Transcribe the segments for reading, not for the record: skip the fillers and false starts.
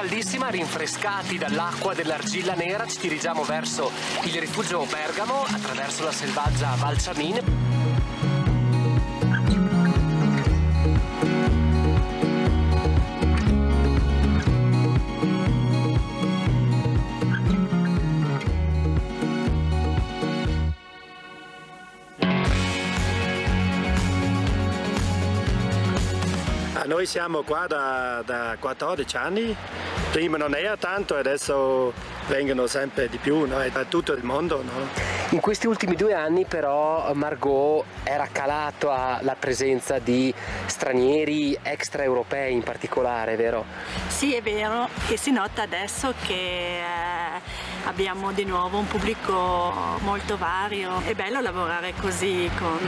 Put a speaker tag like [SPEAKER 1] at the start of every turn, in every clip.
[SPEAKER 1] caldissima, rinfrescati dall'acqua dell'argilla nera, ci dirigiamo verso il rifugio Bergamo attraverso la selvaggia Val Ciamin.
[SPEAKER 2] Noi siamo qua da 14 anni, prima non era tanto, adesso vengono sempre di più, no? Da tutto il mondo. No?
[SPEAKER 1] In questi ultimi 2 anni però Margot era calato la presenza di stranieri extraeuropei in particolare, vero?
[SPEAKER 3] Sì, è vero, e si nota adesso che abbiamo di nuovo un pubblico molto vario. È bello lavorare così con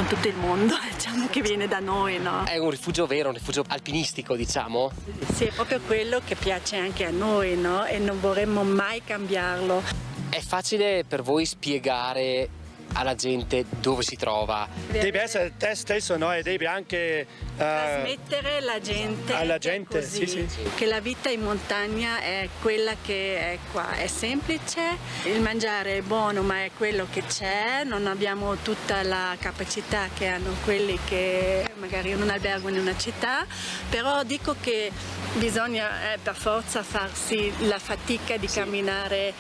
[SPEAKER 3] tutto il mondo, diciamo, che viene da noi, no?
[SPEAKER 1] È un rifugio vero, un rifugio alpinistico, diciamo?
[SPEAKER 3] Sì, è proprio quello che piace anche a noi, no? E non vorremmo mai cambiarlo.
[SPEAKER 1] È facile per voi spiegare alla gente dove si trova?
[SPEAKER 2] Deve essere te stesso, no? E devi anche
[SPEAKER 3] trasmettere alla gente
[SPEAKER 2] così, sì.
[SPEAKER 3] Che la vita in montagna è quella che è qua, è semplice, il mangiare è buono ma è quello che c'è, non abbiamo tutta la capacità che hanno quelli che magari in un albergo in una città, però dico che bisogna per forza farsi la fatica di camminare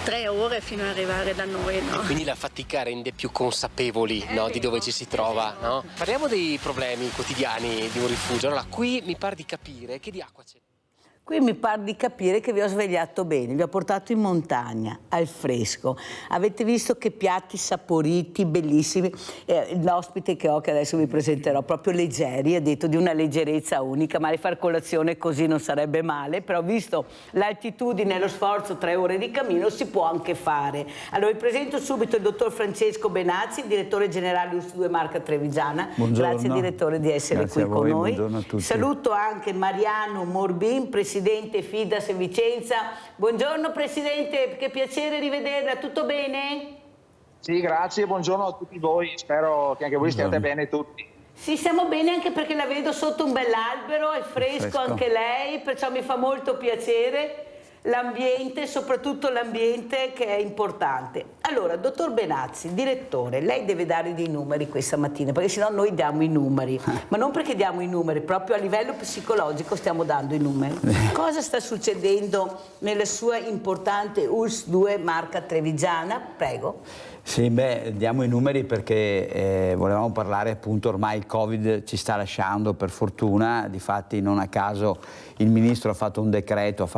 [SPEAKER 3] 3 ore fino ad arrivare da noi, no?
[SPEAKER 1] E quindi la fatica rende più consapevoli, no, di dove ci si trova, no? Parliamo dei problemi quotidiani di un rifugio. Allora, qui mi pare di capire che di acqua c'è.
[SPEAKER 4] Qui mi pare di capire che vi ho svegliato bene, vi ho portato in montagna, al fresco. Avete visto che piatti saporiti, bellissimi. L'ospite che ho, che adesso vi presenterò, proprio leggeri, ha detto di una leggerezza unica, ma far colazione così non sarebbe male, però visto l'altitudine e lo sforzo, 3 ore di cammino, si può anche fare. Allora vi presento subito il dottor Francesco Benazzi, direttore generale ULSS-2 Marca Trevigiana.
[SPEAKER 5] Buongiorno.
[SPEAKER 4] Grazie direttore di essere
[SPEAKER 5] Grazie
[SPEAKER 4] qui
[SPEAKER 5] a voi,
[SPEAKER 4] con noi.
[SPEAKER 5] buongiorno a tutti.
[SPEAKER 4] Saluto anche Mariano Morbin, presidente Fidas Vicenza. Buongiorno Presidente, che piacere rivederla, tutto bene?
[SPEAKER 6] Sì, grazie, buongiorno a tutti voi, spero che anche voi stiate bene tutti.
[SPEAKER 4] Sì, stiamo bene anche perché la vedo sotto un bell'albero, è fresco anche lei, perciò mi fa molto piacere l'ambiente, soprattutto l'ambiente che è importante. Allora, dottor Benazzi, direttore, lei deve dare dei numeri questa mattina, perché sennò noi diamo i numeri, ma non perché diamo i numeri, proprio a livello psicologico stiamo dando i numeri. Cosa sta succedendo nella sua importante ULSS-2 Marca Trevigiana? Prego.
[SPEAKER 5] Sì, beh, diamo i numeri perché volevamo parlare, appunto, ormai il Covid ci sta lasciando per fortuna, difatti non a caso il Ministro ha fatto un decreto,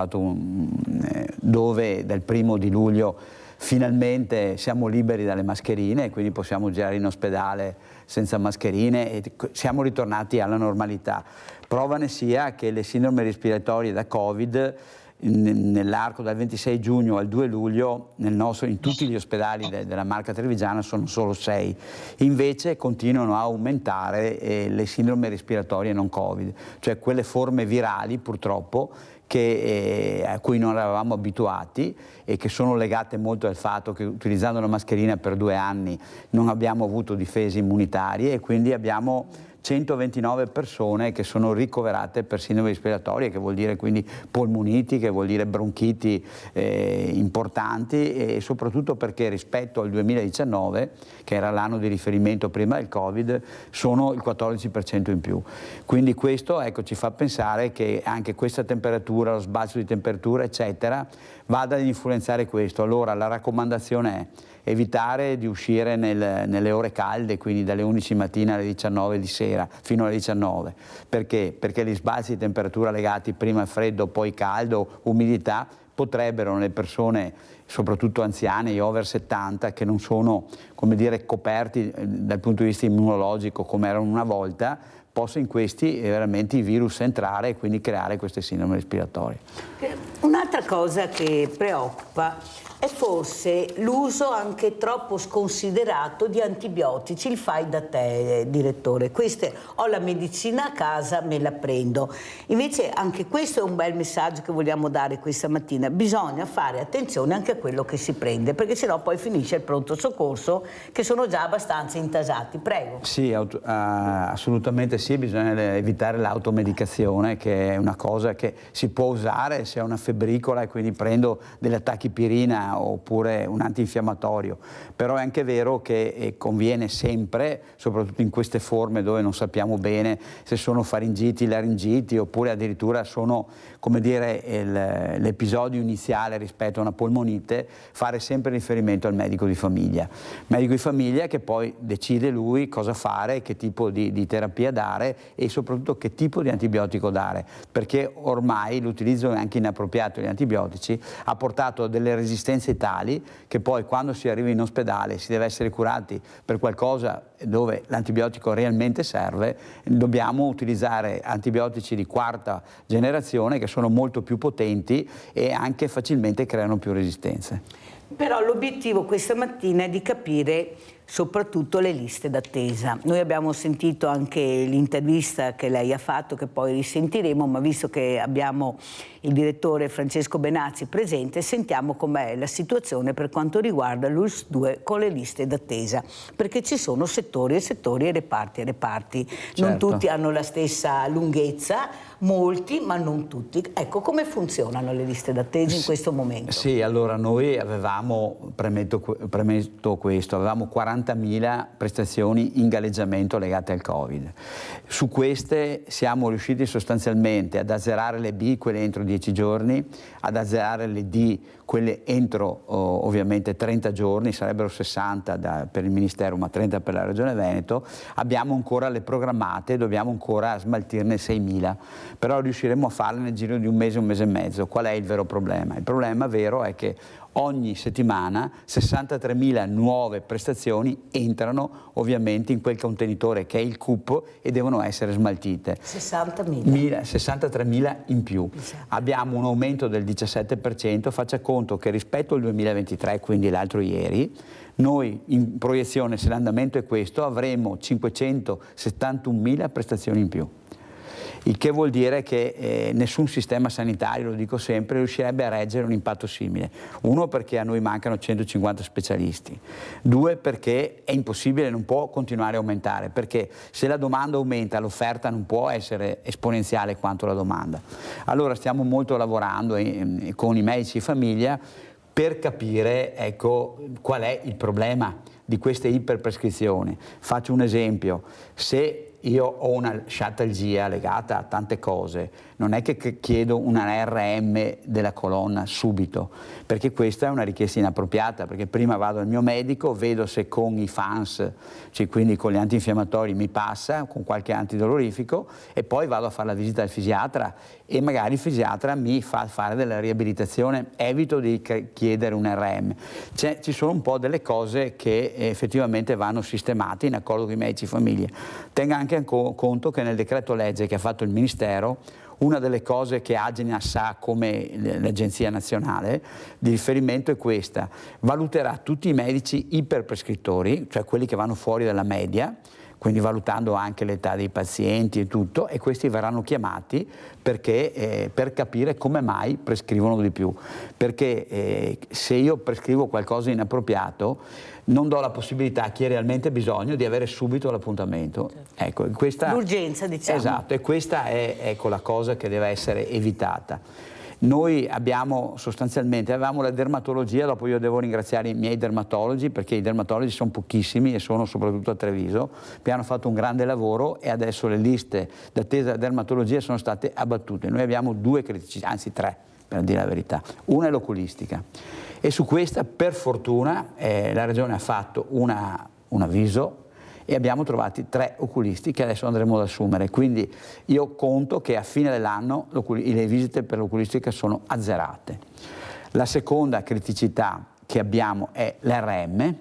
[SPEAKER 5] dove dal 1° di luglio finalmente siamo liberi dalle mascherine, quindi possiamo girare in ospedale senza mascherine e siamo ritornati alla normalità. Prova ne sia che le sindrome respiratorie da Covid nell'arco dal 26 giugno al 2 luglio in tutti gli ospedali della Marca Trevigiana sono solo 6, invece continuano a aumentare le sindrome respiratorie non Covid, cioè quelle forme virali purtroppo a cui non eravamo abituati e che sono legate molto al fatto che utilizzando la mascherina per 2 anni non abbiamo avuto difese immunitarie e quindi abbiamo 129 persone che sono ricoverate per sindrome respiratoria, che vuol dire quindi polmoniti, che vuol dire bronchiti importanti, e soprattutto perché rispetto al 2019, che era l'anno di riferimento prima del Covid, sono il 14% in più. Quindi questo, ecco, ci fa pensare che anche questa temperatura, lo sbalzo di temperatura eccetera, vada ad influenzare questo. Allora la raccomandazione è evitare di uscire nelle ore calde, quindi dalle 11 mattina alle 19 di sera fino alle 19. Perché? Perché gli sbalzi di temperatura legati prima al freddo, poi caldo, umidità, potrebbero nelle persone, soprattutto anziane, over 70, che non sono, come dire, coperti dal punto di vista immunologico come erano una volta, possa in questi veramente i virus entrare e quindi creare queste sindrome respiratorie.
[SPEAKER 4] Un'altra cosa che preoccupa è forse l'uso anche troppo sconsiderato di antibiotici, il fai da te, direttore. Ho la medicina a casa, me la prendo. Invece anche questo è un bel messaggio che vogliamo dare questa mattina. Bisogna fare attenzione anche a quello che si prende, perché sennò poi finisce il pronto soccorso, che sono già abbastanza intasati. Prego.
[SPEAKER 5] Sì, assolutamente sì, bisogna evitare l'automedicazione, che è una cosa che si può usare se ho una febbricola e quindi prendo delle tachipirina oppure un antinfiammatorio, però è anche vero che conviene sempre, soprattutto in queste forme dove non sappiamo bene se sono faringiti, laringiti oppure addirittura sono, come dire, l'episodio iniziale rispetto a una polmonite, fare sempre riferimento al medico di famiglia. Medico di famiglia che poi decide lui cosa fare, che tipo di terapia dare e soprattutto che tipo di antibiotico dare, perché ormai l'utilizzo anche inappropriato degli antibiotici ha portato a delle resistenze tali che poi quando si arriva in ospedale si deve essere curati per qualcosa dove l'antibiotico realmente serve, dobbiamo utilizzare antibiotici di quarta generazione che sono molto più potenti e anche facilmente creano più resistenze.
[SPEAKER 4] Però l'obiettivo questa mattina è di capire soprattutto le liste d'attesa. Noi abbiamo sentito anche l'intervista che lei ha fatto, che poi risentiremo, ma visto che abbiamo il direttore Francesco Benazzi presente, sentiamo com'è la situazione per quanto riguarda l'ULSS 2 con le liste d'attesa, perché ci sono settori e settori e reparti e reparti.
[SPEAKER 5] Certo.
[SPEAKER 4] Non tutti hanno la stessa lunghezza, molti, ma non tutti. Ecco, come funzionano le liste d'attesa in questo momento?
[SPEAKER 5] Sì, allora noi avevamo, premetto questo, avevamo 40.000 prestazioni in galleggiamento legate al Covid. Su queste siamo riusciti sostanzialmente ad azzerare le B, quelle entro 10 giorni, ad azzerare le D, quelle entro ovviamente 30 giorni, sarebbero 60 per il Ministero ma 30 per la Regione Veneto. Abbiamo ancora le programmate, dobbiamo ancora smaltirne 6.000, però riusciremo a farle nel giro di un mese e mezzo. Qual è il vero problema? Il problema vero è che ogni settimana 63.000 nuove prestazioni entrano ovviamente in quel contenitore che è il CUP e devono essere smaltite. 63.000 in più. Abbiamo un aumento del 17%, faccia conto che rispetto al 2023, quindi l'altro ieri, noi in proiezione, se l'andamento è questo, avremo 571.000 prestazioni in più. Il che vuol dire che nessun sistema sanitario, lo dico sempre, riuscirebbe a reggere un impatto simile. Uno, perché a noi mancano 150 specialisti. Due, perché è impossibile, non può continuare a aumentare, perché se la domanda aumenta l'offerta non può essere esponenziale quanto la domanda. Allora stiamo molto lavorando con i medici di famiglia per capire, ecco, qual è il problema di queste iperprescrizioni. Faccio un esempio: se io ho una sciatalgia legata a tante cose, non è che chiedo una RM della colonna subito, perché questa è una richiesta inappropriata, perché prima vado al mio medico, vedo se con i FANS, cioè quindi con gli antinfiammatori, mi passa, con qualche antidolorifico, e poi vado a fare la visita al fisiatra e magari il fisiatra mi fa fare della riabilitazione, evito di chiedere un RM. Ci sono un po' delle cose che effettivamente vanno sistemate in accordo con i medici di famiglia. Tenga anche conto che nel decreto legge che ha fatto il Ministero, una delle cose che Agena sa come l'Agenzia Nazionale di riferimento è questa: valuterà tutti i medici iperprescrittori, cioè quelli che vanno fuori dalla media, quindi valutando anche l'età dei pazienti e tutto, e questi verranno chiamati perché, per capire come mai prescrivono di più. Perché se io prescrivo qualcosa di inappropriato, non do la possibilità a chi realmente ha bisogno di avere subito l'appuntamento.
[SPEAKER 4] Certo.
[SPEAKER 5] Ecco, questa,
[SPEAKER 4] l'urgenza, diciamo.
[SPEAKER 5] Esatto, e questa è, ecco, la cosa che deve essere evitata. Noi avevamo la dermatologia, dopo io devo ringraziare i miei dermatologi, perché i dermatologi sono pochissimi e sono soprattutto a Treviso, che hanno fatto un grande lavoro e adesso le liste d'attesa della dermatologia sono state abbattute. Noi abbiamo due criticità, anzi tre, per dire la verità. Una è l'oculistica e su questa, per fortuna, la Regione ha fatto un avviso e abbiamo trovati 3 oculisti che adesso andremo ad assumere, quindi io conto che a fine dell'anno le visite per l'oculistica sono azzerate. La seconda criticità che abbiamo è l'RM,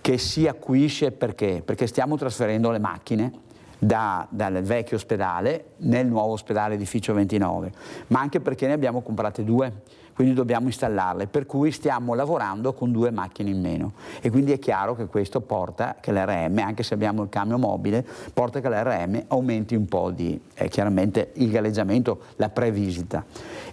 [SPEAKER 5] che si acuisce perché stiamo trasferendo le macchine dal vecchio ospedale nel nuovo ospedale edificio 29, ma anche perché ne abbiamo comprate 2, quindi dobbiamo installarle, per cui stiamo lavorando con 2 macchine in meno e quindi è chiaro che questo porta che l'RM, anche se abbiamo il camion mobile, porta che l'RM aumenti un po' di chiaramente il galleggiamento, la previsita.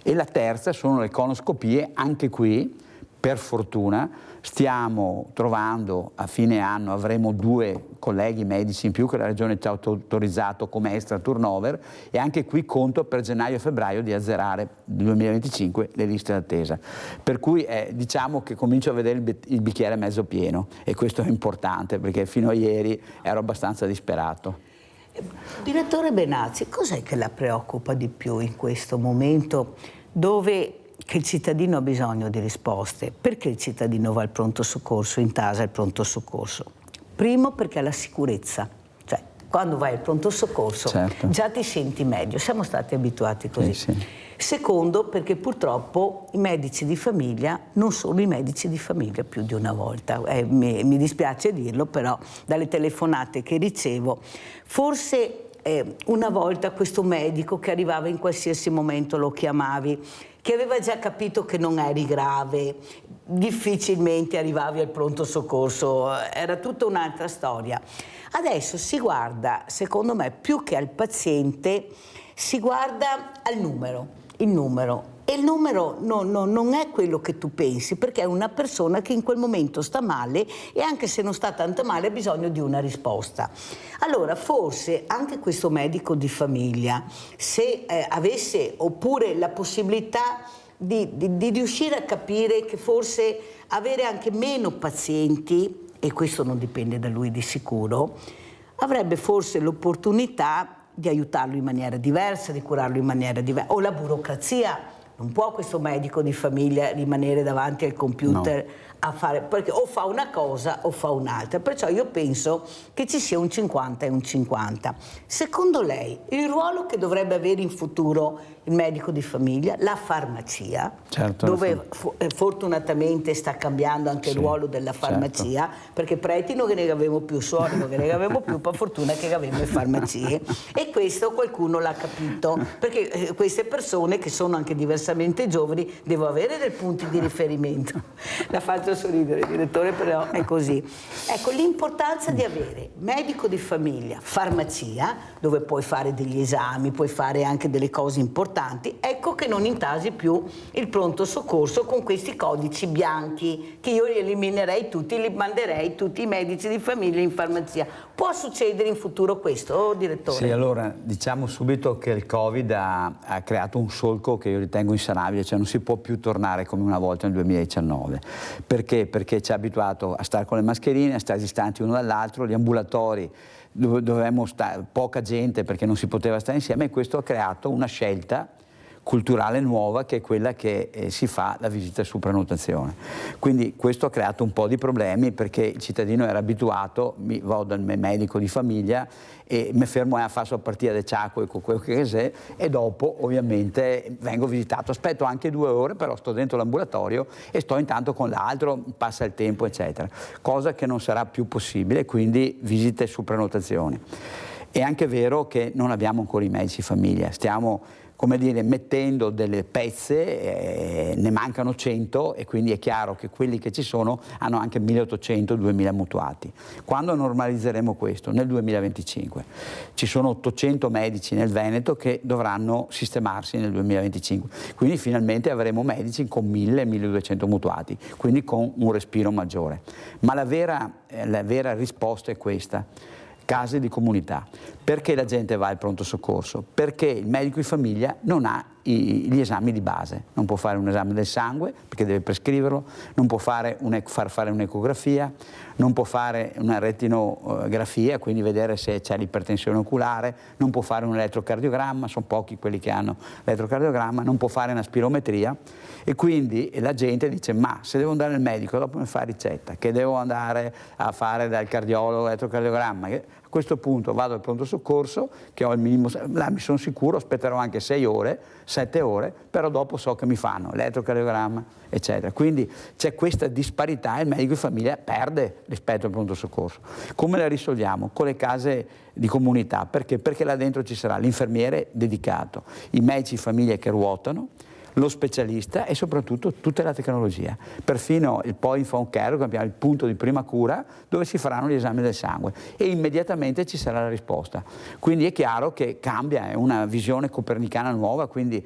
[SPEAKER 5] E la terza sono le conoscopie, anche qui per fortuna stiamo trovando, a fine anno avremo 2 colleghi medici in più che la Regione ci ha autorizzato come extra turnover, e anche qui conto per gennaio e febbraio di azzerare nel 2025 le liste d'attesa. Per cui diciamo che comincio a vedere il bicchiere mezzo pieno, e questo è importante perché fino a ieri ero abbastanza disperato.
[SPEAKER 4] Direttore Benazzi, cos'è che la preoccupa di più in questo momento dove che il cittadino ha bisogno di risposte? Perché il cittadino va al pronto soccorso, intasa il pronto soccorso? Primo, perché ha la sicurezza, cioè quando vai al pronto soccorso già ti senti meglio, siamo stati abituati così. Sì. Secondo, perché purtroppo i medici di famiglia non sono i medici di famiglia più di una volta, mi dispiace dirlo, però dalle telefonate che ricevo, forse una volta questo medico che arrivava in qualsiasi momento lo chiamavi, che aveva già capito che non eri grave, difficilmente arrivavi al pronto soccorso, era tutta un'altra storia. Adesso si guarda, secondo me, più che al paziente, si guarda al numero, il numero. E il numero non è quello che tu pensi, perché è una persona che in quel momento sta male, e anche se non sta tanto male ha bisogno di una risposta. Allora forse anche questo medico di famiglia, se avesse oppure la possibilità di riuscire a capire che forse avere anche meno pazienti, e questo non dipende da lui di sicuro, avrebbe forse l'opportunità di aiutarlo in maniera diversa, di curarlo in maniera diversa, o la burocrazia. Non può questo medico di famiglia rimanere davanti al computer a fare, perché o fa una cosa o fa un'altra. Perciò io penso che ci sia un 50 e un 50. Secondo lei, il ruolo che dovrebbe avere in futuro il medico di famiglia, la farmacia, dove fortunatamente sta cambiando anche il ruolo della farmacia, perché preti non ne avevamo più, suoni non ne avevamo più, per fortuna che avevamo le farmacie, e questo qualcuno l'ha capito, perché queste persone che sono anche diversamente giovani devono avere dei punti di riferimento. La faccio sorridere, direttore, però è così. Ecco, l'importanza di avere medico di famiglia, farmacia, dove puoi fare degli esami, puoi fare anche delle cose importanti, ecco che non intasi più il pronto soccorso con questi codici bianchi, che io li eliminerei tutti, li manderei tutti i medici di famiglia in farmacia. Può succedere in futuro questo, direttore?
[SPEAKER 5] Sì, allora diciamo subito che il Covid ha creato un solco che io ritengo insanabile, cioè non si può più tornare come una volta nel 2019. Perché? Perché ci ha abituato a stare con le mascherine, a stare distanti uno dall'altro, gli ambulatori dovevamo stare, poca gente perché non si poteva stare insieme, e questo ha creato una scelta culturale nuova, che è quella che si fa la visita su prenotazione. Quindi questo ha creato un po' di problemi, perché il cittadino era abituato, mi vado dal medico di famiglia e mi fermo a fare la partita del ciacco con quello che è, e dopo ovviamente vengo visitato, aspetto anche 2 ore, però sto dentro l'ambulatorio e sto intanto con l'altro, passa il tempo eccetera, cosa che non sarà più possibile, quindi visite su prenotazione. È anche vero che non abbiamo ancora i medici famiglia, stiamo, come dire, mettendo delle pezze, ne mancano 100, e quindi è chiaro che quelli che ci sono hanno anche 1800-2000 mutuati. Quando normalizzeremo questo? Nel 2025. Ci sono 800 medici nel Veneto che dovranno sistemarsi nel 2025, quindi finalmente avremo medici con 1000-1200 mutuati, quindi con un respiro maggiore. Ma la vera risposta è questa: case di comunità. Perché la gente va al pronto soccorso? Perché il medico di famiglia non ha gli esami di base, non può fare un esame del sangue perché deve prescriverlo, non può far fare un'ecografia, non può fare una retinografia, quindi vedere se c'è l'ipertensione oculare, non può fare un elettrocardiogramma, sono pochi quelli che hanno l'elettrocardiogramma, non può fare una spirometria, e quindi la gente dice: ma se devo andare al medico dopo mi fa ricetta, che devo andare a fare dal cardiologo l'elettrocardiogramma, a questo punto vado al pronto soccorso, che ho il minimo, là mi sono sicuro, aspetterò anche 6 ore, 7 ore, però dopo so che mi fanno l'elettrocardiogramma, eccetera. Quindi c'è questa disparità e il medico di famiglia perde rispetto al pronto soccorso. Come la risolviamo? Con le case di comunità. Perché? Perché là dentro ci sarà l'infermiere dedicato, i medici di famiglia che ruotano, lo specialista e soprattutto tutta la tecnologia, perfino il point of care, che abbiamo il punto di prima cura dove si faranno gli esami del sangue e immediatamente ci sarà la risposta. Quindi è chiaro che cambia, è una visione copernicana nuova, quindi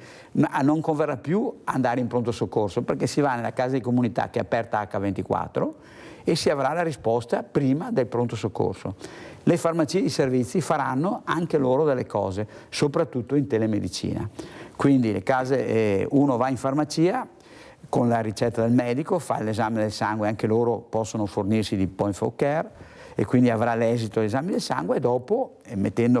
[SPEAKER 5] non converrà più andare in pronto soccorso perché si va nella casa di comunità che è aperta H24 e si avrà la risposta prima del pronto soccorso. Le farmacie di servizi faranno anche loro delle cose, soprattutto in telemedicina. Quindi le case, uno va in farmacia con la ricetta del medico, fa l'esame del sangue, anche loro possono fornirsi di point of care e quindi avrà l'esito dell'esame del sangue e dopo,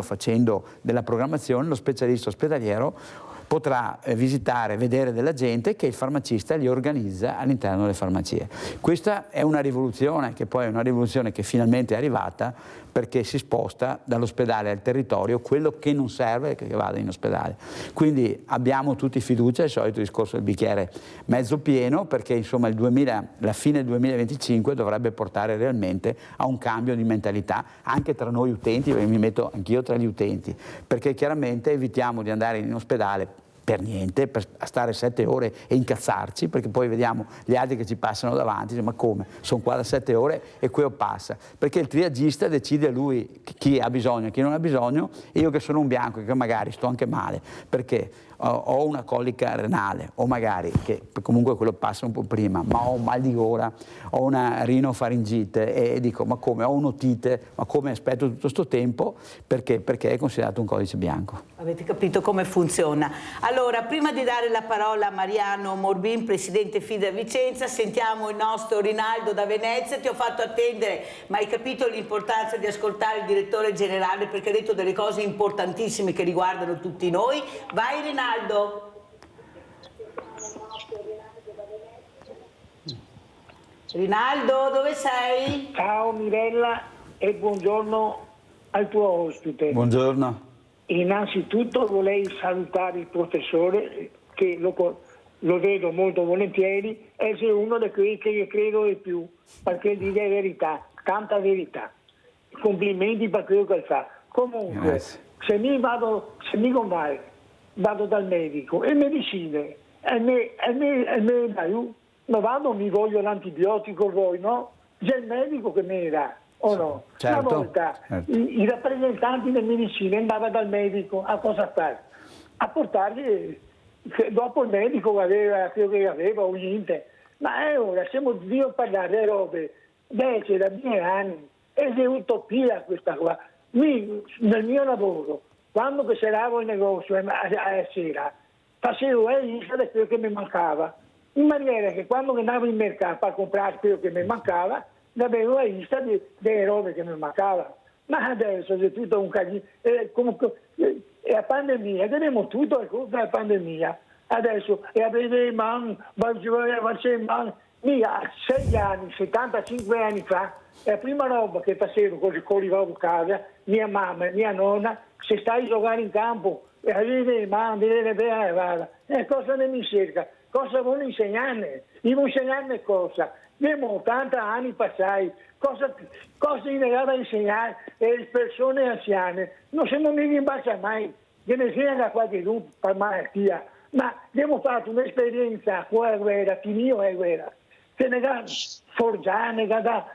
[SPEAKER 5] facendo della programmazione, lo specialista ospedaliero potrà visitare, vedere della gente che il farmacista gli organizza all'interno delle farmacie. Questa è una rivoluzione, che poi è una rivoluzione che finalmente è arrivata perché si sposta dall'ospedale al territorio quello che non serve che vada in ospedale. Quindi abbiamo tutti fiducia, il solito discorso del bicchiere mezzo pieno, perché insomma la fine del 2025 dovrebbe portare realmente a un cambio di mentalità anche tra noi utenti, perché mi metto anch'io tra gli utenti, perché chiaramente evitiamo di andare in ospedale per niente, per stare 7 ore e incazzarci, perché poi vediamo gli altri che ci passano davanti, ma come? Sono qua da 7 ore e quello passa, perché il triagista decide lui chi ha bisogno e chi non ha bisogno, e io che sono un bianco, che magari sto anche male, perché ho una colica renale, o magari, che comunque quello passa un po' prima, ma ho un mal di gola, ho una rinofaringite e dico, ma come? Ho un'otite, ma come aspetto tutto questo tempo? Perché è considerato un codice bianco.
[SPEAKER 4] Avete capito come funziona. Allora, prima di dare la parola a Mariano Morbin, presidente FIDA Vicenza, sentiamo il nostro Rinaldo da Venezia. Ti ho fatto attendere, ma hai capito l'importanza di ascoltare il direttore generale, perché ha detto delle cose importantissime che riguardano tutti noi. Vai Rinaldo. Rinaldo, dove sei?
[SPEAKER 7] Ciao Mirella e buongiorno al tuo ospite.
[SPEAKER 5] Buongiorno.
[SPEAKER 7] Innanzitutto vorrei salutare il professore, che lo vedo molto volentieri, e sei uno di quelli che io credo di più, perché dice verità, tanta verità. Complimenti per quello che fa. Comunque, se mi vado dal medico e medicine e me dai, non vado, mi voglio l'antibiotico, voi no? C'è il medico che me ne dà, o no?
[SPEAKER 5] Certo,
[SPEAKER 7] Una volta
[SPEAKER 5] certo.
[SPEAKER 7] I rappresentanti delle medicine andavano dal medico a cosa fare? A portargli, dopo il medico aveva quello che aveva o niente, ma ora siamo Dio a parlare robe invece da 10 anni, è utopia questa qua. Nel mio lavoro, quando che seravo in negozio a sera, facevo la lista di quello che mi mancava, in maniera che quando andavo in mercato a comprare quello che mi mancava, avevo la lista delle robe che mi mancava. Ma adesso c'è tutto un casino, è la pandemia, abbiamo tutto a causa della pandemia. Adesso e avere man, a 6 anni, 75 anni fa, la prima roba che facevo così arrivavo a casa, mia mamma e mia nonna, se stai a giocare in campo, avere man, cosa ne mi cerca? Cosa vuole insegnarne? Io vuoi insegnarne cosa? Abbiamo 80 anni passati, cosa gli dava a insegnare le persone anziane? Non siamo mica in base mai, che ne sia da qualche per malattia, ma abbiamo fatto un'esperienza con la guerra, finito la guerra, che ne dà forgiare, ne dà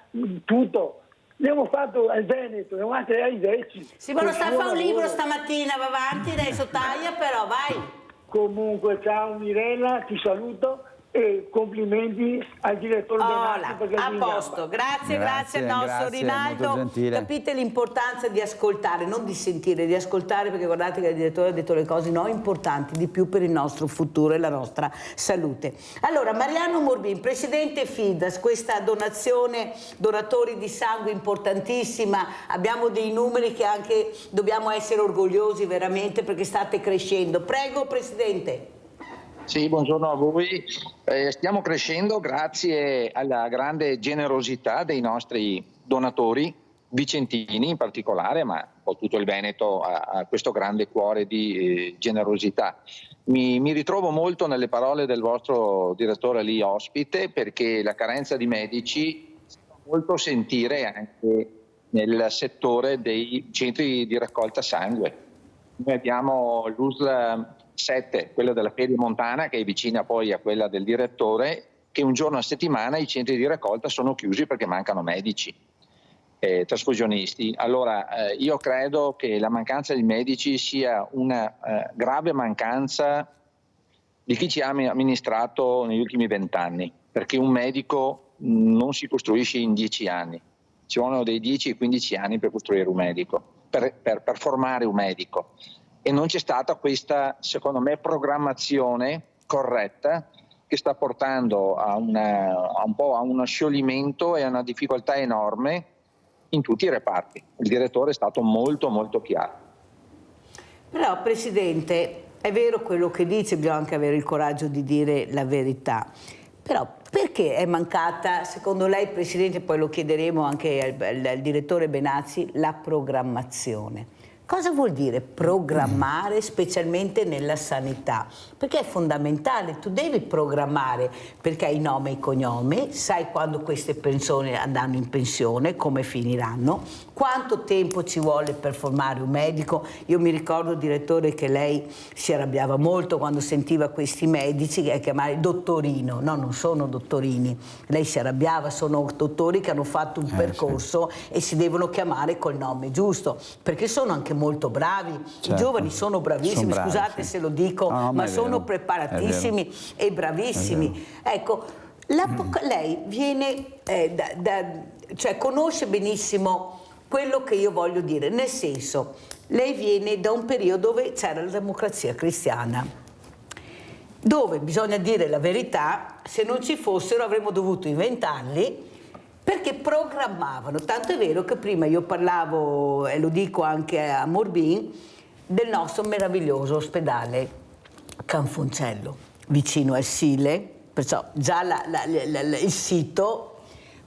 [SPEAKER 7] tutto. Abbiamo fatto il Veneto, abbiamo fatto ai Vecchi.
[SPEAKER 4] Sì, ma lo sta a fare un libro stamattina, va avanti, adesso taglia però, vai.
[SPEAKER 7] Comunque, ciao Mirella, ti saluto e complimenti al direttore Benassi.
[SPEAKER 4] A posto, grazie al nostro Rinaldo. Capite l'importanza di ascoltare, non di sentire, di ascoltare, perché guardate che il direttore ha detto le cose importanti di più per il nostro futuro e la nostra salute. Allora, Mariano Morbin, presidente FIDAS, questa donatori di sangue importantissima, abbiamo dei numeri che anche dobbiamo essere orgogliosi veramente perché state crescendo. Prego, presidente.
[SPEAKER 6] Sì, buongiorno a voi. Stiamo crescendo grazie alla grande generosità dei nostri donatori, vicentini in particolare, ma un po' tutto il Veneto ha questo grande cuore di generosità. Mi ritrovo molto nelle parole del vostro direttore lì ospite, perché la carenza di medici si fa molto sentire anche nel settore dei centri di raccolta sangue. Noi abbiamo l'USL 7, quella della Pedemontana, che è vicina poi a quella del direttore, che un giorno a settimana i centri di raccolta sono chiusi perché mancano medici, trasfusionisti. Allora io credo che la mancanza di medici sia una grave mancanza di chi ci ha amministrato negli ultimi 20 anni, perché un medico non si costruisce in 10 anni, ci vogliono dei 10 e 15 anni per costruire un medico, per formare un medico. E non c'è stata questa, secondo me, programmazione corretta che sta portando a un po' a uno scioglimento e a una difficoltà enorme in tutti i reparti. Il direttore è stato molto molto chiaro.
[SPEAKER 4] Però, Presidente, è vero quello che dice, bisogna anche avere il coraggio di dire la verità. Però perché è mancata, secondo lei, Presidente, poi lo chiederemo anche al direttore Benazzi, la programmazione? Cosa vuol dire programmare, specialmente nella sanità? Perché è fondamentale, tu devi programmare, perché hai nome e cognome, sai quando queste persone andranno in pensione, come finiranno, quanto tempo ci vuole per formare un medico. Io mi ricordo, direttore, che lei si arrabbiava molto quando sentiva questi medici che chiamare dottorino. No, non sono dottorini. Lei si arrabbiava, sono dottori che hanno fatto un percorso e si devono chiamare col nome giusto, perché sono anche molto bravi, certo. I giovani sono bravissimi, bravi, scusate se lo dico, ma sono preparatissimi e bravissimi. Ecco, lei viene, cioè conosce benissimo quello che io voglio dire, nel senso, lei viene da un periodo dove c'era la democrazia cristiana, dove bisogna dire la verità, se non ci fossero avremmo dovuto inventarli, perché programmavano, tanto è vero che prima io parlavo, e lo dico anche a Morbin, del nostro meraviglioso ospedale Canfoncello, vicino al Sile, perciò già il sito,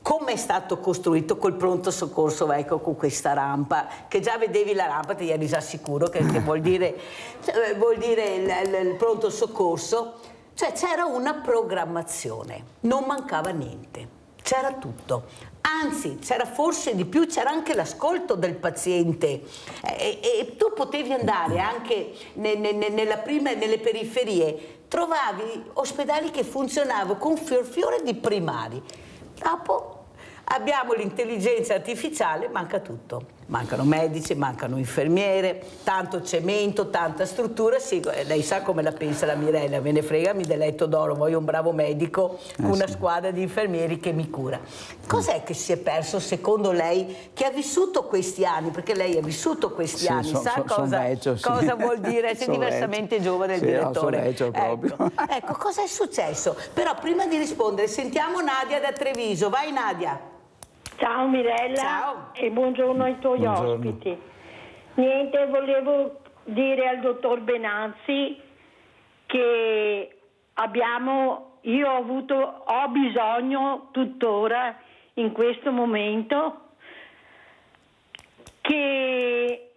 [SPEAKER 4] come è stato costruito col pronto soccorso, ecco, con questa rampa, che già vedevi la rampa, ti eri già sicuro che vuol dire il pronto soccorso, cioè c'era una programmazione, non mancava niente. C'era tutto, anzi c'era forse di più, c'era anche l'ascolto del paziente e tu potevi andare anche nelle periferie, trovavi ospedali che funzionavano con fior di primari. Dopo abbiamo l'intelligenza artificiale, manca tutto. Mancano medici, mancano infermiere, tanto cemento, tanta struttura. Sì, lei sa come la pensa la Mirella, me ne frega, mi deletto d'oro, voglio un bravo medico con una squadra di infermieri che mi cura. Cos'è che si è perso secondo lei, che ha vissuto questi anni, perché lei ha vissuto questi anni, sa cosa vuol dire essere diversamente giovane del direttore? Ecco, cosa è successo? Però prima di rispondere sentiamo Nadia da Treviso, vai Nadia.
[SPEAKER 8] Ciao Mirella. Ciao. E buongiorno ai tuoi ospiti. Niente, volevo dire al dottor Benazzi che io ho bisogno tuttora in questo momento che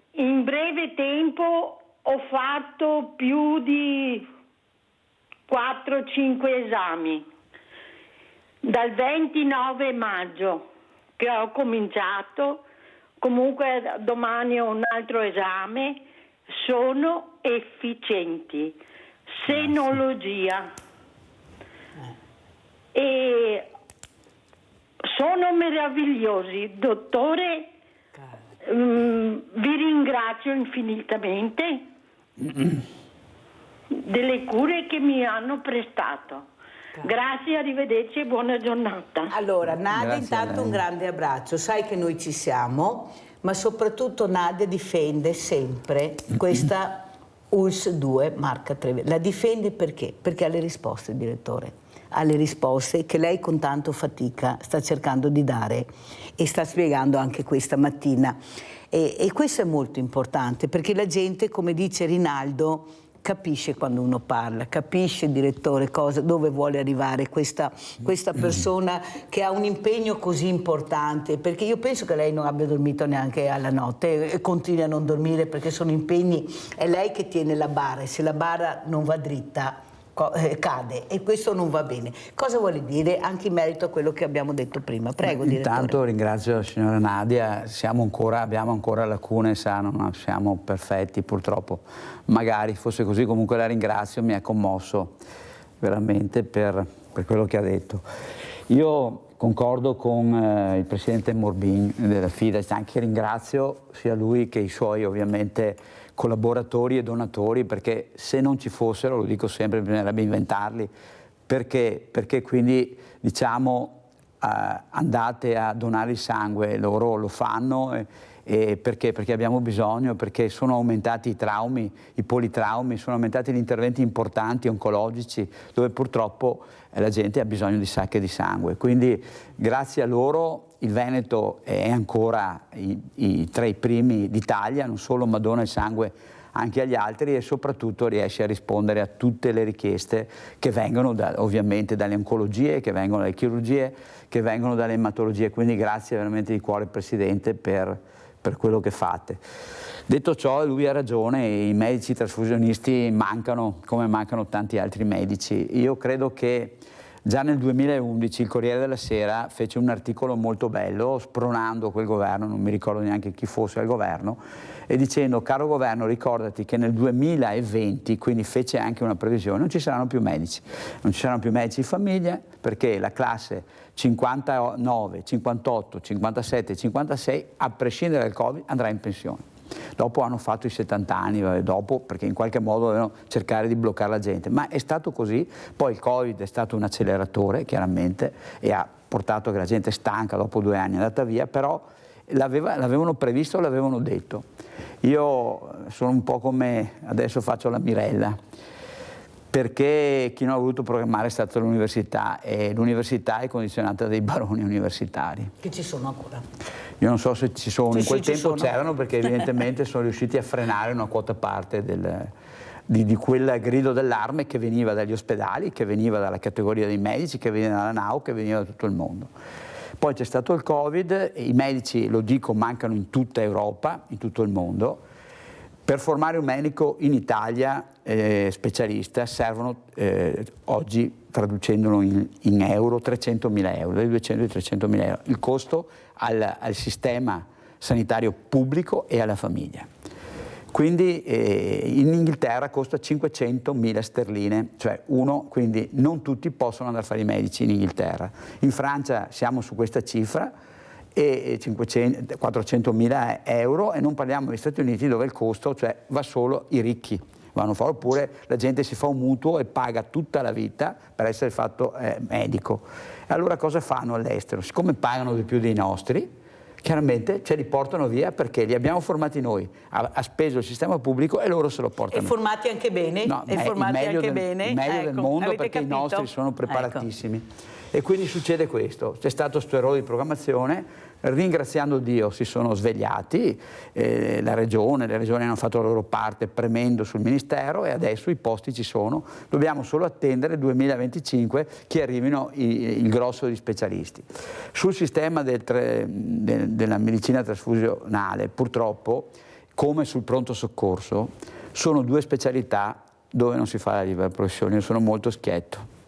[SPEAKER 8] in breve tempo ho fatto più di 4-5 esami. Dal 29 maggio che ho cominciato, comunque domani ho un altro esame, sono efficienti, senologia e sono meravigliosi. Dottore, vi ringrazio infinitamente delle cure che mi hanno prestato. Grazie, arrivederci e buona giornata.
[SPEAKER 4] Allora, Nadia, intanto un grande abbraccio. Sai che noi ci siamo, ma soprattutto Nadia difende sempre questa ULSS 2 marca Trevi. La difende perché? Perché ha le risposte, direttore. Ha le risposte che lei con tanto fatica sta cercando di dare e sta spiegando anche questa mattina. E questo è molto importante perché la gente, come dice Rinaldo, capisce quando uno parla, capisce, direttore, dove vuole arrivare questa persona che ha un impegno così importante, perché io penso che lei non abbia dormito neanche alla notte e continui a non dormire perché sono impegni, è lei che tiene la barra e se la barra non va dritta cade e questo non va bene. Cosa vuole dire anche in merito a quello che abbiamo detto prima? Prego, direttore.
[SPEAKER 5] Intanto ringrazio la signora Nadia, abbiamo ancora lacune, non siamo perfetti purtroppo, magari fosse così, comunque la ringrazio, mi ha commosso veramente per quello che ha detto. Io concordo con il presidente Morbin della Fides, anche ringrazio sia lui che i suoi ovviamente collaboratori e donatori, perché se non ci fossero, lo dico sempre, bisognerebbe inventarli, perché quindi diciamo andate a donare il sangue, loro lo fanno perché abbiamo bisogno, perché sono aumentati i traumi, i politraumi, sono aumentati gli interventi importanti oncologici dove purtroppo la gente ha bisogno di sacche di sangue, quindi grazie a loro il Veneto è ancora tra i primi d'Italia, non solo ma dona il sangue anche agli altri e soprattutto riesce a rispondere a tutte le richieste che vengono ovviamente dalle oncologie, che vengono dalle chirurgie, che vengono dalle ematologie, quindi grazie veramente di cuore Presidente per quello che fate. Detto ciò, lui ha ragione, i medici trasfusionisti mancano come mancano tanti altri medici. Io credo che già nel 2011 il Corriere della Sera fece un articolo molto bello spronando quel governo, non mi ricordo neanche chi fosse al governo, e dicendo: caro governo, ricordati che nel 2020, quindi fece anche una previsione, non ci saranno più medici, non ci saranno più medici di famiglia, perché la classe 59, 58, 57, 56, a prescindere dal Covid, andrà in pensione. Dopo hanno fatto i 70 anni, dopo, perché in qualche modo dovevano cercare di bloccare la gente, ma è stato così. Poi il Covid è stato un acceleratore, chiaramente, e ha portato che la gente è stanca, dopo 2 anni è andata via, però l'avevano previsto, l'avevano detto. Io sono un po' come, adesso faccio la Mirella, perché chi non ha voluto programmare è stata l'università, e l'università è condizionata dai baroni universitari.
[SPEAKER 4] Che ci sono ancora?
[SPEAKER 5] Io non so se ci sono, in quel tempo c'erano, perché evidentemente sono riusciti a frenare una quota parte di quel grido d'allarme che veniva dagli ospedali, che veniva dalla categoria dei medici, che veniva dalla NAU, che veniva da tutto il mondo. Poi c'è stato il Covid, i medici, lo dico, mancano in tutta Europa, in tutto il mondo. Per formare un medico in Italia specialista servono oggi, traducendolo in euro, 300.000 euro, dai 200 ai 300.000 euro, il costo al sistema sanitario pubblico e alla famiglia. Quindi in Inghilterra costa 500.000 sterline, cioè quindi non tutti possono andare a fare i medici in Inghilterra. In Francia siamo su questa cifra, e 400.000 euro, e non parliamo degli Stati Uniti dove il costo, cioè va solo i ricchi vanno a fare, oppure la gente si fa un mutuo e paga tutta la vita per essere fatto medico. E allora cosa fanno all'estero? Siccome pagano di più dei nostri, chiaramente ce li portano via perché li abbiamo formati noi, ha speso il sistema pubblico e loro se lo portano.
[SPEAKER 4] E formati anche bene?
[SPEAKER 5] No,
[SPEAKER 4] e formati anche bene?
[SPEAKER 5] Il meglio del mondo,
[SPEAKER 4] avete
[SPEAKER 5] perché
[SPEAKER 4] capito?
[SPEAKER 5] i nostri sono preparatissimi. E quindi succede questo, c'è stato questo errore di programmazione, ringraziando Dio si sono svegliati, le regioni hanno fatto la loro parte premendo sul Ministero, e adesso i posti ci sono, dobbiamo solo attendere 2025 che arrivino il grosso di specialisti. Sul sistema della medicina trasfusionale, purtroppo, come sul pronto soccorso, sono 2 specialità dove non si fa la libera professione, io sono molto schietto.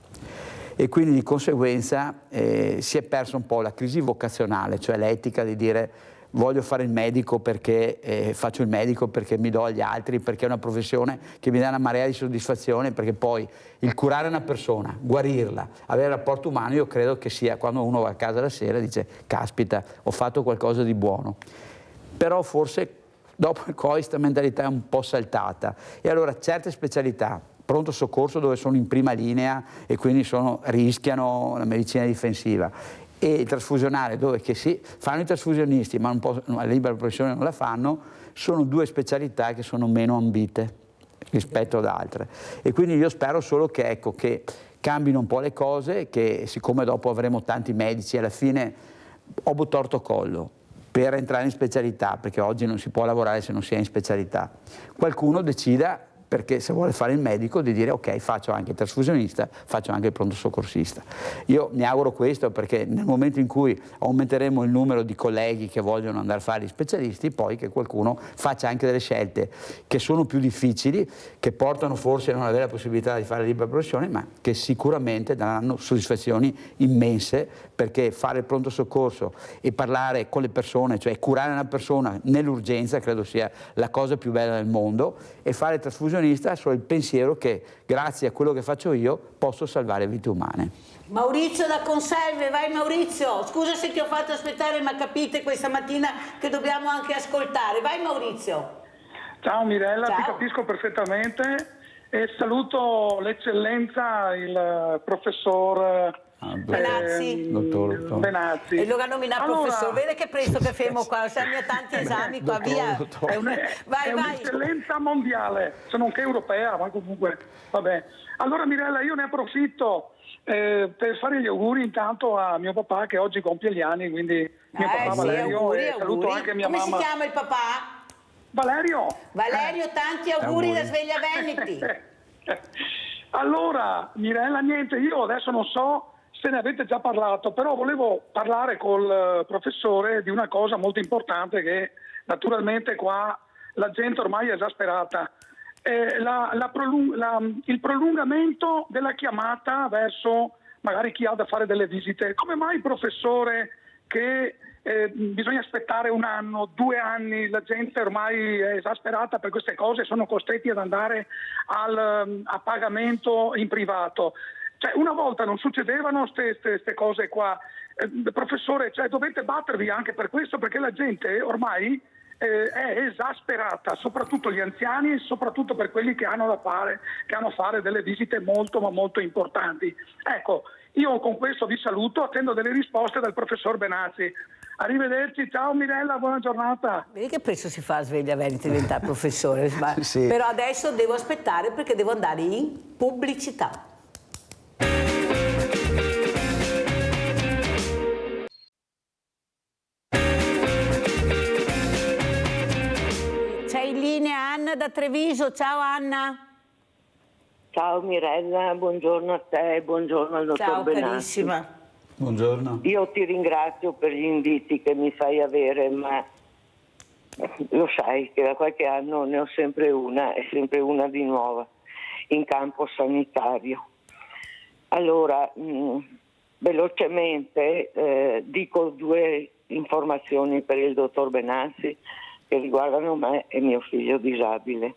[SPEAKER 5] E quindi di conseguenza si è persa un po' la crisi vocazionale, cioè l'etica di dire voglio fare il medico perché faccio il medico perché mi do agli altri, perché è una professione che mi dà una marea di soddisfazione, perché poi il curare una persona, guarirla, avere rapporto umano, io credo che sia quando uno va a casa la sera e dice caspita, ho fatto qualcosa di buono. Però forse dopo il Covid questa mentalità è un po' saltata, e allora certe specialità, pronto soccorso dove sono in prima linea e quindi rischiano la medicina difensiva, e il trasfusionale dove che sì, fanno i trasfusionisti ma la libera professione non la fanno, sono 2 specialità che sono meno ambite rispetto ad altre. E quindi io spero solo che cambino un po' le cose, che siccome dopo avremo tanti medici, alla fine obo torto collo per entrare in specialità, perché oggi non si può lavorare se non si è in specialità, qualcuno decida perché se vuole fare il medico di dire ok, faccio anche il trasfusionista, faccio anche il pronto soccorrista. Io mi auguro questo, perché nel momento in cui aumenteremo il numero di colleghi che vogliono andare a fare gli specialisti, poi che qualcuno faccia anche delle scelte che sono più difficili, che portano forse a non avere la possibilità di fare libera professione, ma che sicuramente daranno soddisfazioni immense, perché fare il pronto soccorso e parlare con le persone, cioè curare una persona nell'urgenza, credo sia la cosa più bella del mondo, e fare il trasfusionista solo il pensiero che grazie a quello che faccio io posso salvare vite umane.
[SPEAKER 4] Maurizio da Conselve, vai Maurizio, scusa se ti ho fatto aspettare, ma capite questa mattina che dobbiamo anche ascoltare, vai Maurizio.
[SPEAKER 9] Ciao Mirella,
[SPEAKER 4] Ciao.
[SPEAKER 9] Ti capisco perfettamente e saluto l'eccellenza, il professor Benazzi.
[SPEAKER 4] E lo ha nominato professore, vede che presto che fermo qua, siamo a tanti esami qua, via.
[SPEAKER 9] È un'eccellenza mondiale, se non che europea, ma comunque vabbè. Allora Mirella, io ne approfitto per fare gli auguri intanto a mio papà che oggi compie gli anni, quindi mio papà Valerio,
[SPEAKER 4] auguri,
[SPEAKER 9] e saluto anche mia
[SPEAKER 4] mamma.
[SPEAKER 9] mamma.
[SPEAKER 4] Come si chiama il papà?
[SPEAKER 9] Valerio,
[SPEAKER 4] tanti auguri da Sveglia Veneti.
[SPEAKER 9] Allora, Mirella, niente, io adesso non so se ne avete già parlato, però volevo parlare col professore di una cosa molto importante che naturalmente qua la gente ormai è esasperata. Il prolungamento della chiamata verso magari chi ha da fare delle visite. Come mai, professore, che bisogna aspettare 1 anno, 2 anni, la gente ormai è esasperata per queste cose, sono costretti ad andare a pagamento in privato. Cioè, una volta non succedevano queste cose qua. Professore, cioè, dovete battervi anche per questo, perché la gente ormai è esasperata, soprattutto gli anziani e soprattutto per quelli che hanno da fare, che hanno a fare delle visite molto ma molto importanti. Ecco, io con questo vi saluto, attendo delle risposte dal professor Benazzi. Arrivederci, ciao Mirella, buona giornata.
[SPEAKER 4] Vedi che presto si fa a Sveglia Veneti diventare professore,
[SPEAKER 5] Sì.
[SPEAKER 4] Però adesso devo aspettare perché devo andare in pubblicità. C'è in linea Anna da Treviso, ciao Anna.
[SPEAKER 10] Ciao Mirella, buongiorno a te, buongiorno al dottor
[SPEAKER 4] Ciao
[SPEAKER 10] Benazzi.
[SPEAKER 4] carissima.
[SPEAKER 5] Buongiorno.
[SPEAKER 10] Io ti ringrazio per gli inviti che mi fai avere, ma lo sai che da qualche anno ne ho sempre una, e sempre una di nuova, in campo sanitario. Allora, velocemente dico 2 informazioni per il dottor Benazzi che riguardano me e mio figlio disabile.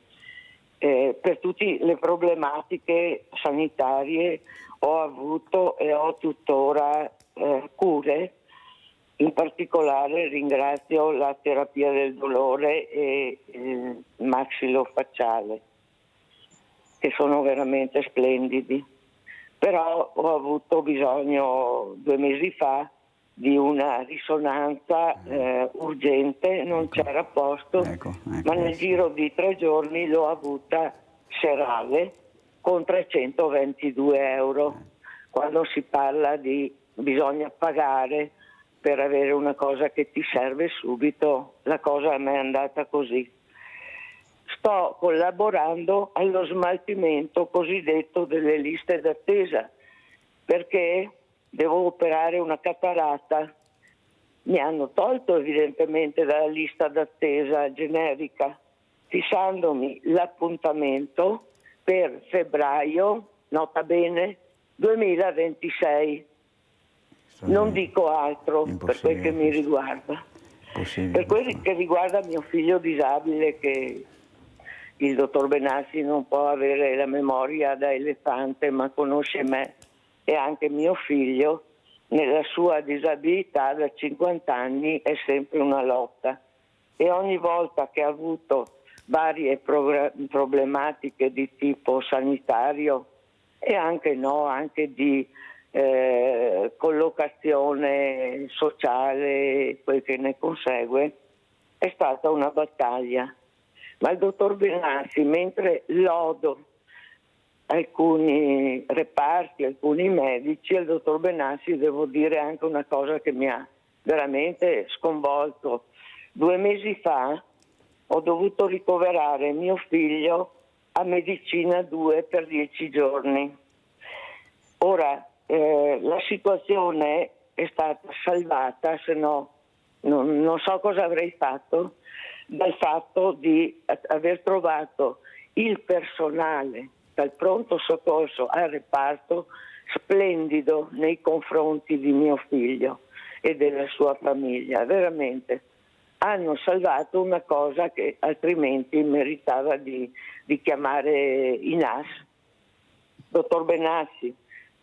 [SPEAKER 10] Per tutte le problematiche sanitarie ho avuto e ho tuttora cure, in particolare ringrazio la terapia del dolore e il maxillofacciale, che sono veramente splendidi. Però ho avuto bisogno 2 mesi fa di una risonanza urgente, non c'era a posto, ma nel giro di 3 giorni l'ho avuta serale con 322 euro. Quando si parla di bisogna pagare per avere una cosa che ti serve subito, la cosa a me è andata così. Sto collaborando allo smaltimento cosiddetto delle liste d'attesa, perché devo operare una catarata. Mi hanno tolto evidentemente dalla lista d'attesa generica, fissandomi l'appuntamento per febbraio, nota bene, 2026. Non dico altro per quel che mi riguarda. Per quel che riguarda mio figlio disabile, che il dottor Benazzi non può avere la memoria da elefante, ma conosce me e anche mio figlio, nella sua disabilità da 50 anni è sempre una lotta, e ogni volta che ha avuto varie problematiche di tipo sanitario e anche di collocazione sociale, quel che ne consegue, è stata una battaglia. Ma il dottor Benazzi, mentre lodo alcuni reparti, alcuni medici, al dottor Benazzi devo dire anche una cosa che mi ha veramente sconvolto. 2 mesi fa ho dovuto ricoverare mio figlio a Medicina 2 per 10 giorni. Ora, la situazione è stata salvata, se no non so cosa avrei fatto, dal fatto di aver trovato il personale dal pronto soccorso al reparto splendido nei confronti di mio figlio e della sua famiglia. Veramente hanno salvato una cosa che altrimenti meritava di chiamare i NAS. Dottor Benassi,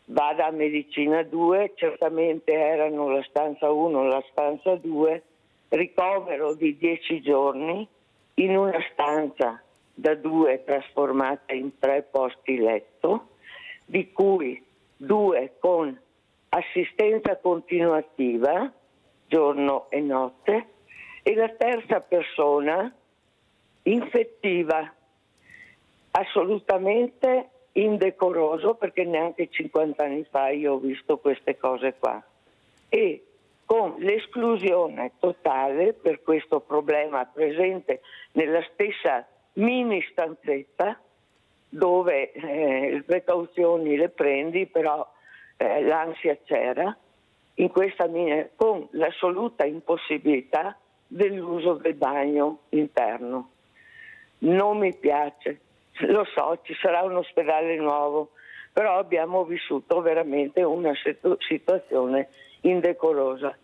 [SPEAKER 10] vada a Medicina 2, certamente erano la stanza 1 e la stanza 2, ricovero di 10 giorni in una stanza da 2 trasformata in 3 posti letto, di cui 2 con assistenza continuativa, giorno e notte, e la terza persona infettiva, assolutamente indecoroso, perché neanche 50 anni fa io ho visto queste cose qua, e con l'esclusione totale per questo problema presente nella stessa mini stanzetta dove le precauzioni le prendi, però l'ansia c'era, in questa con l'assoluta impossibilità dell'uso del bagno interno. Non mi piace, lo so, ci sarà un ospedale nuovo, però abbiamo vissuto veramente una situazione indecorosa.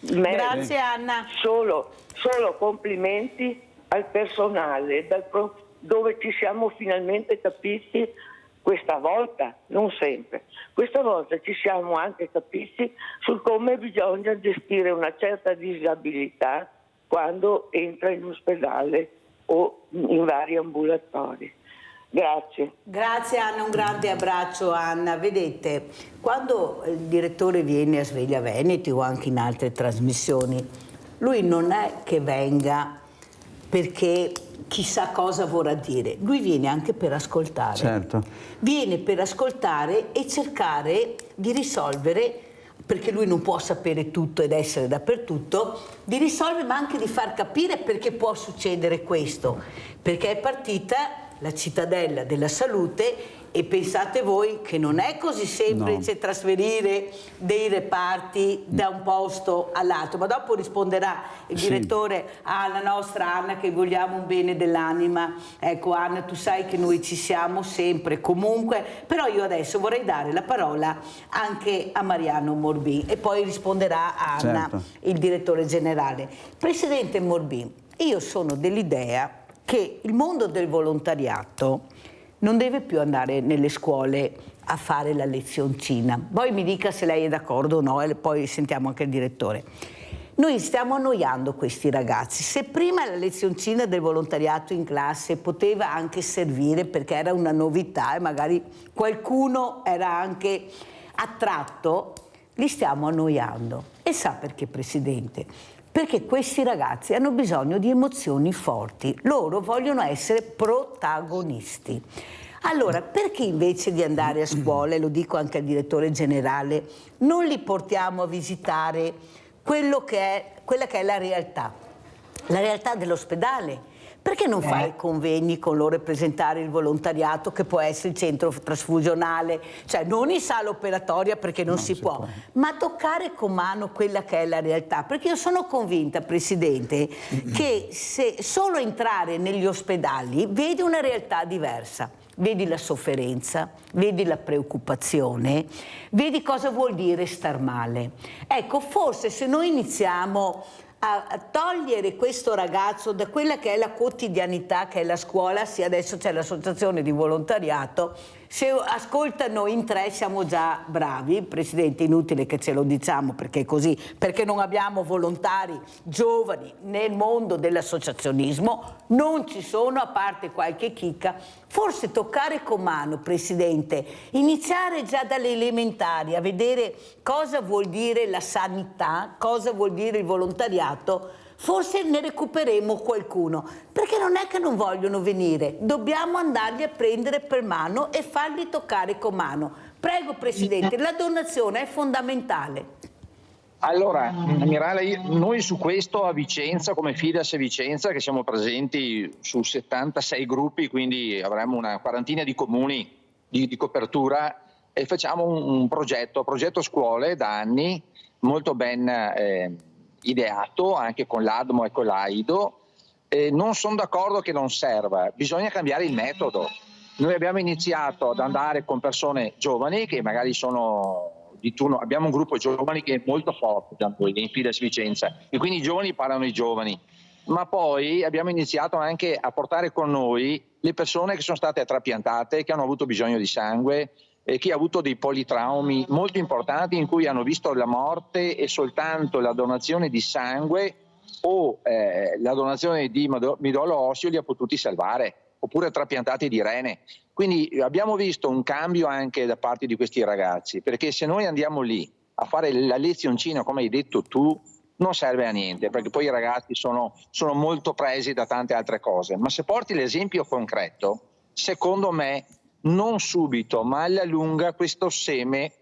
[SPEAKER 4] Grazie Anna.
[SPEAKER 10] Solo complimenti al personale, dove ci siamo finalmente capiti questa volta, non sempre, questa volta ci siamo anche capiti sul come bisogna gestire una certa disabilità quando entra in ospedale o in vari ambulatori. Grazie.
[SPEAKER 4] Grazie Anna, un grande abbraccio Anna. Vedete, quando il direttore viene a Sveglia Veneti o anche in altre trasmissioni, lui non è che venga perché chissà cosa vorrà dire, lui viene anche per ascoltare.
[SPEAKER 5] Certo.
[SPEAKER 4] Viene per ascoltare e cercare di risolvere, perché lui non può sapere tutto ed essere dappertutto, di risolvere ma anche di far capire perché può succedere questo, perché è partita la cittadella della salute e pensate voi che non è così semplice trasferire dei reparti da un posto all'altro, ma dopo risponderà il direttore alla nostra Anna, che vogliamo un bene dell'anima. Ecco Anna, tu sai che noi ci siamo sempre, comunque, però io adesso vorrei dare la parola anche a Mariano Morbin e poi risponderà Anna, il direttore generale. Presidente Morbin, io sono dell'idea che il mondo del volontariato non deve più andare nelle scuole a fare la lezioncina. Poi mi dica se lei è d'accordo o no e poi sentiamo anche il direttore. Noi stiamo annoiando questi ragazzi. Se prima la lezioncina del volontariato in classe poteva anche servire perché era una novità e magari qualcuno era anche attratto, li stiamo annoiando. E sa perché, Presidente? Perché questi ragazzi hanno bisogno di emozioni forti, loro vogliono essere protagonisti. Allora, perché invece di andare a scuola, e lo dico anche al direttore generale, non li portiamo a visitare quella che è la realtà dell'ospedale? Perché non fare convegni con loro e presentare il volontariato, che può essere il centro trasfusionale, cioè non in sala operatoria perché non si può, ma toccare con mano quella che è la realtà? Perché io sono convinta, Presidente, che se solo entrare negli ospedali vedi una realtà diversa. Vedi la sofferenza, vedi la preoccupazione, vedi cosa vuol dire star male. Ecco, forse se noi iniziamo a togliere questo ragazzo da quella che è la quotidianità che è la scuola, sì, adesso c'è l'associazione di volontariato, se ascoltano in 3 siamo già bravi, Presidente, inutile che ce lo diciamo perché è così, perché non abbiamo volontari giovani nel mondo dell'associazionismo, non ci sono, a parte qualche chicca. Forse toccare con mano, Presidente, iniziare già dalle elementari a vedere cosa vuol dire la sanità, cosa vuol dire il volontariato, forse ne recupereremo qualcuno, perché non è che non vogliono venire, dobbiamo andarli a prendere per mano e farli toccare con mano. Prego Presidente, la donazione è fondamentale.
[SPEAKER 6] Allora, Amirale, noi su questo a Vicenza, come Fides Vicenza, che siamo presenti su 76 gruppi, quindi avremo una quarantina di comuni di copertura, e facciamo un progetto scuole da anni, molto ben ideato, anche con l'ADMO e con l'AIDO. Non sono d'accordo che non serva, bisogna cambiare il metodo. Noi abbiamo iniziato ad andare con persone giovani che magari sono di turno, abbiamo un gruppo giovani che è molto forte da noi, in Fides Vicenza, e quindi i giovani parlano ai giovani, ma poi abbiamo iniziato anche a portare con noi le persone che sono state trapiantate, che hanno avuto bisogno di sangue, chi ha avuto dei politraumi molto importanti in cui hanno visto la morte e soltanto la donazione di sangue o la donazione di midollo osseo li ha potuti salvare, oppure trapiantati di rene. Quindi abbiamo visto un cambio anche da parte di questi ragazzi, perché se noi andiamo lì a fare la lezioncina, come hai detto tu, non serve a niente, perché poi i ragazzi sono molto presi da tante altre cose. Ma se porti l'esempio concreto, secondo me, non subito, ma alla lunga questo seme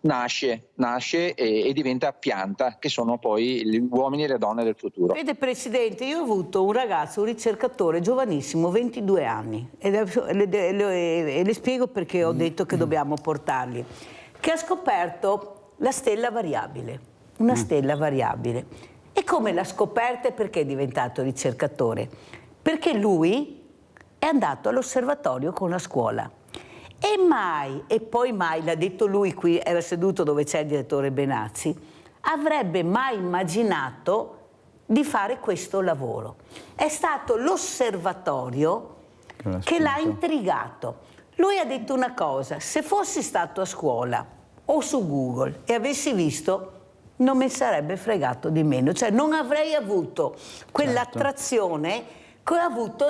[SPEAKER 6] nasce e diventa pianta, che sono poi gli uomini e le donne del futuro.
[SPEAKER 4] Vede Presidente, io ho avuto un ragazzo, un ricercatore giovanissimo, 22 anni, e le spiego perché ho detto che dobbiamo portarli, che ha scoperto la stella variabile, una stella variabile. E come l'ha scoperta e perché è diventato ricercatore? Perché lui è andato all'osservatorio con la scuola. E mai, e poi mai, l'ha detto lui, qui era seduto dove c'è il direttore Benazzi, avrebbe mai immaginato di fare questo lavoro. È stato l'osservatorio che l'ha intrigato. Lui ha detto una cosa: se fossi stato a scuola o su Google e avessi visto, non mi sarebbe fregato di meno, cioè non avrei avuto quell'attrazione che ho avuto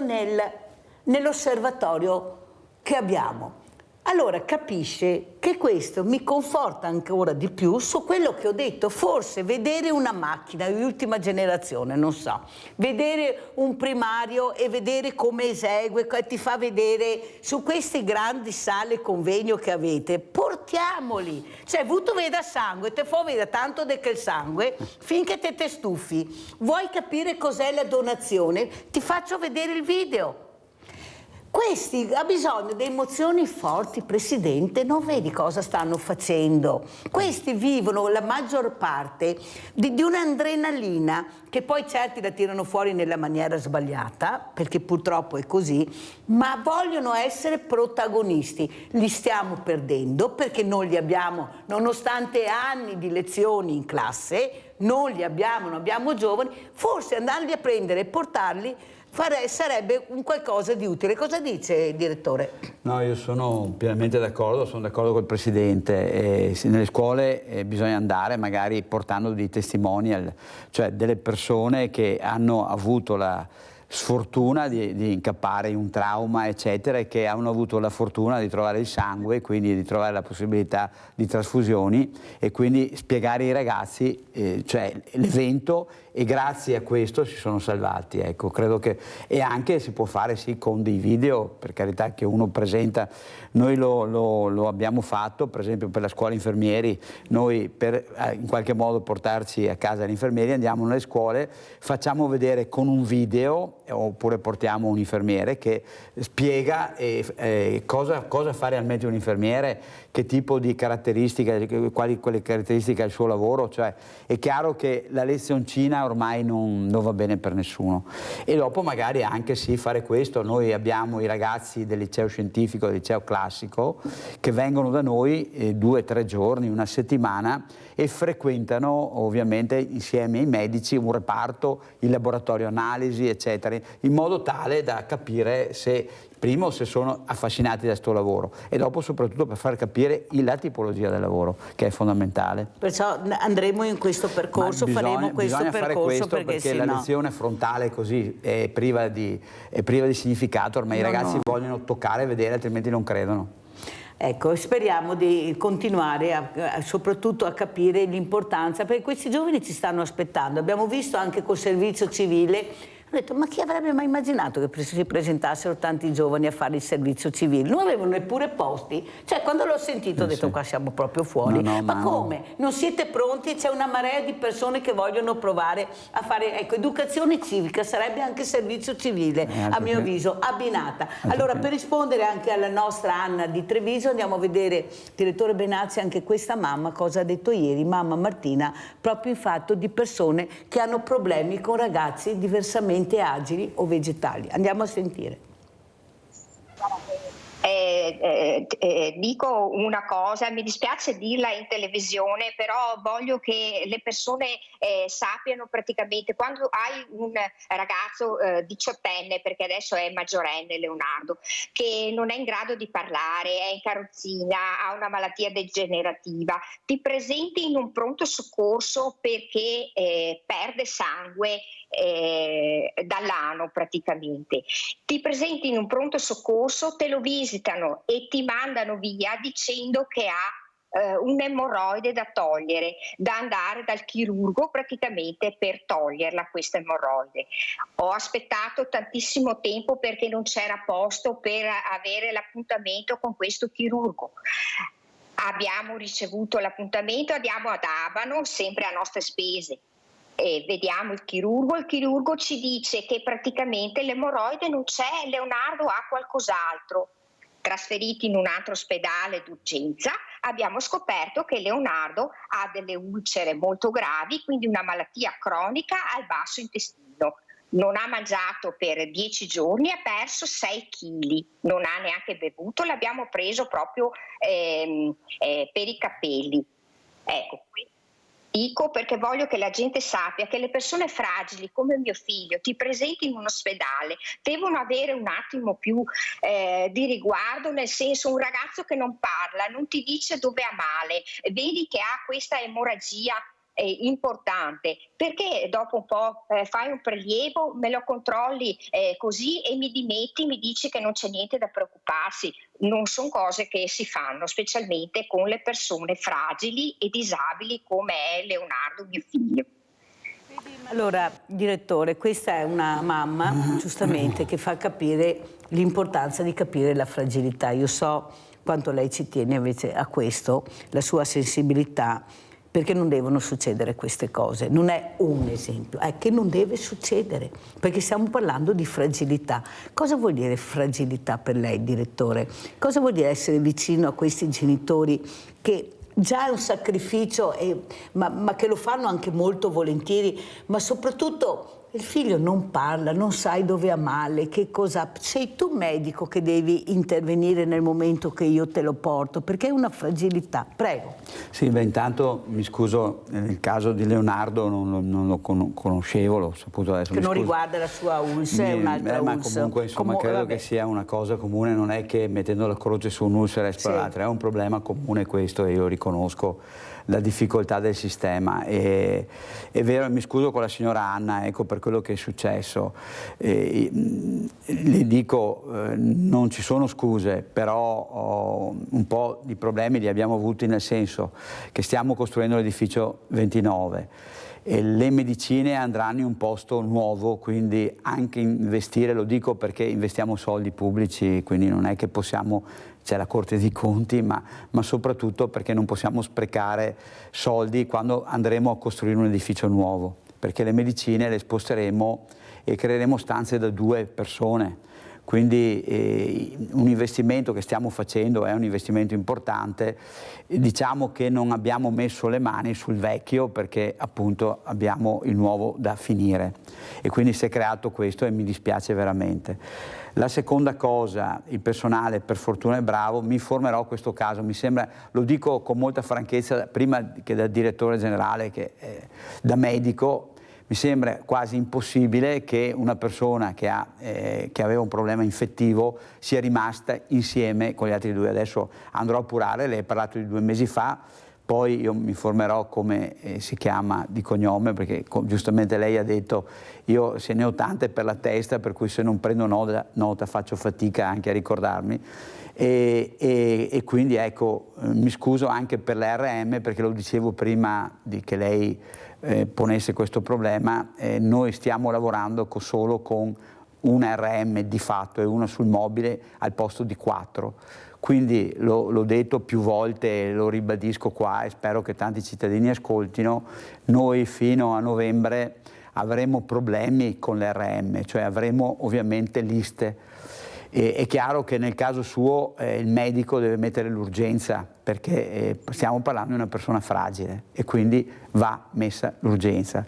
[SPEAKER 4] nell'osservatorio che abbiamo. Allora capisce che questo mi conforta ancora di più su quello che ho detto. Forse vedere una macchina di ultima generazione, non so, vedere un primario e vedere come esegue, ti fa vedere su queste grandi sale convegno che avete, portiamoli. Cioè, tu veda sangue, te fa vedere tanto che il sangue, finché te stufi. Vuoi capire cos'è la donazione? Ti faccio vedere il video. Questi ha bisogno di emozioni forti, Presidente, non vedi cosa stanno facendo? Questi vivono la maggior parte di un'adrenalina che poi certi la tirano fuori nella maniera sbagliata, perché purtroppo è così, ma vogliono essere protagonisti. Li stiamo perdendo perché non li abbiamo, nonostante anni di lezioni in classe, non abbiamo giovani, forse andarli a prendere e portarli sarebbe un qualcosa di utile. Cosa dice, direttore?
[SPEAKER 5] No, io sono pienamente d'accordo, sono d'accordo col Presidente. Nelle scuole bisogna andare magari portando dei testimonial, cioè delle persone che hanno avuto la sfortuna di incappare in un trauma, eccetera, e che hanno avuto la fortuna di trovare il sangue, quindi di trovare la possibilità di trasfusioni, e quindi spiegare ai ragazzi cioè l'evento, e grazie a questo si sono salvati. Ecco, credo che, e anche si può fare sì con dei video, per carità, che uno presenta. Noi lo abbiamo fatto, per esempio per la scuola infermieri, noi per in qualche modo portarci a casa gli infermieri andiamo nelle scuole, facciamo vedere con un video, oppure portiamo un infermiere che spiega cosa fare realmente un infermiere, che tipo di caratteristiche, quelle caratteristiche ha il suo lavoro. Cioè è chiaro che la lezioncina ormai non va bene per nessuno. E dopo magari anche sì fare questo. Noi abbiamo i ragazzi del liceo scientifico, del liceo classico, che vengono da noi 2 o 3 giorni, una settimana, e frequentano ovviamente insieme ai medici un reparto, il laboratorio analisi, eccetera, in modo tale da capire se sono affascinati da questo lavoro, e dopo soprattutto per far capire la tipologia del lavoro, che è fondamentale.
[SPEAKER 4] Perciò andremo in questo percorso, faremo questo percorso,
[SPEAKER 5] fare questo
[SPEAKER 4] perché
[SPEAKER 5] la lezione frontale così è priva di significato. Ormai i ragazzi vogliono toccare e vedere, altrimenti non credono.
[SPEAKER 4] Ecco, speriamo di continuare soprattutto a capire l'importanza, perché questi giovani ci stanno aspettando. Abbiamo visto anche col servizio civile, Ho detto, ma chi avrebbe mai immaginato che si presentassero tanti giovani a fare il servizio civile? Non avevano neppure posti. Cioè, quando l'ho sentito ho detto, qua siamo proprio fuori. Ma come? Non siete pronti? C'è una marea di persone che vogliono provare a fare, ecco, educazione civica sarebbe anche servizio civile, a mio avviso, abbinata. Allora, per rispondere anche alla nostra Anna di Treviso, andiamo a vedere, direttore Benazzi, anche questa mamma, cosa ha detto ieri, mamma Martina, proprio in fatto di persone che hanno problemi con ragazzi diversamente agili o vegetali. Andiamo a sentire.
[SPEAKER 11] Dico una cosa, mi dispiace dirla in televisione, però voglio che le persone sappiano praticamente quando hai un ragazzo 18enne, perché adesso è maggiorenne Leonardo, che non è in grado di parlare, è in carrozzina, ha una malattia degenerativa, ti presenti in un pronto soccorso perché perde sangue dall'ano praticamente. Ti presenti in un pronto soccorso, te lo visitano e ti mandano via dicendo che ha un emorroide da togliere, da andare dal chirurgo praticamente per toglierla questa emorroide. Ho aspettato tantissimo tempo perché non c'era posto per avere l'appuntamento con questo chirurgo. Abbiamo ricevuto l'appuntamento, andiamo ad Abano, sempre a nostre spese. Vediamo il chirurgo ci dice che praticamente l'emorroide non c'è, Leonardo ha qualcos'altro. Trasferiti in un altro ospedale d'urgenza, abbiamo scoperto che Leonardo ha delle ulcere molto gravi, quindi una malattia cronica al basso intestino. Non ha mangiato per 10 giorni, ha perso 6 kg, non ha neanche bevuto, l'abbiamo preso proprio per i capelli. Ecco, dico perché voglio che la gente sappia che le persone fragili come mio figlio ti presenti in un ospedale, devono avere un attimo più di riguardo, nel senso, un ragazzo che non parla, non ti dice dove ha male, vedi che ha questa emorragia importante, perché dopo un po' fai un prelievo, me lo controlli così e mi dimetti, mi dici che non c'è niente da preoccuparsi. Non sono cose che si fanno, specialmente con le persone fragili e disabili come è Leonardo, mio figlio.
[SPEAKER 4] Allora, direttore, questa è una mamma, giustamente, che fa capire l'importanza di capire la fragilità. Io so quanto lei ci tiene invece a questo, la sua sensibilità, perché non devono succedere queste cose. Non è un esempio, è che non deve succedere, perché stiamo parlando di fragilità. Cosa vuol dire fragilità per lei, direttore? Cosa vuol dire essere vicino a questi genitori che già è un sacrificio, ma che lo fanno anche molto volentieri, ma soprattutto il figlio non parla, non sai dove ha male, che cosa. Sei tu medico che devi intervenire nel momento che io te lo porto, perché è una fragilità. Prego.
[SPEAKER 5] Sì, beh, intanto mi scuso, nel caso di Leonardo non lo conoscevo, l'ho saputo adesso.
[SPEAKER 4] Che non riguarda la sua ulcera, è un'altra ulcera.
[SPEAKER 5] Ma comunque, insomma, credo che sia una cosa comune, non è che mettendo la croce su un'ulcera esplorata, è un problema comune questo e io riconosco la difficoltà del sistema. È vero, mi scuso con la signora Anna, ecco, per quello che è successo. Le dico, non ci sono scuse, però un po' di problemi li abbiamo avuti, nel senso che stiamo costruendo l'edificio 29 e le medicine andranno in un posto nuovo, quindi anche investire, lo dico perché investiamo soldi pubblici, quindi non è che possiamo, c'è la Corte dei Conti, ma soprattutto perché non possiamo sprecare soldi quando andremo a costruire un edificio nuovo, perché le medicine le sposteremo e creeremo stanze da 2 persone. Quindi un investimento che stiamo facendo è un investimento importante. Diciamo che non abbiamo messo le mani sul vecchio perché appunto abbiamo il nuovo da finire e quindi si è creato questo e mi dispiace veramente. La seconda cosa, il personale per fortuna è bravo, mi informerò a questo caso, mi sembra, lo dico con molta franchezza, prima che da direttore generale che da medico, mi sembra quasi impossibile che una persona che aveva un problema infettivo sia rimasta insieme con gli altri 2. Adesso andrò a appurare, lei ha parlato di 2 mesi fa, poi io mi informerò come si chiama di cognome, perché giustamente lei ha detto io se ne ho tante per la testa, per cui se non prendo nota faccio fatica anche a ricordarmi. E quindi ecco, mi scuso anche per l'ARM, perché lo dicevo prima che lei ponesse questo problema, noi stiamo lavorando solo con una RM di fatto e una sul mobile al posto di 4. Quindi l'ho detto più volte, lo ribadisco qua e spero che tanti cittadini ascoltino, noi fino a novembre avremo problemi con le RM, cioè avremo ovviamente liste. È chiaro che nel caso suo il medico deve mettere l'urgenza, perché stiamo parlando di una persona fragile e quindi va messa l'urgenza.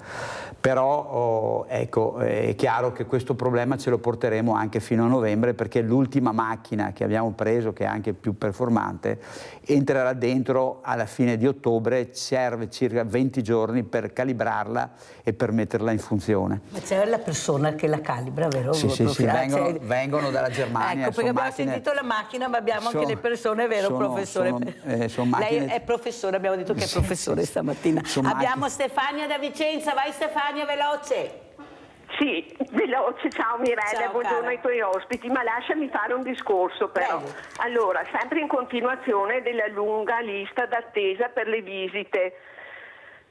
[SPEAKER 5] Però ecco, è chiaro che questo problema ce lo porteremo anche fino a novembre, perché l'ultima macchina che abbiamo preso, che è anche più performante, entrerà dentro alla fine di ottobre, serve circa 20 giorni per calibrarla e per metterla in funzione.
[SPEAKER 4] Ma c'è la persona che la calibra, vero?
[SPEAKER 5] Sì, vengono dalla Germania.
[SPEAKER 4] Ecco, perché abbiamo sentito la macchina, ma abbiamo anche le persone, vero professore? Lei è professore, abbiamo detto che è professore stamattina. Abbiamo Stefania da Vicenza, vai Stefania, veloce.
[SPEAKER 12] Sì, veloce, ciao Mirella, ciao, buongiorno cara. Ai tuoi ospiti, ma lasciami fare un discorso però. Prego. Allora, sempre in continuazione della lunga lista d'attesa per le visite.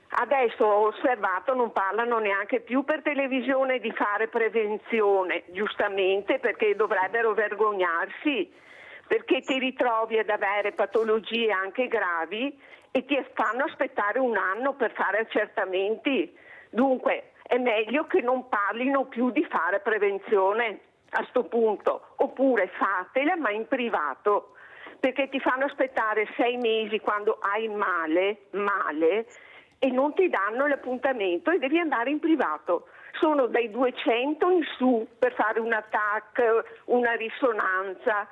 [SPEAKER 12] Adesso ho osservato, non parlano neanche più per televisione di fare prevenzione, giustamente, perché dovrebbero vergognarsi, perché ti ritrovi ad avere patologie anche gravi e ti fanno aspettare un anno per fare accertamenti. Dunque è meglio che non parlino più di fare prevenzione a sto punto, oppure fatela ma in privato, perché ti fanno aspettare 6 mesi quando hai male e non ti danno l'appuntamento e devi andare in privato. Sono dai 200 in su per fare un TAC, una risonanza.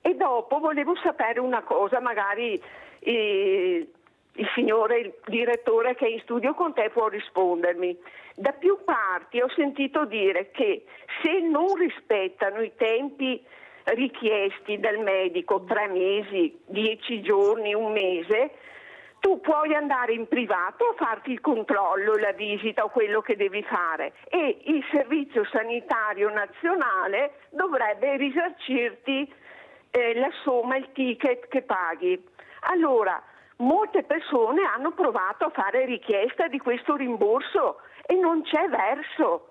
[SPEAKER 12] E dopo volevo sapere una cosa, magari il signore, il direttore che è in studio con te può rispondermi. Da più parti ho sentito dire che se non rispettano i tempi richiesti dal medico, 3 mesi, 10 giorni, 1 mese, tu puoi andare in privato a farti il controllo, la visita o quello che devi fare, e il Servizio Sanitario Nazionale dovrebbe risarcirti la somma, il ticket che paghi. Allora, molte persone hanno provato a fare richiesta di questo rimborso e non c'è verso.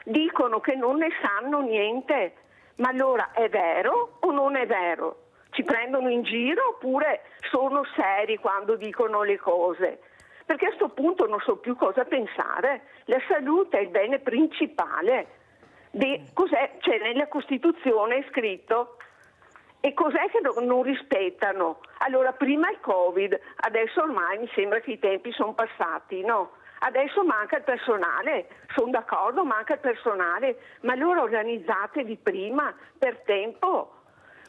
[SPEAKER 12] Dicono che non ne sanno niente. Ma allora è vero o non è vero? Ci prendono in giro oppure sono seri quando dicono le cose? Perché a sto punto non so più cosa pensare. La salute è il bene principale. Cos'è? Cioè, nella Costituzione è scritto. E cos'è che non rispettano? Allora, prima il Covid, adesso ormai mi sembra che i tempi sono passati, no? Adesso manca il personale, sono d'accordo, manca il personale, ma allora organizzate prima, per tempo.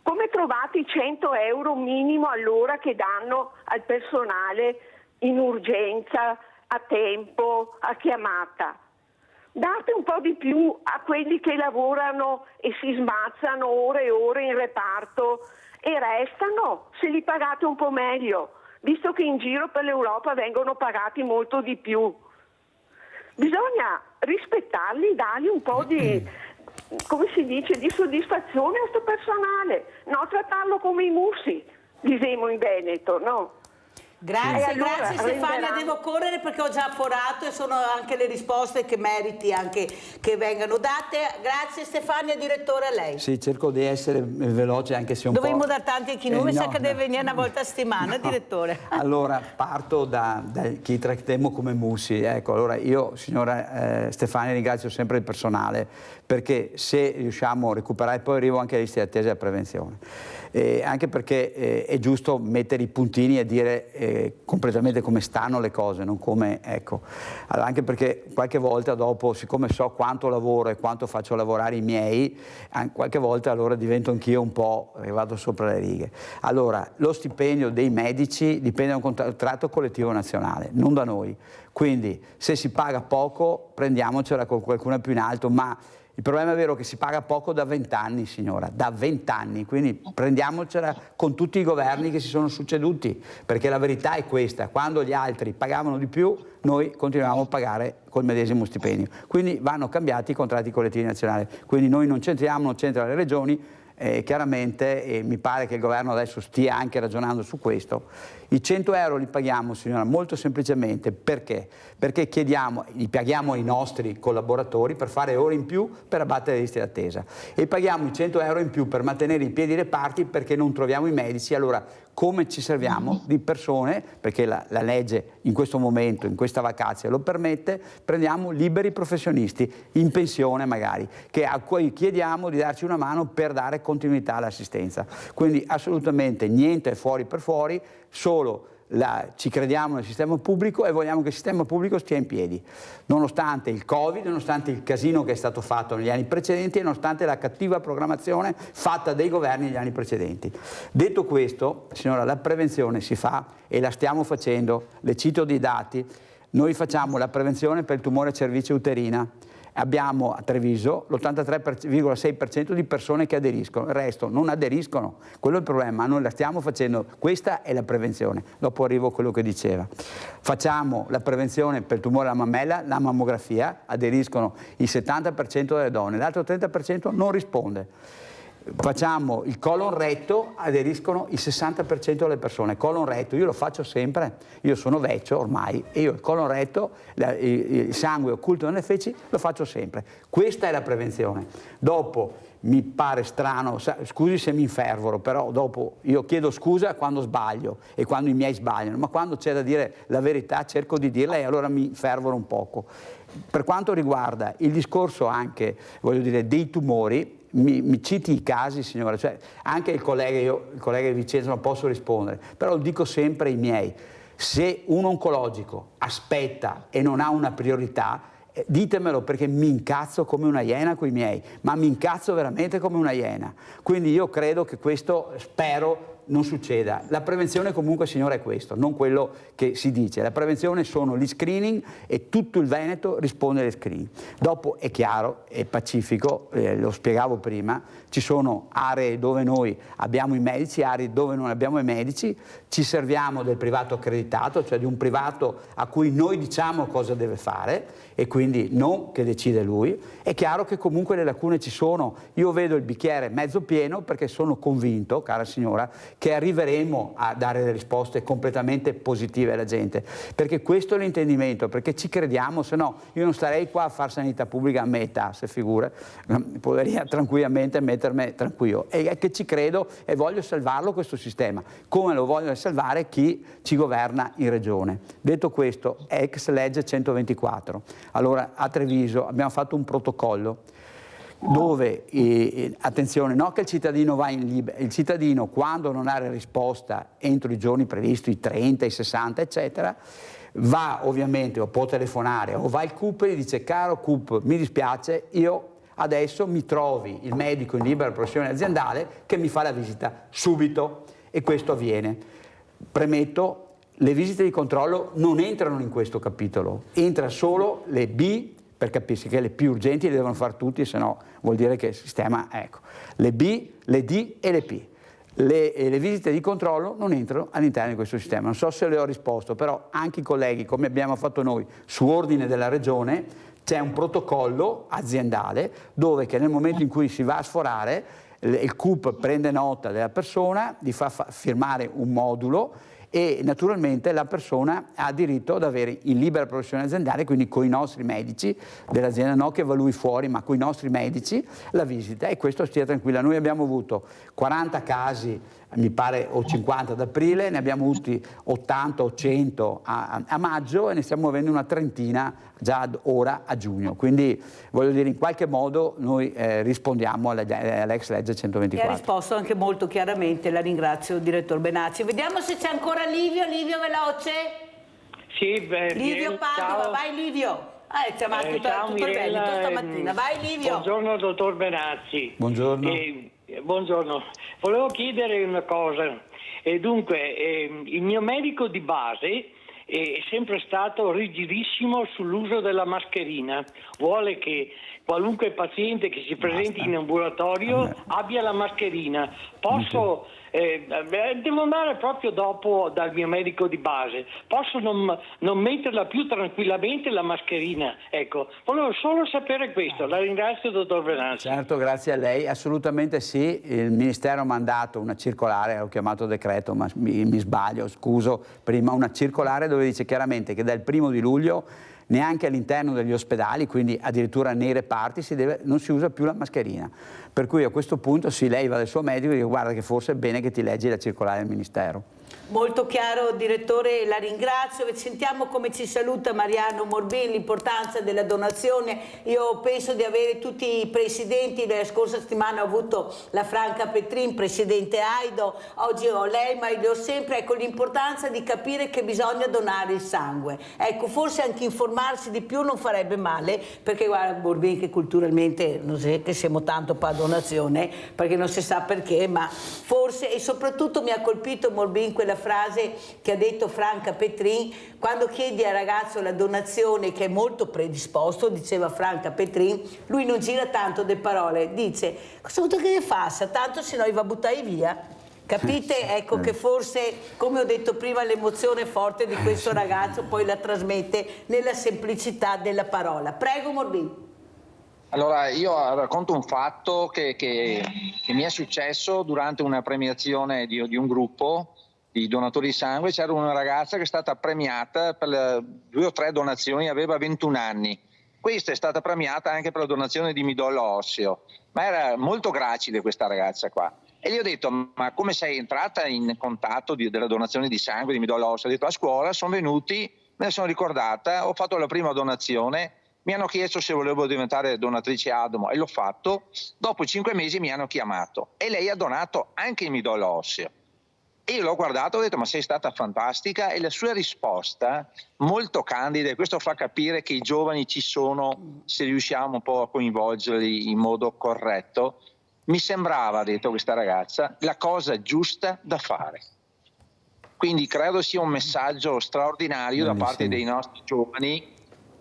[SPEAKER 12] Come trovate i 100 euro minimo all'ora che danno al personale in urgenza, a tempo, a chiamata? Date un po' di più a quelli che lavorano e si smazzano ore e ore in reparto e restano, se li pagate un po' meglio, visto che in giro per l'Europa vengono pagati molto di più. Bisogna rispettarli, dargli un po' di, come si dice, di soddisfazione a sto personale, non trattarlo come i mussi, diciamo in Veneto, no?
[SPEAKER 4] Grazie, allora, grazie Stefania, devo correre perché ho già forato e sono anche le risposte che meriti anche che vengano date. Grazie Stefania, direttore, a lei.
[SPEAKER 5] Sì, cerco di essere veloce anche se un
[SPEAKER 4] Dovremmo
[SPEAKER 5] po'...
[SPEAKER 4] dare tanti anche i numeri, sa che deve venire una volta a settimana, direttore.
[SPEAKER 5] Allora, parto da chi trattiamo come mussi. Ecco, allora io, signora Stefania, ringrazio sempre il personale, perché se riusciamo a recuperare, poi arrivo anche alle liste di attesa e alla prevenzione. Anche perché è giusto mettere i puntini e dire completamente come stanno le cose, non come, ecco. Allora, anche perché qualche volta dopo, siccome so quanto lavoro e quanto faccio lavorare i miei, qualche volta allora divento anch'io un po', vado sopra le righe. Allora, lo stipendio dei medici dipende da un contratto collettivo nazionale, non da noi. Quindi se si paga poco prendiamocela con qualcuno più in alto, ma il problema è vero che si paga poco da 20 anni, signora, da 20 anni, quindi prendiamocela con tutti i governi che si sono succeduti, perché la verità è questa: quando gli altri pagavano di più, noi continuavamo a pagare col medesimo stipendio. Quindi vanno cambiati i contratti collettivi nazionali, quindi noi non c'entriamo, non c'entrano le regioni, chiaramente, mi pare che il governo adesso stia anche ragionando su questo, i 100 euro li paghiamo, signora, molto semplicemente perché? Perché li paghiamo ai nostri collaboratori per fare ore in più per abbattere le liste d'attesa, e paghiamo i 100 euro in più per mantenere in piedi i reparti perché non troviamo i medici. Allora come ci serviamo di persone, perché la legge in questo momento, in questa vacanza lo permette, prendiamo liberi professionisti in pensione magari, a cui chiediamo di darci una mano per dare continuità all'assistenza. Quindi assolutamente niente fuori per fuori, solo ci crediamo nel sistema pubblico e vogliamo che il sistema pubblico stia in piedi, nonostante il Covid, nonostante il casino che è stato fatto negli anni precedenti e nonostante la cattiva programmazione fatta dai governi negli anni precedenti. Detto questo, signora, la prevenzione si fa e la stiamo facendo, le cito dei dati. Noi facciamo la prevenzione per il tumore a cervice uterina. Abbiamo a Treviso l'83,6% di persone che aderiscono, il resto non aderiscono, quello è il problema, noi la stiamo facendo, questa è la prevenzione. Dopo arrivo a quello che diceva. Facciamo la prevenzione per il tumore alla mammella, la mammografia, aderiscono il 70% delle donne, l'altro 30% non risponde. Facciamo il colon retto, aderiscono il 60% delle persone. Colon retto, io lo faccio sempre, io sono vecchio ormai e io il colon retto, il sangue occulto nelle feci, lo faccio sempre. Questa è la prevenzione. Dopo mi pare strano, scusi se mi infervoro, però dopo io chiedo scusa quando sbaglio e quando i miei sbagliano, ma quando c'è da dire la verità cerco di dirla e allora mi infervoro un poco. Per quanto riguarda il discorso anche, voglio dire, dei tumori, mi citi i casi, signora, cioè anche il collega di Vicenza non posso rispondere, però lo dico sempre ai miei: se un oncologico aspetta e non ha una priorità, ditemelo, perché mi incazzo come una iena coi miei, ma mi incazzo veramente come una iena. Quindi io credo che questo, spero, non succeda. La prevenzione comunque, signora, è questo, non quello che si dice. La prevenzione sono gli screening e tutto il Veneto risponde agli screening. Dopo è chiaro, è pacifico, lo spiegavo prima, ci sono aree dove noi abbiamo i medici, aree dove non abbiamo i medici, ci serviamo del privato accreditato, cioè di un privato a cui noi diciamo cosa deve fare e quindi non che decide lui. È chiaro che comunque le lacune ci sono. Io vedo il bicchiere mezzo pieno perché sono convinto, cara signora, che arriveremo a dare delle risposte completamente positive alla gente, perché questo è l'intendimento, perché ci crediamo, se no io non starei qua a fare sanità pubblica a metà, se figura, potrei tranquillamente mettermi tranquillo, e è che ci credo e voglio salvarlo questo sistema, come lo voglio salvare chi ci governa in regione. Detto questo, ex legge 124, allora a Treviso abbiamo fatto un protocollo dove, attenzione, no che il cittadino va in libero, il cittadino quando non ha risposta entro i giorni previsti, i 30, i 60 eccetera, va ovviamente o può telefonare o va al CUP e gli dice: caro CUP, mi dispiace, io adesso mi trovi il medico in libera professione aziendale che mi fa la visita subito, e questo avviene. Premetto, le visite di controllo non entrano in questo capitolo, entra solo le B, per capirsi che le più urgenti le devono fare tutti, se no vuol dire che il sistema, ecco, le B, le D e le P. Le visite di controllo non entrano all'interno di questo sistema. Non so se le ho risposto, però anche i colleghi, come abbiamo fatto noi, su ordine della Regione, c'è un protocollo aziendale dove che nel momento in cui si va a sforare, il CUP prende nota della persona, gli fa firmare un modulo e naturalmente la persona ha diritto ad avere in libera professione aziendale, quindi con i nostri medici dell'azienda, no che va lui fuori, ma con i nostri medici, la visita, e questo stia tranquilla. Noi abbiamo avuto 40 casi, mi pare, o 50 ad aprile, ne abbiamo avuti 80 o 100 a maggio e ne stiamo avendo una trentina già ora a giugno, quindi voglio dire, in qualche modo noi rispondiamo all'ex legge 124.
[SPEAKER 4] E ha risposto anche molto chiaramente, la ringrazio, direttore Benacci. Vediamo se c'è ancora Livio veloce.
[SPEAKER 13] Sì,
[SPEAKER 4] Livio Padova,
[SPEAKER 13] ciao.
[SPEAKER 4] Vai Livio. Chiamato tutto il Veneto stamattina. Vai Livio.
[SPEAKER 13] Buongiorno dottor Benacci.
[SPEAKER 5] Buongiorno.
[SPEAKER 13] Buongiorno. Volevo chiedere una cosa. Dunque, il mio medico di base è sempre stato rigidissimo sull'uso della mascherina. Vuole che qualunque paziente che si presenti in ambulatorio abbia la mascherina. Posso devo andare proprio dopo dal mio medico di base, posso non metterla più tranquillamente la mascherina, ecco, volevo solo sapere questo, la ringrazio dottor Benassi.
[SPEAKER 5] Certo, grazie a lei, assolutamente sì, il Ministero ha mandato una circolare, ho chiamato decreto ma mi sbaglio, scuso, prima una circolare dove dice chiaramente che dal 1° di luglio neanche all'interno degli ospedali, quindi addirittura nei reparti, non si usa più la mascherina. Per cui a questo punto sì, lei va dal suo medico e dice guarda che forse è bene che ti leggi la circolare del Ministero.
[SPEAKER 4] Molto chiaro, direttore, la ringrazio. Sentiamo come ci saluta Mariano Morbin, l'importanza della donazione. Io penso di avere tutti i presidenti, la scorsa settimana ho avuto la Franca Petrin, presidente Aido, oggi ho lei, ma li ho sempre, ecco, l'importanza di capire che bisogna donare il sangue. Ecco, forse anche informarsi di più non farebbe male, perché guarda Morbin che culturalmente non so che siamo tanto per la donazione, perché non si sa perché, ma forse, e soprattutto mi ha colpito Morbin quella frase che ha detto Franca Petrin, quando chiedi al ragazzo la donazione, che è molto predisposto, diceva Franca Petrin, lui non gira tanto le parole, dice cosa vuoi che faccia, tanto se no va a buttare via. Capite? Ecco che forse, come ho detto prima, l'emozione forte di questo ragazzo poi la trasmette nella semplicità della parola. Prego Morbin.
[SPEAKER 6] Allora, io racconto un fatto che mi è successo durante una premiazione di un gruppo di donatori di sangue. C'era una ragazza che è stata premiata per 2 o 3 donazioni, aveva 21 anni. Questa è stata premiata anche per la donazione di midollo osseo, ma era molto gracile questa ragazza qua. E gli ho detto, ma come sei entrata in contatto della donazione di sangue, di midollo osseo? Ho detto, a scuola sono venuti, me ne sono ricordata, ho fatto la prima donazione, mi hanno chiesto se volevo diventare donatrice Adamo e l'ho fatto, dopo 5 mesi mi hanno chiamato e lei ha donato anche il midollo osseo. E io l'ho guardato e ho detto, ma sei stata fantastica, e la sua risposta, molto candida, e questo fa capire che i giovani ci sono se riusciamo un po' a coinvolgerli in modo corretto, mi sembrava, ha detto questa ragazza, la cosa giusta da fare. Quindi credo sia un messaggio straordinario da parte dei nostri giovani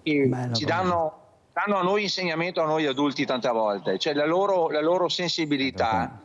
[SPEAKER 6] che ci danno a noi insegnamento, a noi adulti tante volte, cioè la loro sensibilità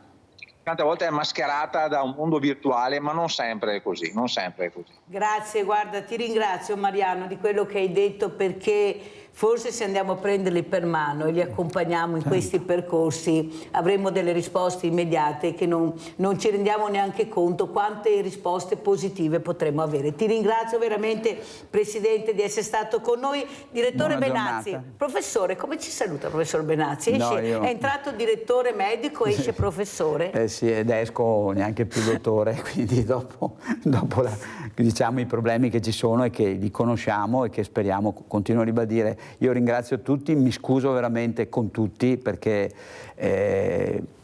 [SPEAKER 6] tante volte è mascherata da un mondo virtuale, ma non sempre è così, non sempre è così.
[SPEAKER 4] Grazie, guarda, ti ringrazio Mariano di quello che hai detto, perché forse se andiamo a prenderli per mano e li accompagniamo in questi percorsi avremo delle risposte immediate che non ci rendiamo neanche conto quante risposte positive potremo avere. Ti ringrazio veramente Presidente di essere stato con noi. Direttore Benazzi, professore, come ci saluta professor Benazzi? È entrato direttore medico, esce professore?
[SPEAKER 5] Sì, ed esco neanche più dottore, quindi dopo diciamo i problemi che ci sono e che li conosciamo e che speriamo, continuo a ribadire. Io ringrazio tutti, mi scuso veramente con tutti perché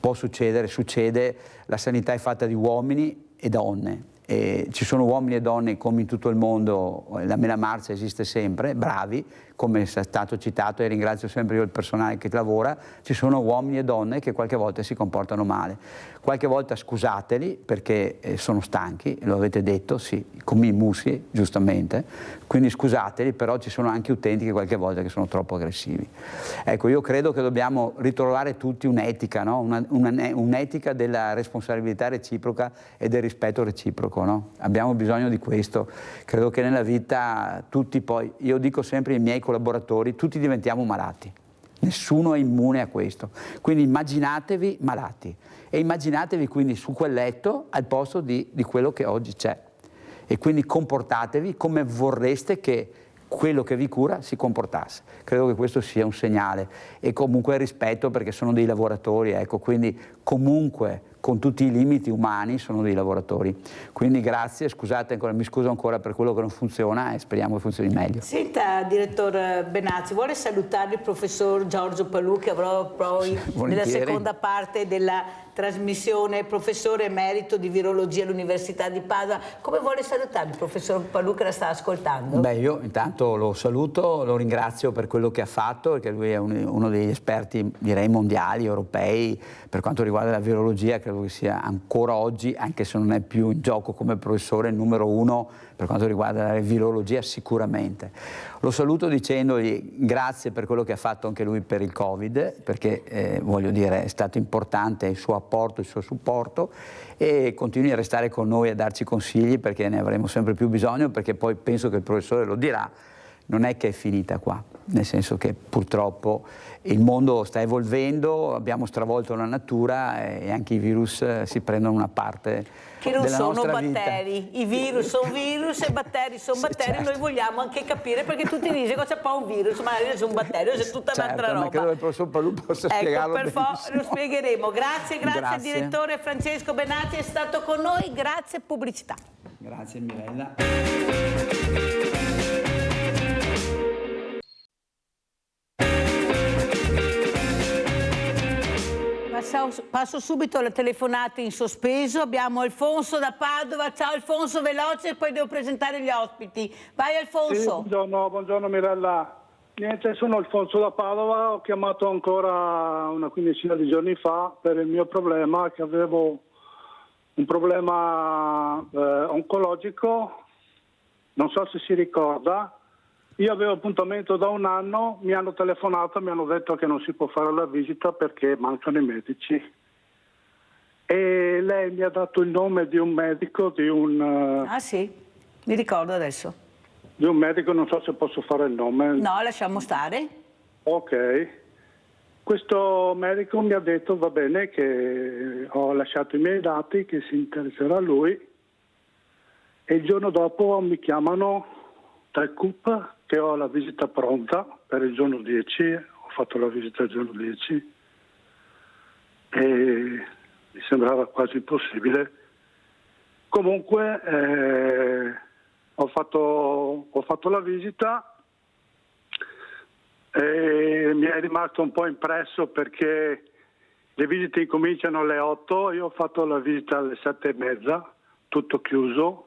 [SPEAKER 5] può succedere, succede, la sanità è fatta di uomini e donne. Ci sono uomini e donne come in tutto il mondo, la Mela Marcia esiste sempre, bravi, come è stato citato, e ringrazio sempre io il personale che lavora. Ci sono uomini e donne che qualche volta si comportano male, qualche volta scusateli perché sono stanchi, lo avete detto, sì, come i musi, giustamente, quindi scusateli, però ci sono anche utenti che qualche volta che sono troppo aggressivi. Ecco, io credo che dobbiamo ritrovare tutti un'etica, no? Un'etica della responsabilità reciproca e del rispetto reciproco, no? Abbiamo bisogno di questo. Credo che nella vita tutti poi, io dico sempre ai miei collaboratori, tutti diventiamo malati. Nessuno è immune a questo. Quindi immaginatevi malati e immaginatevi quindi su quel letto al posto di quello che oggi c'è. E quindi comportatevi come vorreste che quello che vi cura si comportasse. Credo che questo sia un segnale, e comunque rispetto perché sono dei lavoratori, ecco, quindi comunque con tutti i limiti umani sono dei lavoratori. Quindi grazie, scusate ancora, mi scuso ancora per quello che non funziona e speriamo che funzioni meglio.
[SPEAKER 4] Senta, direttore Benazzi, vuole salutare il professor Giorgio Palù, che avrò poi nella seconda parte della trasmissione, professore emerito di virologia all'Università di Padova. Come vuole salutare il professor Palù che la sta ascoltando?
[SPEAKER 5] Beh, io intanto lo saluto, lo ringrazio per quello che ha fatto, perché lui è uno degli esperti, direi, mondiali, europei, per quanto riguarda la virologia. Credo credo che sia ancora oggi, anche se non è più in gioco come professore, il numero 1 per quanto riguarda la virologia sicuramente. Lo saluto dicendogli grazie per quello che ha fatto anche lui per il Covid, perché voglio dire è stato importante il suo apporto, il suo supporto, e continui a restare con noi a darci consigli perché ne avremo sempre più bisogno, perché poi penso che il professore lo dirà, non è che è finita qua, nel senso che purtroppo il mondo sta evolvendo, abbiamo stravolto la natura e anche i virus si prendono una parte
[SPEAKER 4] che non
[SPEAKER 5] della
[SPEAKER 4] sono
[SPEAKER 5] nostra
[SPEAKER 4] batteri,
[SPEAKER 5] vita.
[SPEAKER 4] I virus sono virus e batteri sono batteri,
[SPEAKER 5] certo.
[SPEAKER 4] Noi vogliamo anche capire perché tutti dicono cosa fa un virus, magari è un batterio, è tutta un'altra roba.
[SPEAKER 5] Ma credo che il professor Palù possa spiegarlo benissimo.
[SPEAKER 4] Lo spiegheremo. Grazie al direttore Francesco Benazzi, è stato con noi, grazie pubblicità.
[SPEAKER 5] Grazie Mirella.
[SPEAKER 4] Passo subito alle telefonate in sospeso. Abbiamo Alfonso da Padova. Ciao Alfonso, veloce, poi devo presentare gli ospiti. Vai Alfonso.
[SPEAKER 9] Sì, buongiorno Mirella. Niente, sono Alfonso da Padova, ho chiamato ancora una quindicina di giorni fa per il mio problema, che avevo un problema oncologico, non so se si ricorda. Io avevo appuntamento da un anno, mi hanno telefonato, mi hanno detto che non si può fare la visita perché mancano i medici. E lei mi ha dato il nome di un medico,
[SPEAKER 4] Ah sì, mi ricordo adesso.
[SPEAKER 9] Di un medico, non so se posso fare il nome.
[SPEAKER 4] No, lasciamo stare.
[SPEAKER 9] Ok. Questo medico mi ha detto, va bene, che ho lasciato i miei dati, che si interesserà lui. E il giorno dopo mi chiamano dal CUP che ho la visita pronta per il giorno 10, ho fatto la visita il giorno 10 e mi sembrava quasi impossibile. Comunque ho fatto la visita e mi è rimasto un po' impresso perché le visite incominciano alle 8, io ho fatto la visita alle 7:30, tutto chiuso.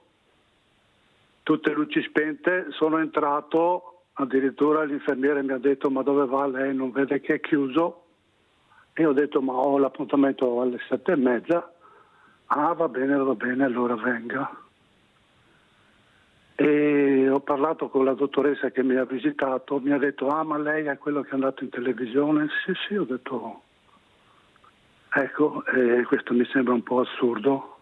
[SPEAKER 9] Tutte luci spente, sono entrato, addirittura l'infermiere mi ha detto ma dove va lei, non vede che è chiuso? E ho detto ma ho l'appuntamento alle 7:30, ah va bene, allora venga. E ho parlato con la dottoressa che mi ha visitato, mi ha detto ah ma lei è quello che è andato in televisione? Sì, ho detto ecco, questo mi sembra un po' assurdo.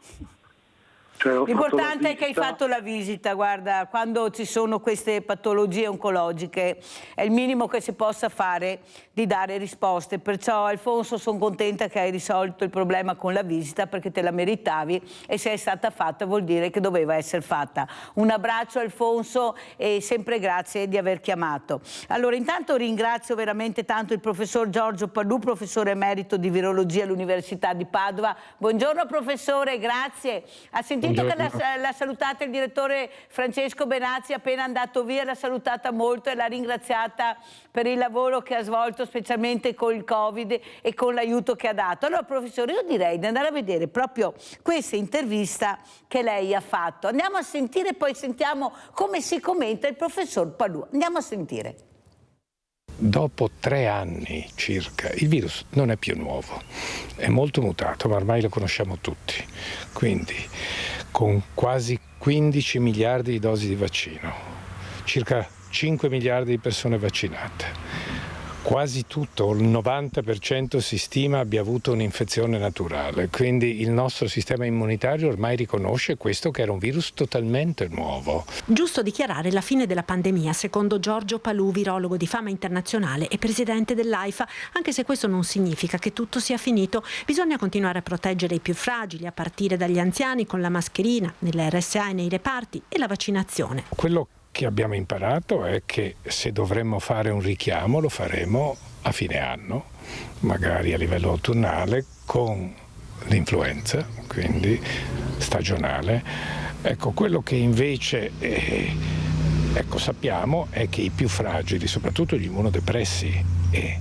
[SPEAKER 4] L'importante è che hai fatto la visita, guarda, quando ci sono queste patologie oncologiche è il minimo che si possa fare di dare risposte, perciò Alfonso sono contenta che hai risolto il problema con la visita perché te la meritavi e se è stata fatta vuol dire che doveva essere fatta. Un abbraccio Alfonso e sempre grazie di aver chiamato. Allora intanto ringrazio veramente tanto il professor Giorgio Palù, professore emerito di virologia all'Università di Padova. Buongiorno professore, grazie. Ha sentito che l'ha salutata il direttore Francesco Benazzi, appena andato via, l'ha salutata molto e l'ha ringraziata per il lavoro che ha svolto, specialmente con il Covid e con l'aiuto che ha dato. Allora professore, io direi di andare a vedere proprio questa intervista che lei ha fatto. Andiamo a sentire, poi sentiamo come si commenta il professor Palù. Andiamo a sentire.
[SPEAKER 14] Dopo 3 anni circa, il virus non è più nuovo, è molto mutato, ma ormai lo conosciamo tutti. Quindi, con quasi 15 miliardi di dosi di vaccino, circa 5 miliardi di persone vaccinate, quasi tutto, il 90% si stima abbia avuto un'infezione naturale, quindi il nostro sistema immunitario ormai riconosce questo che era un virus totalmente nuovo.
[SPEAKER 15] Giusto dichiarare la fine della pandemia, secondo Giorgio Palù, virologo di fama internazionale e presidente dell'AIFA, anche se questo non significa che tutto sia finito. Bisogna continuare a proteggere i più fragili, a partire dagli anziani con la mascherina, nelle RSA e nei reparti e la vaccinazione.
[SPEAKER 14] Quello che abbiamo imparato è che se dovremmo fare un richiamo lo faremo a fine anno, magari a livello autunnale, con l'influenza, quindi stagionale. Ecco, quello che invece sappiamo è che i più fragili, soprattutto gli immunodepressi, e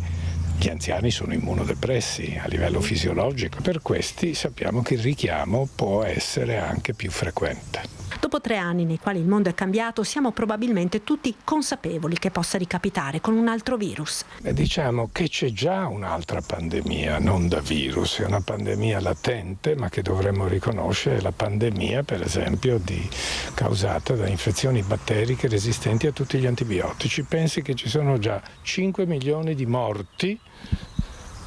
[SPEAKER 14] gli anziani sono immunodepressi a livello fisiologico, per questi sappiamo che il richiamo può essere anche più frequente.
[SPEAKER 15] Dopo Dopo 3 anni nei quali il mondo è cambiato, siamo probabilmente tutti consapevoli che possa ricapitare con un altro virus.
[SPEAKER 14] Diciamo che c'è già un'altra pandemia, non da virus, è una pandemia latente, ma che dovremmo riconoscere, la pandemia per esempio causata da infezioni batteriche resistenti a tutti gli antibiotici. Pensi che ci sono già 5 milioni di morti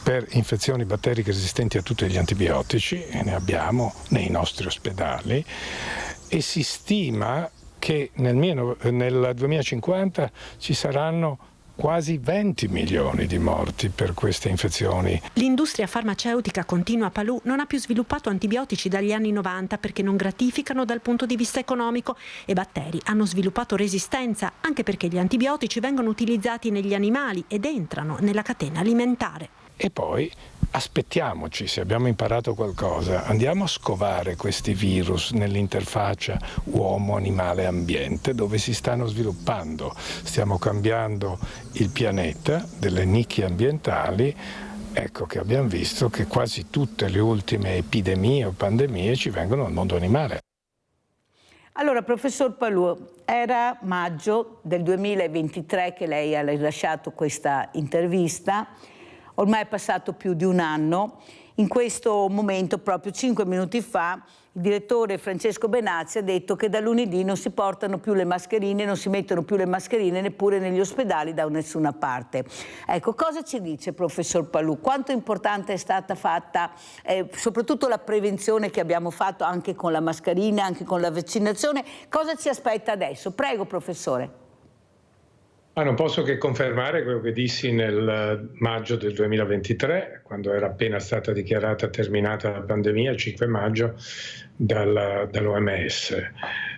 [SPEAKER 14] per infezioni batteriche resistenti a tutti gli antibiotici, e ne abbiamo nei nostri ospedali, e si stima che nel 2050 ci saranno quasi 20 milioni di morti per queste infezioni.
[SPEAKER 15] L'industria farmaceutica, continua Palù, non ha più sviluppato antibiotici dagli anni 90 perché non gratificano dal punto di vista economico, e batteri hanno sviluppato resistenza anche perché gli antibiotici vengono utilizzati negli animali ed entrano nella catena alimentare.
[SPEAKER 14] E poi aspettiamoci, se abbiamo imparato qualcosa, andiamo a scovare questi virus nell'interfaccia uomo-animale-ambiente dove si stanno sviluppando. Stiamo cambiando il pianeta, delle nicchie ambientali. Ecco che abbiamo visto che quasi tutte le ultime epidemie o pandemie ci vengono dal mondo animale.
[SPEAKER 4] Allora, professor Palù, era maggio del 2023 che lei ha rilasciato questa intervista. Ormai è passato più di un anno. In questo momento, proprio 5 minuti fa, il direttore Francesco Benazzi ha detto che da lunedì non si portano più le mascherine, non si mettono più le mascherine neppure negli ospedali da nessuna parte. Ecco, cosa ci dice professor Palù? Quanto importante è stata fatta soprattutto la prevenzione che abbiamo fatto anche con la mascherina, anche con la vaccinazione? Cosa ci aspetta adesso? Prego, professore.
[SPEAKER 16] Non posso che confermare quello che dissi nel maggio del 2023, quando era appena stata dichiarata terminata la pandemia, il 5 maggio, dall'OMS.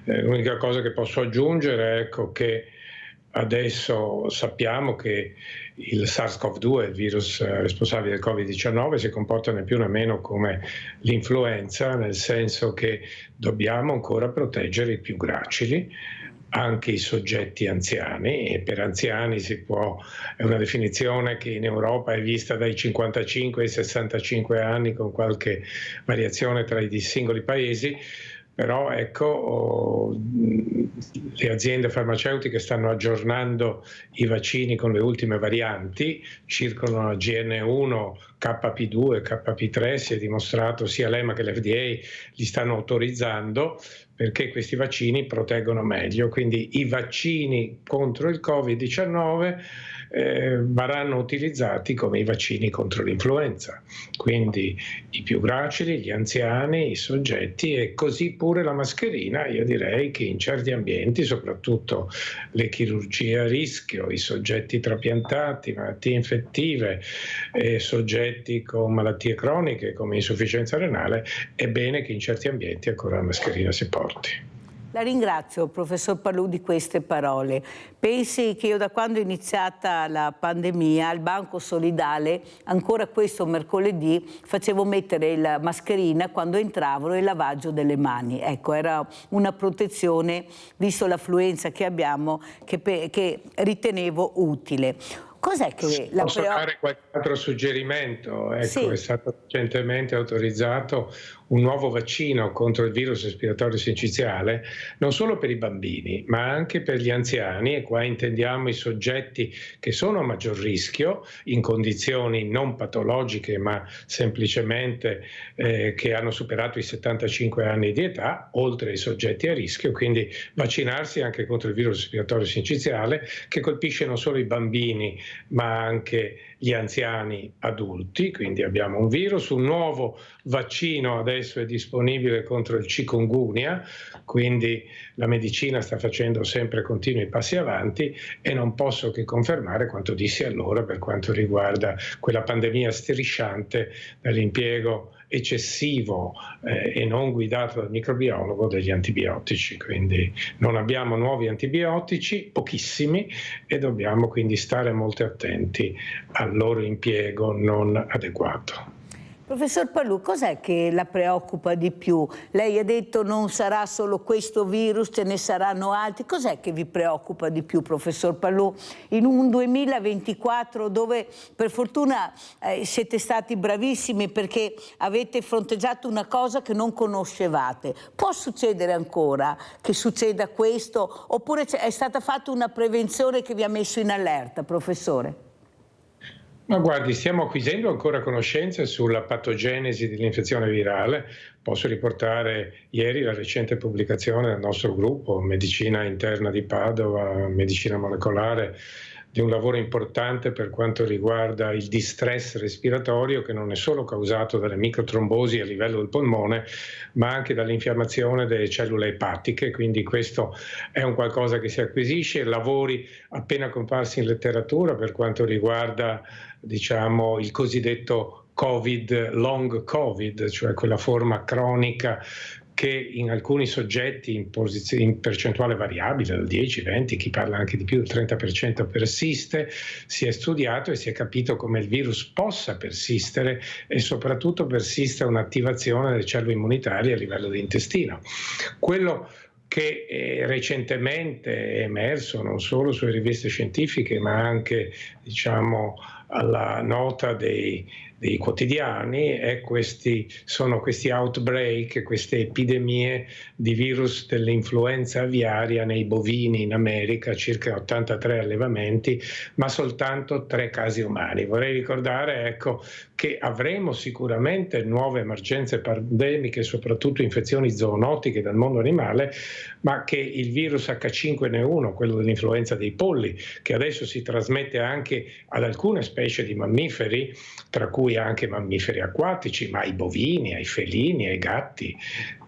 [SPEAKER 16] L'unica cosa che posso aggiungere è che adesso sappiamo che il SARS-CoV-2, il virus responsabile del Covid-19, si comporta né più né meno come l'influenza, nel senso che dobbiamo ancora proteggere i più gracili, anche i soggetti anziani, e per anziani è una definizione che in Europa è vista dai 55 ai 65 anni con qualche variazione tra i singoli paesi, però ecco, le aziende farmaceutiche stanno aggiornando i vaccini con le ultime varianti, circolano GN1, KP2, KP3, si è dimostrato sia l'EMA che l'FDA li stanno autorizzando perché questi vaccini proteggono meglio, quindi i vaccini contro il Covid-19 verranno utilizzati come i vaccini contro l'influenza, quindi i più gracili, gli anziani, i soggetti, e così pure la mascherina. Io direi che in certi ambienti, soprattutto le chirurgie a rischio, i soggetti trapiantati, malattie infettive, soggetti con malattie croniche come insufficienza renale, è bene che in certi ambienti ancora la mascherina si porti.
[SPEAKER 4] La ringrazio, professor Palù, di queste parole. Pensi che io da quando è iniziata la pandemia al Banco Solidale, ancora questo mercoledì, facevo mettere la mascherina quando entravano e il lavaggio delle mani. Ecco, era una protezione, visto l'affluenza che abbiamo, che ritenevo utile. Cos'è che
[SPEAKER 16] Posso dare qualche altro suggerimento? Ecco, sì. È stato recentemente autorizzato un nuovo vaccino contro il virus respiratorio sinciziale, non solo per i bambini, ma anche per gli anziani, e qua intendiamo i soggetti che sono a maggior rischio, in condizioni non patologiche, ma semplicemente che hanno superato i 75 anni di età, oltre ai soggetti a rischio, quindi vaccinarsi anche contro il virus respiratorio sinciziale, che colpisce non solo i bambini, ma anche gli anziani adulti. Quindi abbiamo un virus, un nuovo vaccino adesso è disponibile contro il chikungunya, quindi la medicina sta facendo sempre continui passi avanti, e non posso che confermare quanto dissi allora per quanto riguarda quella pandemia strisciante dall'impiego eccessivo e non guidato dal microbiologo degli antibiotici. Quindi non abbiamo nuovi antibiotici, pochissimi, e dobbiamo quindi stare molto attenti al loro impiego non adeguato.
[SPEAKER 4] Professor Palù, cos'è che la preoccupa di più? Lei ha detto non sarà solo questo virus, ce ne saranno altri. Cos'è che vi preoccupa di più, professor Palù, in un 2024 dove per fortuna siete stati bravissimi perché avete fronteggiato una cosa che non conoscevate? Può succedere ancora che succeda questo oppure è stata fatta una prevenzione che vi ha messo in allerta, professore?
[SPEAKER 16] Ma guardi, stiamo acquisendo ancora conoscenze sulla patogenesi dell'infezione virale. Posso riportare ieri la recente pubblicazione del nostro gruppo Medicina Interna di Padova, Medicina Molecolare, di un lavoro importante per quanto riguarda il distress respiratorio, che non è solo causato dalle microtrombosi a livello del polmone, ma anche dall'infiammazione delle cellule epatiche, quindi questo è un qualcosa che si acquisisce. Lavori appena comparsi in letteratura per quanto riguarda, diciamo, il cosiddetto Covid, long Covid, cioè quella forma cronica che in alcuni soggetti in percentuale variabile, dal 10, 20, chi parla anche di più, del 30% persiste. Si è studiato e si è capito come il virus possa persistere e soprattutto persiste un'attivazione delle cellule immunitarie a livello di intestino. Quello che recentemente è emerso non solo sulle riviste scientifiche ma anche, diciamo, alla nota dei quotidiani sono questi outbreak, queste epidemie di virus dell'influenza aviaria nei bovini in America, circa 83 allevamenti, ma soltanto 3 casi umani. Vorrei ricordare, ecco, che avremo sicuramente nuove emergenze pandemiche, soprattutto infezioni zoonotiche dal mondo animale, ma che il virus H5N1, quello dell'influenza dei polli, che adesso si trasmette anche ad alcune specie di mammiferi, tra cui anche mammiferi acquatici, ma ai bovini, ai felini, ai gatti,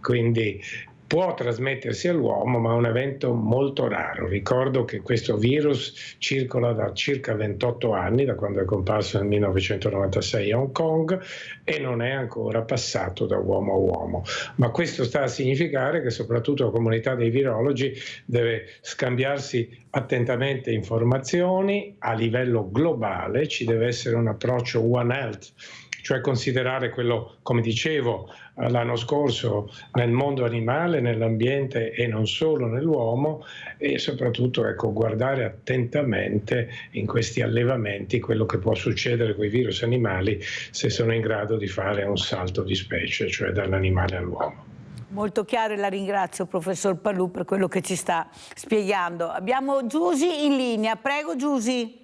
[SPEAKER 16] quindi può trasmettersi all'uomo, ma è un evento molto raro. Ricordo che questo virus circola da circa 28 anni, da quando è comparso nel 1996 a Hong Kong, e non è ancora passato da uomo a uomo. Ma questo sta a significare che soprattutto la comunità dei virologi deve scambiarsi attentamente informazioni a livello globale. Ci deve essere un approccio One Health, cioè considerare quello, come dicevo l'anno scorso, nel mondo animale, nell'ambiente e non solo nell'uomo, e soprattutto, ecco, guardare attentamente in questi allevamenti quello che può succedere con i virus animali se sono in grado di fare un salto di specie, cioè dall'animale all'uomo.
[SPEAKER 4] Molto chiaro e la ringrazio, professor Palù, per quello che ci sta spiegando. Abbiamo Giusy in linea, prego Giusy.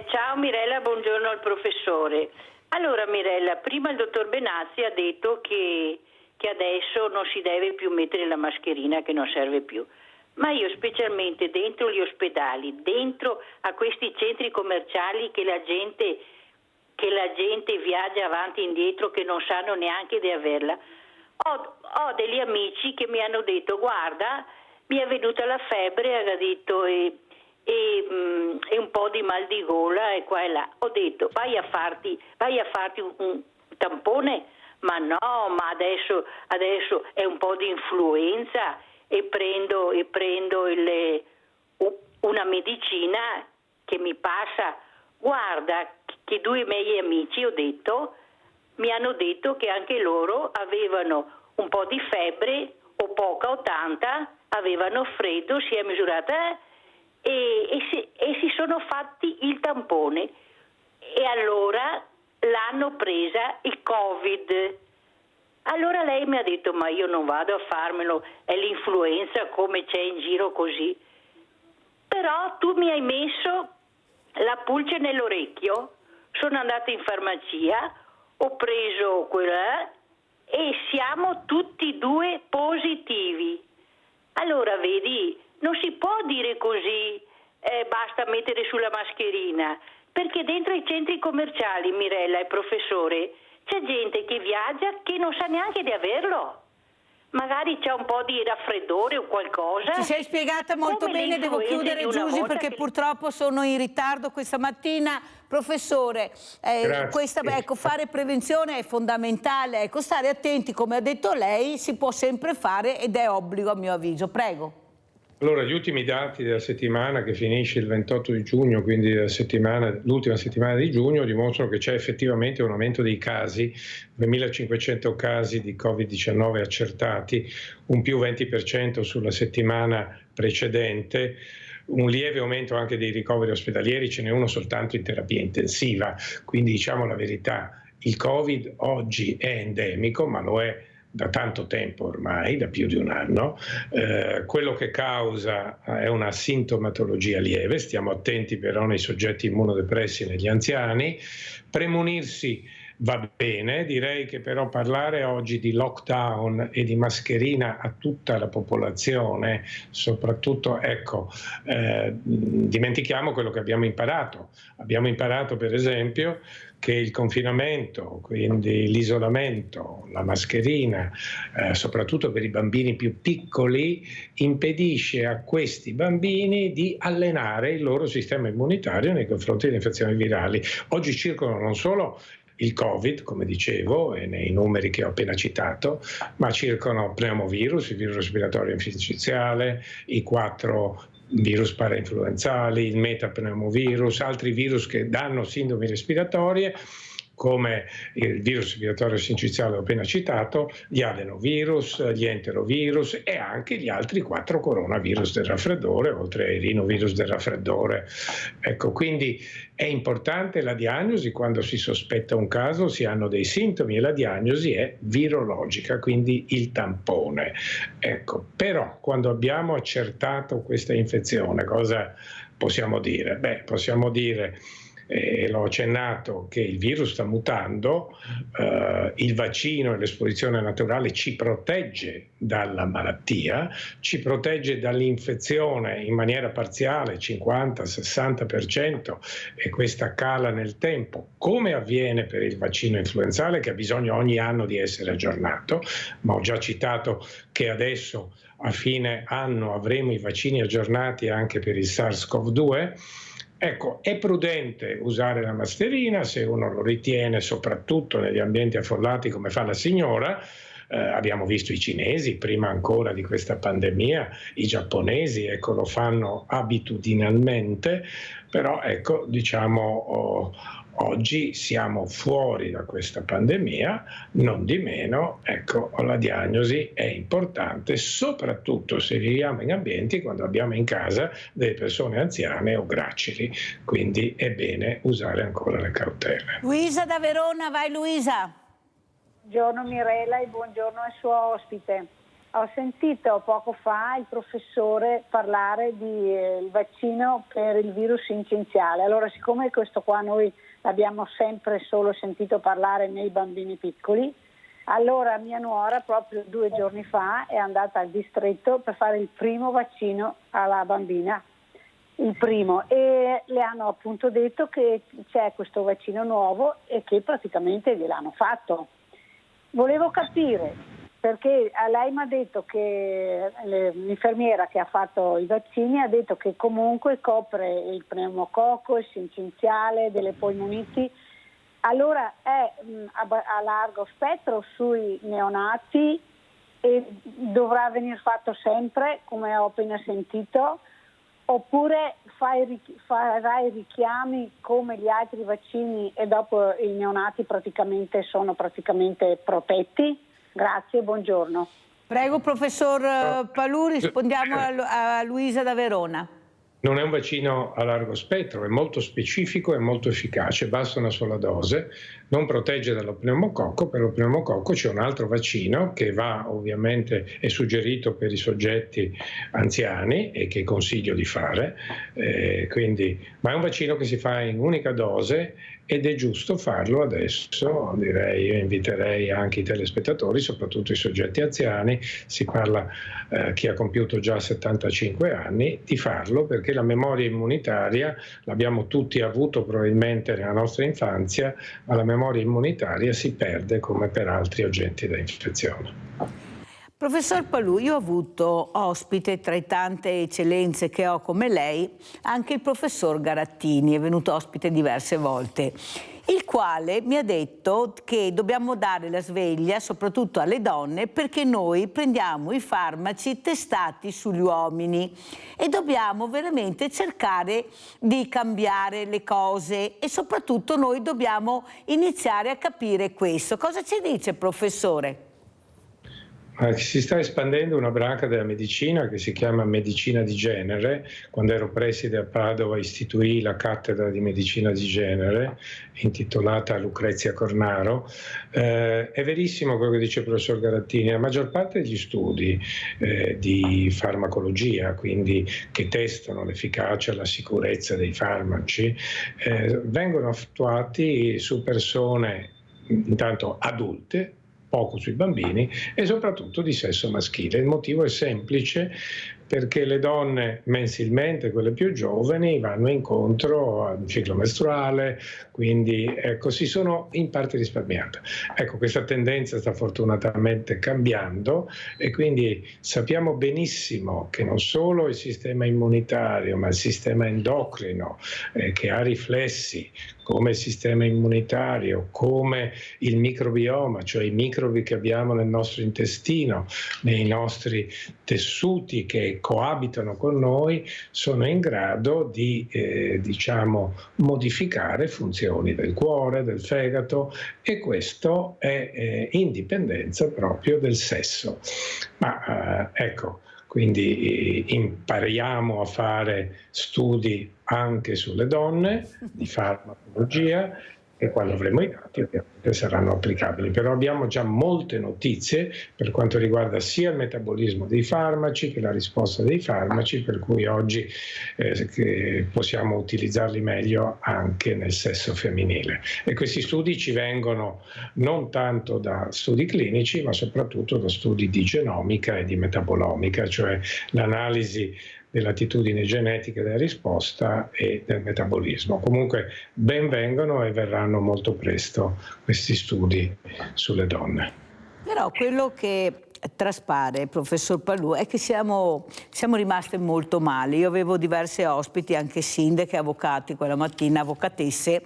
[SPEAKER 8] Ciao Mirella, buongiorno al professore. Allora Mirella, prima il dottor Benazzi ha detto che adesso non si deve più mettere la mascherina, che non serve più. Ma io specialmente dentro gli ospedali, dentro a questi centri commerciali che la gente viaggia avanti e indietro, che non sanno neanche di averla, ho degli amici che mi hanno detto: guarda, mi è venuta la febbre, ha detto, e un po' di mal di gola e qua e là. Ho detto: vai a farti un tampone? Ma no, ma adesso è un po' di influenza e prendo una medicina che mi passa. Guarda che 2 miei amici, mi hanno detto che anche loro avevano un po' di febbre, o poca o tanta, avevano freddo, si è misurata e si sono fatti il tampone e allora l'hanno presa il Covid. Allora lei mi ha detto: ma io non vado a farmelo, è l'influenza, come c'è in giro così. Però tu mi hai messo la pulce nell'orecchio, sono andata in farmacia, ho preso quella e siamo tutti e 2 positivi. Allora vedi, non si può dire così, basta mettere sulla mascherina, perché dentro i centri commerciali, Mirella e professore, c'è gente che viaggia che non sa neanche di averlo. Magari c'è un po' di raffreddore o qualcosa.
[SPEAKER 4] Ci sei spiegata molto bene, devo chiudere Giusy perché purtroppo sono in ritardo questa mattina. Professore, fare prevenzione è fondamentale, ecco, stare attenti, come ha detto lei, si può sempre fare ed è obbligo a mio avviso. Prego.
[SPEAKER 16] Allora, gli ultimi dati della settimana che finisce il 28 di giugno, quindi l'ultima settimana di giugno, dimostrano che c'è effettivamente un aumento dei casi, 2.500 casi di Covid-19 accertati, un più 20% sulla settimana precedente, un lieve aumento anche dei ricoveri ospedalieri, ce n'è uno soltanto in terapia intensiva, quindi diciamo la verità, il Covid oggi è endemico, ma lo è da tanto tempo ormai, da più di un anno. Quello che causa è una sintomatologia lieve, stiamo attenti però nei soggetti immunodepressi e negli anziani. Premunirsi va bene, direi che però parlare oggi di lockdown e di mascherina a tutta la popolazione, soprattutto, dimentichiamo quello che abbiamo imparato. Abbiamo imparato per esempio che il confinamento, quindi l'isolamento, la mascherina, soprattutto per i bambini più piccoli, impedisce a questi bambini di allenare il loro sistema immunitario nei confronti delle infezioni virali. Oggi circolano non solo il Covid, come dicevo, e nei numeri che ho appena citato, ma circolano pneumovirus, il virus respiratorio sinciciale, i 4 virus parainfluenzali, il metapneumovirus, altri virus che danno sindromi respiratorie, come il virus respiratorio sinciciale appena citato, gli adenovirus, gli enterovirus e anche gli altri 4 coronavirus del raffreddore, oltre ai rinovirus del raffreddore. Ecco, quindi è importante la diagnosi. Quando si sospetta un caso si hanno dei sintomi e la diagnosi è virologica, quindi il tampone. Ecco, però quando abbiamo accertato questa infezione, cosa possiamo dire? Beh, possiamo dire, l'ho accennato, che il virus sta mutando, il vaccino e l'esposizione naturale ci protegge dalla malattia, ci protegge dall'infezione in maniera parziale, 50-60%, e questa cala nel tempo, come avviene per il vaccino influenzale, che ha bisogno ogni anno di essere aggiornato, ma ho già citato che adesso a fine anno avremo i vaccini aggiornati anche per il SARS-CoV-2. Ecco, è prudente usare la mascherina se uno lo ritiene, soprattutto negli ambienti affollati come fa la signora. Abbiamo visto i cinesi, prima ancora di questa pandemia, i giapponesi, ecco, lo fanno abitudinalmente, però ecco, diciamo, oggi siamo fuori da questa pandemia, non di meno, ecco, la diagnosi è importante, soprattutto se viviamo in ambienti quando abbiamo in casa delle persone anziane o gracili, quindi è bene usare ancora le cautele.
[SPEAKER 4] Luisa da Verona, vai Luisa.
[SPEAKER 17] Buongiorno Mirella e buongiorno al suo ospite. Ho sentito poco fa il professore parlare di vaccino per il virus sinciciale. Allora, siccome questo qua noi l'abbiamo sempre solo sentito parlare nei bambini piccoli, allora mia nuora proprio 2 giorni fa è andata al distretto per fare il primo vaccino alla bambina, il primo, e le hanno appunto detto che c'è questo vaccino nuovo e che praticamente gliel'hanno fatto. Volevo capire, perché a lei mi ha detto che l'infermiera che ha fatto i vaccini ha detto che comunque copre il pneumococco, il sinciciale, delle polmoniti. Allora è a largo spettro sui neonati e dovrà venire fatto sempre, come ho appena sentito, oppure farai richiami come gli altri vaccini e dopo i neonati sono praticamente protetti? Grazie, buongiorno.
[SPEAKER 4] Prego professor Palù, rispondiamo a Luisa da Verona.
[SPEAKER 16] Non è un vaccino a largo spettro, è molto specifico e molto efficace, basta una sola dose, non protegge dallo pneumococco. Per lo pneumococco c'è un altro vaccino che va, ovviamente è suggerito per i soggetti anziani e che consiglio di fare, ma è un vaccino che si fa in unica dose ed è giusto farlo adesso, direi. Io inviterei anche i telespettatori, soprattutto i soggetti anziani, si parla chi ha compiuto già 75 anni, di farlo, perché la memoria immunitaria l'abbiamo tutti avuto probabilmente nella nostra infanzia, ma la memoria immunitaria si perde come per altri agenti da infezione.
[SPEAKER 4] Professor Palù, io ho avuto ospite tra le tante eccellenze che ho come lei anche il professor Garattini, è venuto ospite diverse volte. il quale mi ha detto che dobbiamo dare la sveglia soprattutto alle donne, perché noi prendiamo i farmaci testati sugli uomini e dobbiamo veramente cercare di cambiare le cose, e soprattutto noi dobbiamo iniziare a capire questo. Cosa ci dice, professore?
[SPEAKER 16] Si sta espandendo una branca della medicina che si chiama medicina di genere. Quando ero preside a Padova istituì la cattedra di medicina di genere intitolata a Lucrezia Cornaro. È verissimo quello che dice il professor Garattini: la maggior parte degli studi di farmacologia, quindi che testano l'efficacia e la sicurezza dei farmaci, vengono attuati su persone intanto adulte, poco sui bambini, e soprattutto di sesso maschile. Il motivo è semplice: perché le donne mensilmente, quelle più giovani, vanno incontro a un ciclo mestruale, quindi ecco, si sono in parte risparmiate. Ecco, questa tendenza sta fortunatamente cambiando, e quindi sappiamo benissimo che non solo il sistema immunitario, ma il sistema endocrino, che ha riflessi come il sistema immunitario, come il microbioma, cioè i microbi che abbiamo nel nostro intestino, nei nostri tessuti che coabitano con noi, sono in grado di modificare funzioni del cuore, del fegato, e questo è in dipendenza proprio del sesso. Ma ecco, quindi impariamo a fare studi anche sulle donne di farmacologia, e quando avremo i dati ovviamente saranno applicabili. Però abbiamo già molte notizie per quanto riguarda sia il metabolismo dei farmaci che la risposta dei farmaci, per cui oggi che possiamo utilizzarli meglio anche nel sesso femminile. E questi studi ci vengono non tanto da studi clinici, ma soprattutto da studi di genomica e di metabolomica, cioè l'analisi dell'attitudine genetica della risposta e del metabolismo. Comunque ben vengano, e verranno molto presto questi studi sulle donne.
[SPEAKER 4] Però quello che traspare, professor Palù, è che siamo rimaste molto male. Io avevo diverse ospiti, anche sindache, avvocati, quella mattina, avvocatesse,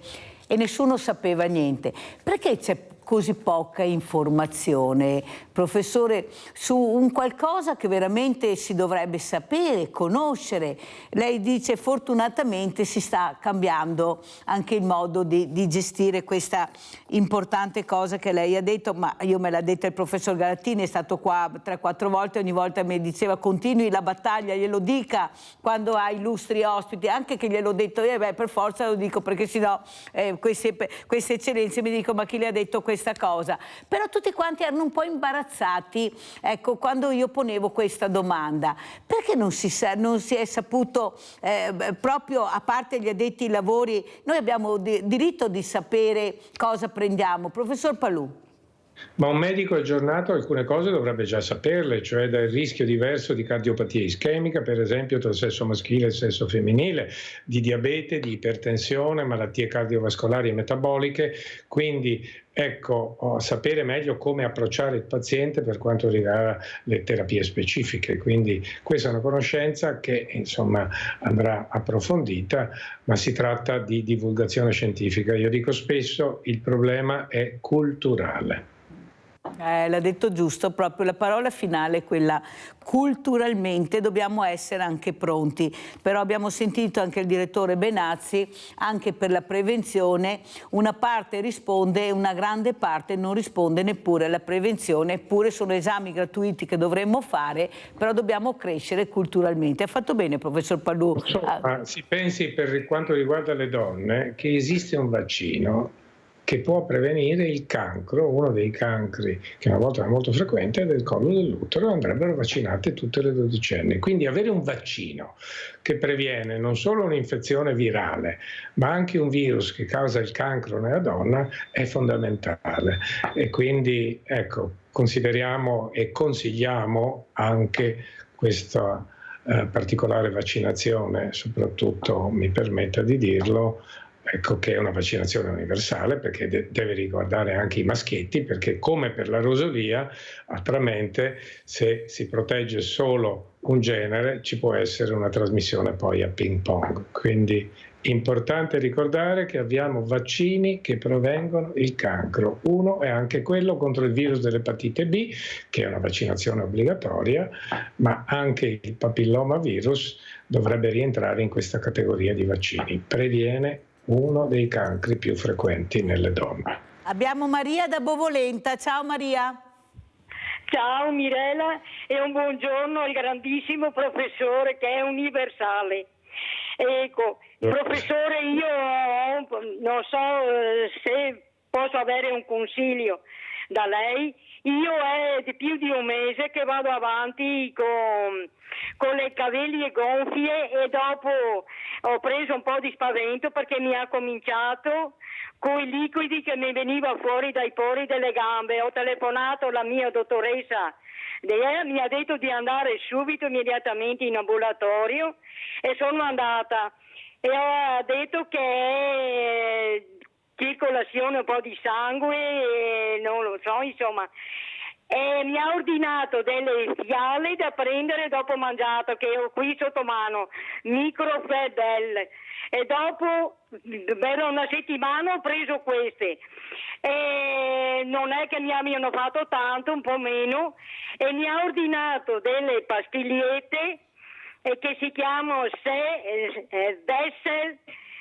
[SPEAKER 4] e nessuno sapeva niente. Perché c'è così poca informazione, professore, su un qualcosa che veramente si dovrebbe sapere, conoscere? Lei dice fortunatamente si sta cambiando anche il modo di gestire questa importante cosa che lei ha detto, ma io me l'ha detta il professor Garattini, è stato qua 3-4 volte, ogni volta mi diceva continui la battaglia, glielo dica quando ha illustri ospiti, anche che gliel'ho detto io, per forza lo dico, perché sennò queste eccellenze mi dicono: ma chi le ha detto questa cosa? Però tutti quanti erano un po' imbarazzati, ecco, quando io ponevo questa domanda. Perché non si è saputo, proprio a parte gli addetti ai lavori, noi abbiamo diritto di sapere cosa prendiamo. Professor Palù.
[SPEAKER 16] Ma un medico aggiornato alcune cose dovrebbe già saperle, cioè dal rischio diverso di cardiopatia ischemica, per esempio, tra il sesso maschile e il sesso femminile, di diabete, di ipertensione, malattie cardiovascolari e metaboliche. Quindi ecco, sapere meglio come approcciare il paziente per quanto riguarda le terapie specifiche. Quindi questa è una conoscenza che insomma andrà approfondita, ma si tratta di divulgazione scientifica. Io dico spesso: il problema è culturale.
[SPEAKER 4] L'ha detto giusto, proprio la parola finale è quella: culturalmente dobbiamo essere anche pronti. Però abbiamo sentito anche il direttore Benazzi, anche per la prevenzione una parte risponde e una grande parte non risponde neppure alla prevenzione, eppure sono esami gratuiti che dovremmo fare, però dobbiamo crescere culturalmente. Ha fatto bene, professor Palù.
[SPEAKER 16] Si pensi, per quanto riguarda le donne, che esiste un vaccino che può prevenire il cancro, uno dei cancri che una volta era molto frequente, è del collo dell'utero. Andrebbero vaccinate tutte le dodicenni. Quindi avere un vaccino che previene non solo un'infezione virale, ma anche un virus che causa il cancro nella donna è fondamentale. E quindi ecco, consideriamo e consigliamo anche questa particolare vaccinazione, soprattutto, mi permetta di dirlo, ecco, che è una vaccinazione universale, perché deve riguardare anche i maschietti, perché come per la rosolia, altramente se si protegge solo un genere ci può essere una trasmissione poi a ping pong. Quindi Importante ricordare che abbiamo vaccini che prevengono il cancro. Uno è anche quello contro il virus dell'epatite B, che è una vaccinazione obbligatoria, ma anche il papillomavirus dovrebbe rientrare in questa categoria di vaccini. Previene uno dei cancri più frequenti nelle donne.
[SPEAKER 4] Abbiamo Maria da Bovolenta. Ciao Maria.
[SPEAKER 18] Ciao Mirella e un buongiorno al grandissimo professore che è universale. Ecco, professore, io non so se posso avere un consiglio da lei. Io è di più di un mese che vado avanti con le caviglie gonfie e dopo ho preso un po' di spavento perché mi ha cominciato con i liquidi che mi veniva fuori dai pori delle gambe. Ho telefonato alla mia dottoressa, mi ha detto di andare subito, immediatamente in ambulatorio e sono andata e ho detto che è circolazione un po' di sangue, non lo so, insomma. E mi ha ordinato delle fiale da prendere dopo mangiato, che ho qui sotto mano, Microfebel. E dopo, per una settimana ho preso queste. E non è che mi abbiano fatto tanto, un po' meno. E mi ha ordinato delle pastigliette che si chiamano Vessel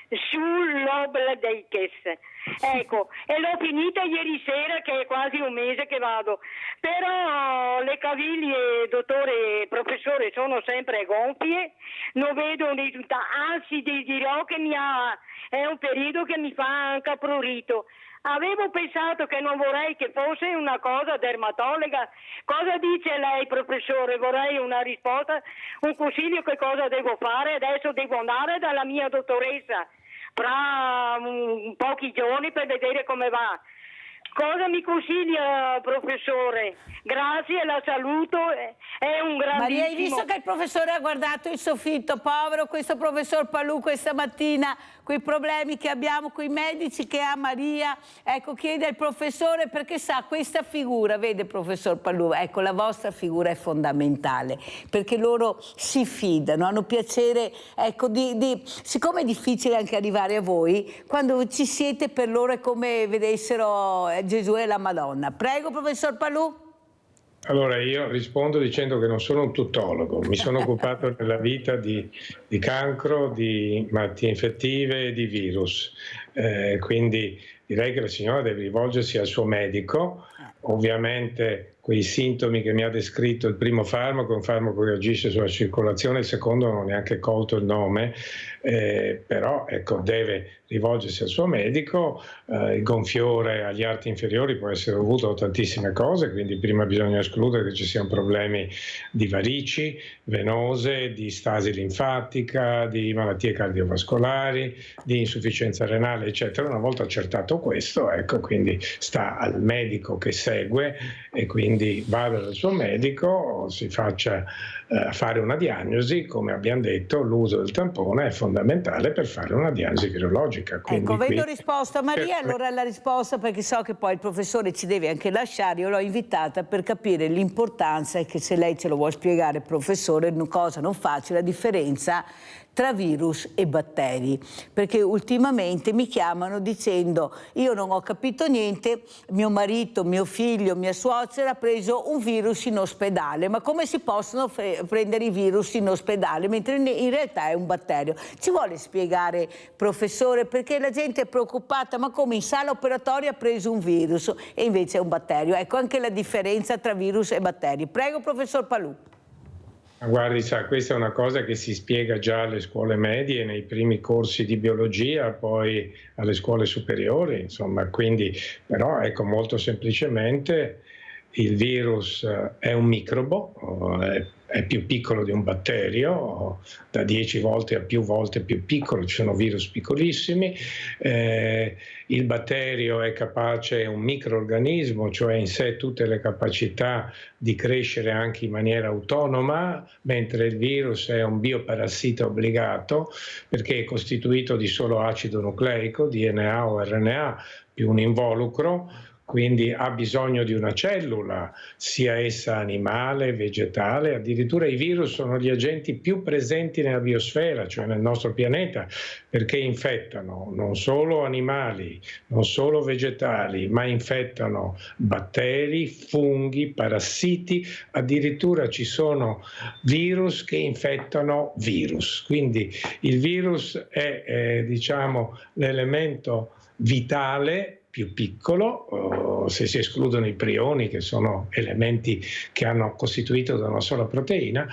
[SPEAKER 18] sull'Obledeikes. Ecco, e l'ho finita ieri sera, che è quasi un mese che vado, però le caviglie, dottore, professore, sono sempre gonfie, non vedo un risultato, anzi dirò che è un periodo che mi fa anche prurito. Avevo pensato che non vorrei che fosse una cosa dermatologa. Cosa dice lei, professore? Vorrei una risposta, un consiglio, che cosa devo fare. Adesso devo andare dalla mia dottoressa fra pochi giorni per vedere come va. Cosa mi consiglia, professore? Grazie, la saluto, è un grandissimo...
[SPEAKER 4] Maria, hai visto che il professore ha guardato il soffitto? Povero questo professor Palù questa mattina, quei problemi che abbiamo, quei medici che ha Maria. Ecco, chiede al professore, perché sa, questa figura, vede professor Palù, ecco, la vostra figura è fondamentale, perché loro si fidano, hanno piacere, ecco, siccome è difficile anche arrivare a voi, quando ci siete per loro è come vedessero Gesù e la Madonna. Prego, professor Palù.
[SPEAKER 16] Allora, io rispondo dicendo che non sono un tutologo, mi sono occupato nella vita di cancro, di malattie infettive e di virus, quindi direi che la signora deve rivolgersi al suo medico. Ovviamente quei sintomi che mi ha descritto il primo farmaco, un farmaco che agisce sulla circolazione, il secondo non ho neanche colto il nome, però ecco, deve rivolgersi al suo medico. Il gonfiore agli arti inferiori può essere dovuto a tantissime cose, quindi prima bisogna escludere che ci siano problemi di varici venose, di stasi linfatica, di malattie cardiovascolari, di insufficienza renale, eccetera. Una volta accertato questo, ecco, quindi sta al medico che segue e quindi vada dal suo medico, si faccia fare una diagnosi. Come abbiamo detto, l'uso del tampone è fondamentale per fare una diagnosi virologica. Quindi,
[SPEAKER 4] ecco, vedo risposta a Maria, allora la risposta, perché so che poi il professore ci deve anche lasciare, io l'ho invitata per capire l'importanza, e che se lei ce lo vuole spiegare, professore, cosa non facile, la differenza tra virus e batteri, perché ultimamente mi chiamano dicendo: io non ho capito niente, mio marito, mio figlio, mia suocera ha preso un virus in ospedale, ma come si possono prendere i virus in ospedale, mentre in realtà è un batterio? Ci vuole spiegare, professore, perché la gente è preoccupata, ma come in sala operatoria ha preso un virus e invece è un batterio? Ecco anche la differenza tra virus e batteri. Prego, professor Palù.
[SPEAKER 16] Guardi, sa, questa è una cosa che si spiega già alle scuole medie, nei primi corsi di biologia, poi alle scuole superiori, insomma, quindi, però ecco, molto semplicemente il virus è un microbo, è più piccolo di un batterio, da 10 volte a più volte più piccolo, ci sono virus piccolissimi. Il batterio è capace, è un microorganismo, cioè in sé tutte le capacità di crescere anche in maniera autonoma, mentre il virus è un bioparassita obbligato, perché è costituito di solo acido nucleico, DNA o RNA, più un involucro, quindi ha bisogno di una cellula, sia essa animale, vegetale. Addirittura i virus sono gli agenti più presenti nella biosfera, cioè nel nostro pianeta, perché infettano non solo animali, non solo vegetali, ma infettano batteri, funghi, parassiti, addirittura ci sono virus che infettano virus. Quindi il virus è diciamo, l'elemento vitale più piccolo, se si escludono i prioni, che sono elementi che hanno costituito da una sola proteina,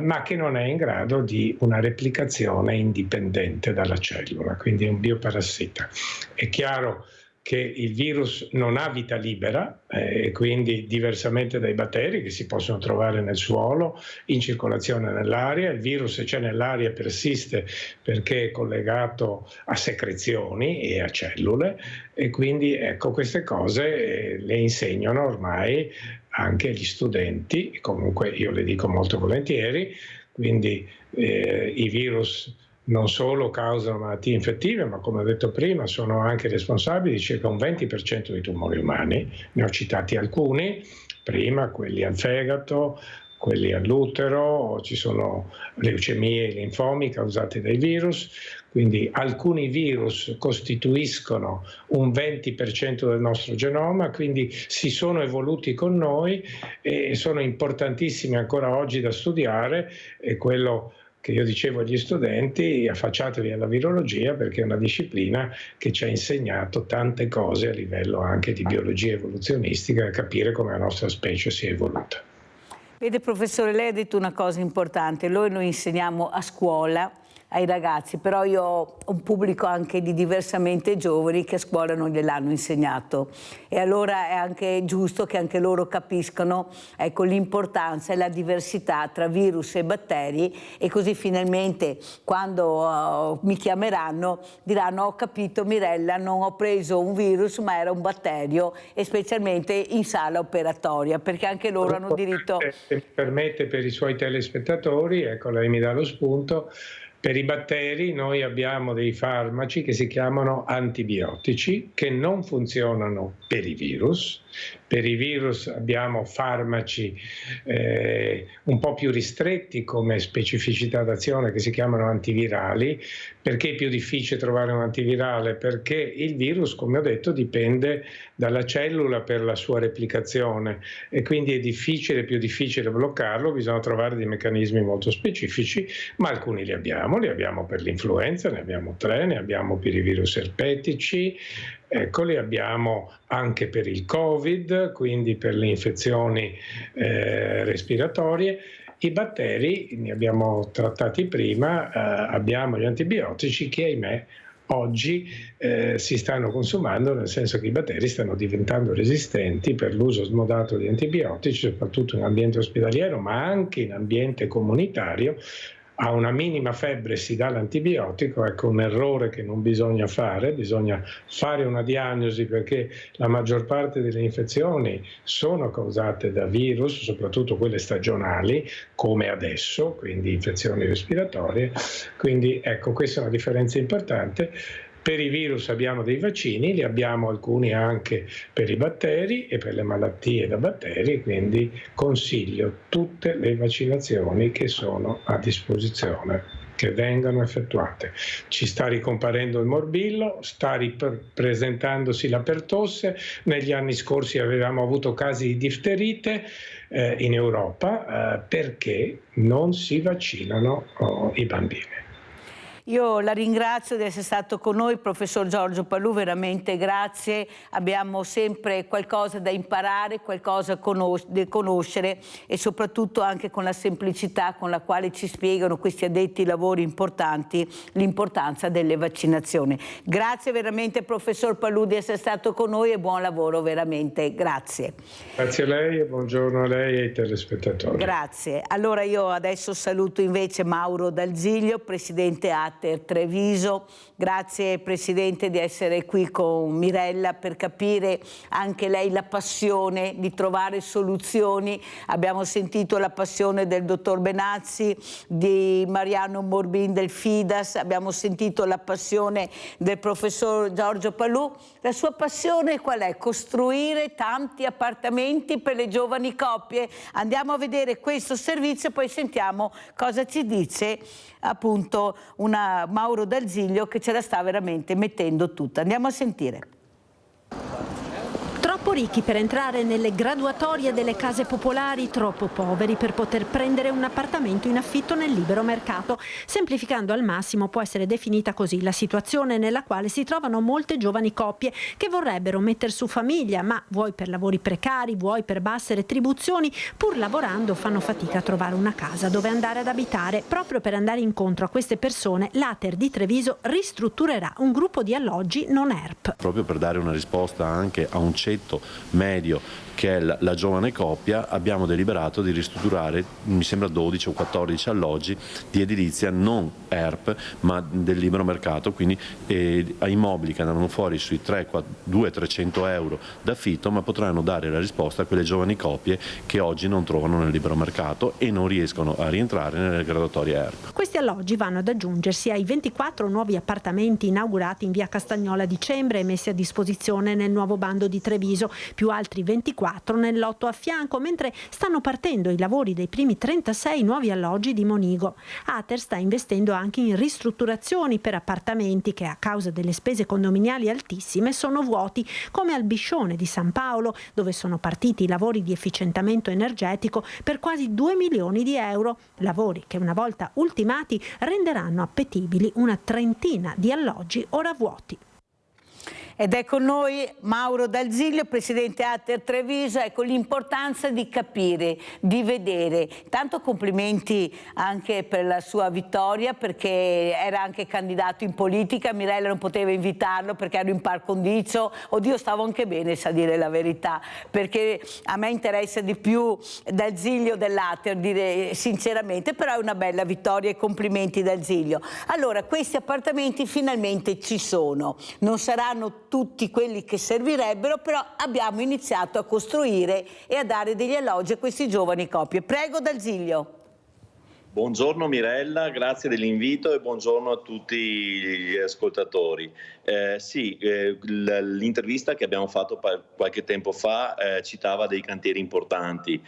[SPEAKER 16] ma che non è in grado di una replicazione indipendente dalla cellula, quindi è un bioparassita. È chiaro che il virus non ha vita libera e quindi diversamente dai batteri che si possono trovare nel suolo, in circolazione nell'aria, il virus se c'è nell'aria persiste perché è collegato a secrezioni e a cellule e quindi ecco queste cose le insegnano ormai anche gli studenti, comunque io le dico molto volentieri, quindi i virus non solo causano malattie infettive, ma come ho detto prima sono anche responsabili di circa un 20% dei tumori umani. Ne ho citati alcuni, prima quelli al fegato, quelli all'utero, ci sono leucemie e linfomi causati dai virus, quindi alcuni virus costituiscono un 20% del nostro genoma, quindi si sono evoluti con noi e sono importantissimi ancora oggi da studiare, e quello che io dicevo agli studenti: affacciatevi alla virologia perché è una disciplina che ci ha insegnato tante cose a livello anche di biologia evoluzionistica e capire come la nostra specie si è evoluta.
[SPEAKER 4] Vede professore, lei ha detto una cosa importante, noi insegniamo a scuola ai ragazzi, però io ho un pubblico anche di diversamente giovani che a scuola non gliel'hanno insegnato e allora è anche giusto che anche loro capiscano, ecco, l'importanza e la diversità tra virus e batteri, e così finalmente quando mi chiameranno diranno: ho capito Mirella, non ho preso un virus ma era un batterio, e specialmente in sala operatoria, perché anche loro hanno diritto.
[SPEAKER 16] Se mi permette, per i suoi telespettatori, ecco, lei mi dà lo spunto. Per i batteri noi abbiamo dei farmaci che si chiamano antibiotici che non funzionano per i virus. Per i virus abbiamo farmaci un po' più ristretti come specificità d'azione che si chiamano antivirali. Perché è più difficile trovare un antivirale? Perché il virus, come ho detto, dipende dalla cellula per la sua replicazione e quindi è difficile, più difficile bloccarlo, bisogna trovare dei meccanismi molto specifici, ma alcuni li abbiamo per l'influenza, ne abbiamo 3, ne abbiamo per i virus erpetici, ecco, li abbiamo anche per il Covid, quindi per le infezioni respiratorie. I batteri, ne abbiamo trattati prima, abbiamo gli antibiotici che, ahimè, oggi si stanno consumando, nel senso che i batteri stanno diventando resistenti per l'uso smodato di antibiotici, soprattutto in ambiente ospedaliero, ma anche in ambiente comunitario. A una minima febbre si dà l'antibiotico, ecco un errore che non bisogna fare una diagnosi, perché la maggior parte delle infezioni sono causate da virus, soprattutto quelle stagionali, come adesso, quindi infezioni respiratorie, quindi ecco questa è una differenza importante. Per i virus abbiamo dei vaccini, li abbiamo alcuni anche per i batteri e per le malattie da batteri, quindi consiglio tutte le vaccinazioni che sono a disposizione, che vengano effettuate. Ci sta ricomparendo il morbillo, sta ripresentandosi la pertosse, negli anni scorsi avevamo avuto casi di difterite in Europa perché non si vaccinano i bambini.
[SPEAKER 4] Io la ringrazio di essere stato con noi, professor Giorgio Palù, veramente grazie. Abbiamo sempre qualcosa da imparare, qualcosa da conoscere e soprattutto anche con la semplicità con la quale ci spiegano questi addetti ai lavori importanti l'importanza delle vaccinazioni. Grazie veramente professor Palù di essere stato con noi e buon lavoro veramente, grazie.
[SPEAKER 16] Grazie a lei e buongiorno a lei e ai telespettatori.
[SPEAKER 4] Grazie. Allora io adesso saluto invece Mauro Dal Ziglio, presidente ATA Ater Treviso. Grazie Presidente di essere qui con Mirella per capire anche lei la passione di trovare soluzioni. Abbiamo sentito la passione del dottor Benazzi, di Mariano Morbin del FIDAS, abbiamo sentito la passione del professor Giorgio Palù. La sua passione qual è? Costruire tanti appartamenti per le giovani coppie. Andiamo a vedere questo servizio e poi sentiamo cosa ci dice appunto Mauro Dal Ziglio, che ce la sta veramente mettendo tutta. Andiamo a sentire.
[SPEAKER 15] Troppo ricchi per entrare nelle graduatorie delle case popolari, troppo poveri per poter prendere un appartamento in affitto nel libero mercato. Semplificando al massimo può essere definita così la situazione nella quale si trovano molte giovani coppie che vorrebbero mettere su famiglia, ma vuoi per lavori precari, vuoi per basse retribuzioni, pur lavorando fanno fatica a trovare una casa dove andare ad abitare. Proprio per andare incontro a queste persone, l'Ater di Treviso ristrutturerà un gruppo di alloggi non ERP.
[SPEAKER 19] Proprio per dare una risposta anche a un ceto medio che è la giovane coppia, abbiamo deliberato di ristrutturare, mi sembra 12 o 14 alloggi di edilizia non ERP ma del libero mercato, quindi a immobili che andranno fuori sui 200-300 euro d'affitto, ma potranno dare la risposta a quelle giovani coppie che oggi non trovano nel libero mercato e non riescono a rientrare nelle graduatorie ERP.
[SPEAKER 15] Questi alloggi vanno ad aggiungersi ai 24 nuovi appartamenti inaugurati in via Castagnola a dicembre e messi a disposizione nel nuovo bando di Treviso, più altri 24 nel lotto a fianco, mentre stanno partendo i lavori dei primi 36 nuovi alloggi di Monigo. Ater sta investendo anche in ristrutturazioni per appartamenti che a causa delle spese condominiali altissime sono vuoti, come al Biscione di San Paolo, dove sono partiti i lavori di efficientamento energetico per quasi 2 milioni di euro, lavori che una volta ultimati renderanno appetibili una trentina di alloggi ora vuoti.
[SPEAKER 4] Ed è con noi Mauro Dal Ziglio, Presidente Ater Treviso. Ecco l'importanza di capire, di vedere. Tanto complimenti anche per la sua vittoria, perché era anche candidato in politica. Mirella non poteva invitarlo perché ero in par condicio. Oddio, stavo anche bene, sa dire la verità, perché a me interessa di più Dal Ziglio dell'Ater, dire sinceramente, però è una bella vittoria e complimenti Dal Ziglio. Allora, questi appartamenti finalmente ci sono. Non saranno tutti quelli che servirebbero, però abbiamo iniziato a costruire e a dare degli alloggi a questi giovani coppie. Prego Dal Ziglio.
[SPEAKER 20] Buongiorno Mirella, grazie dell'invito e buongiorno a tutti gli ascoltatori. L'intervista che abbiamo fatto qualche tempo fa citava dei cantieri importanti.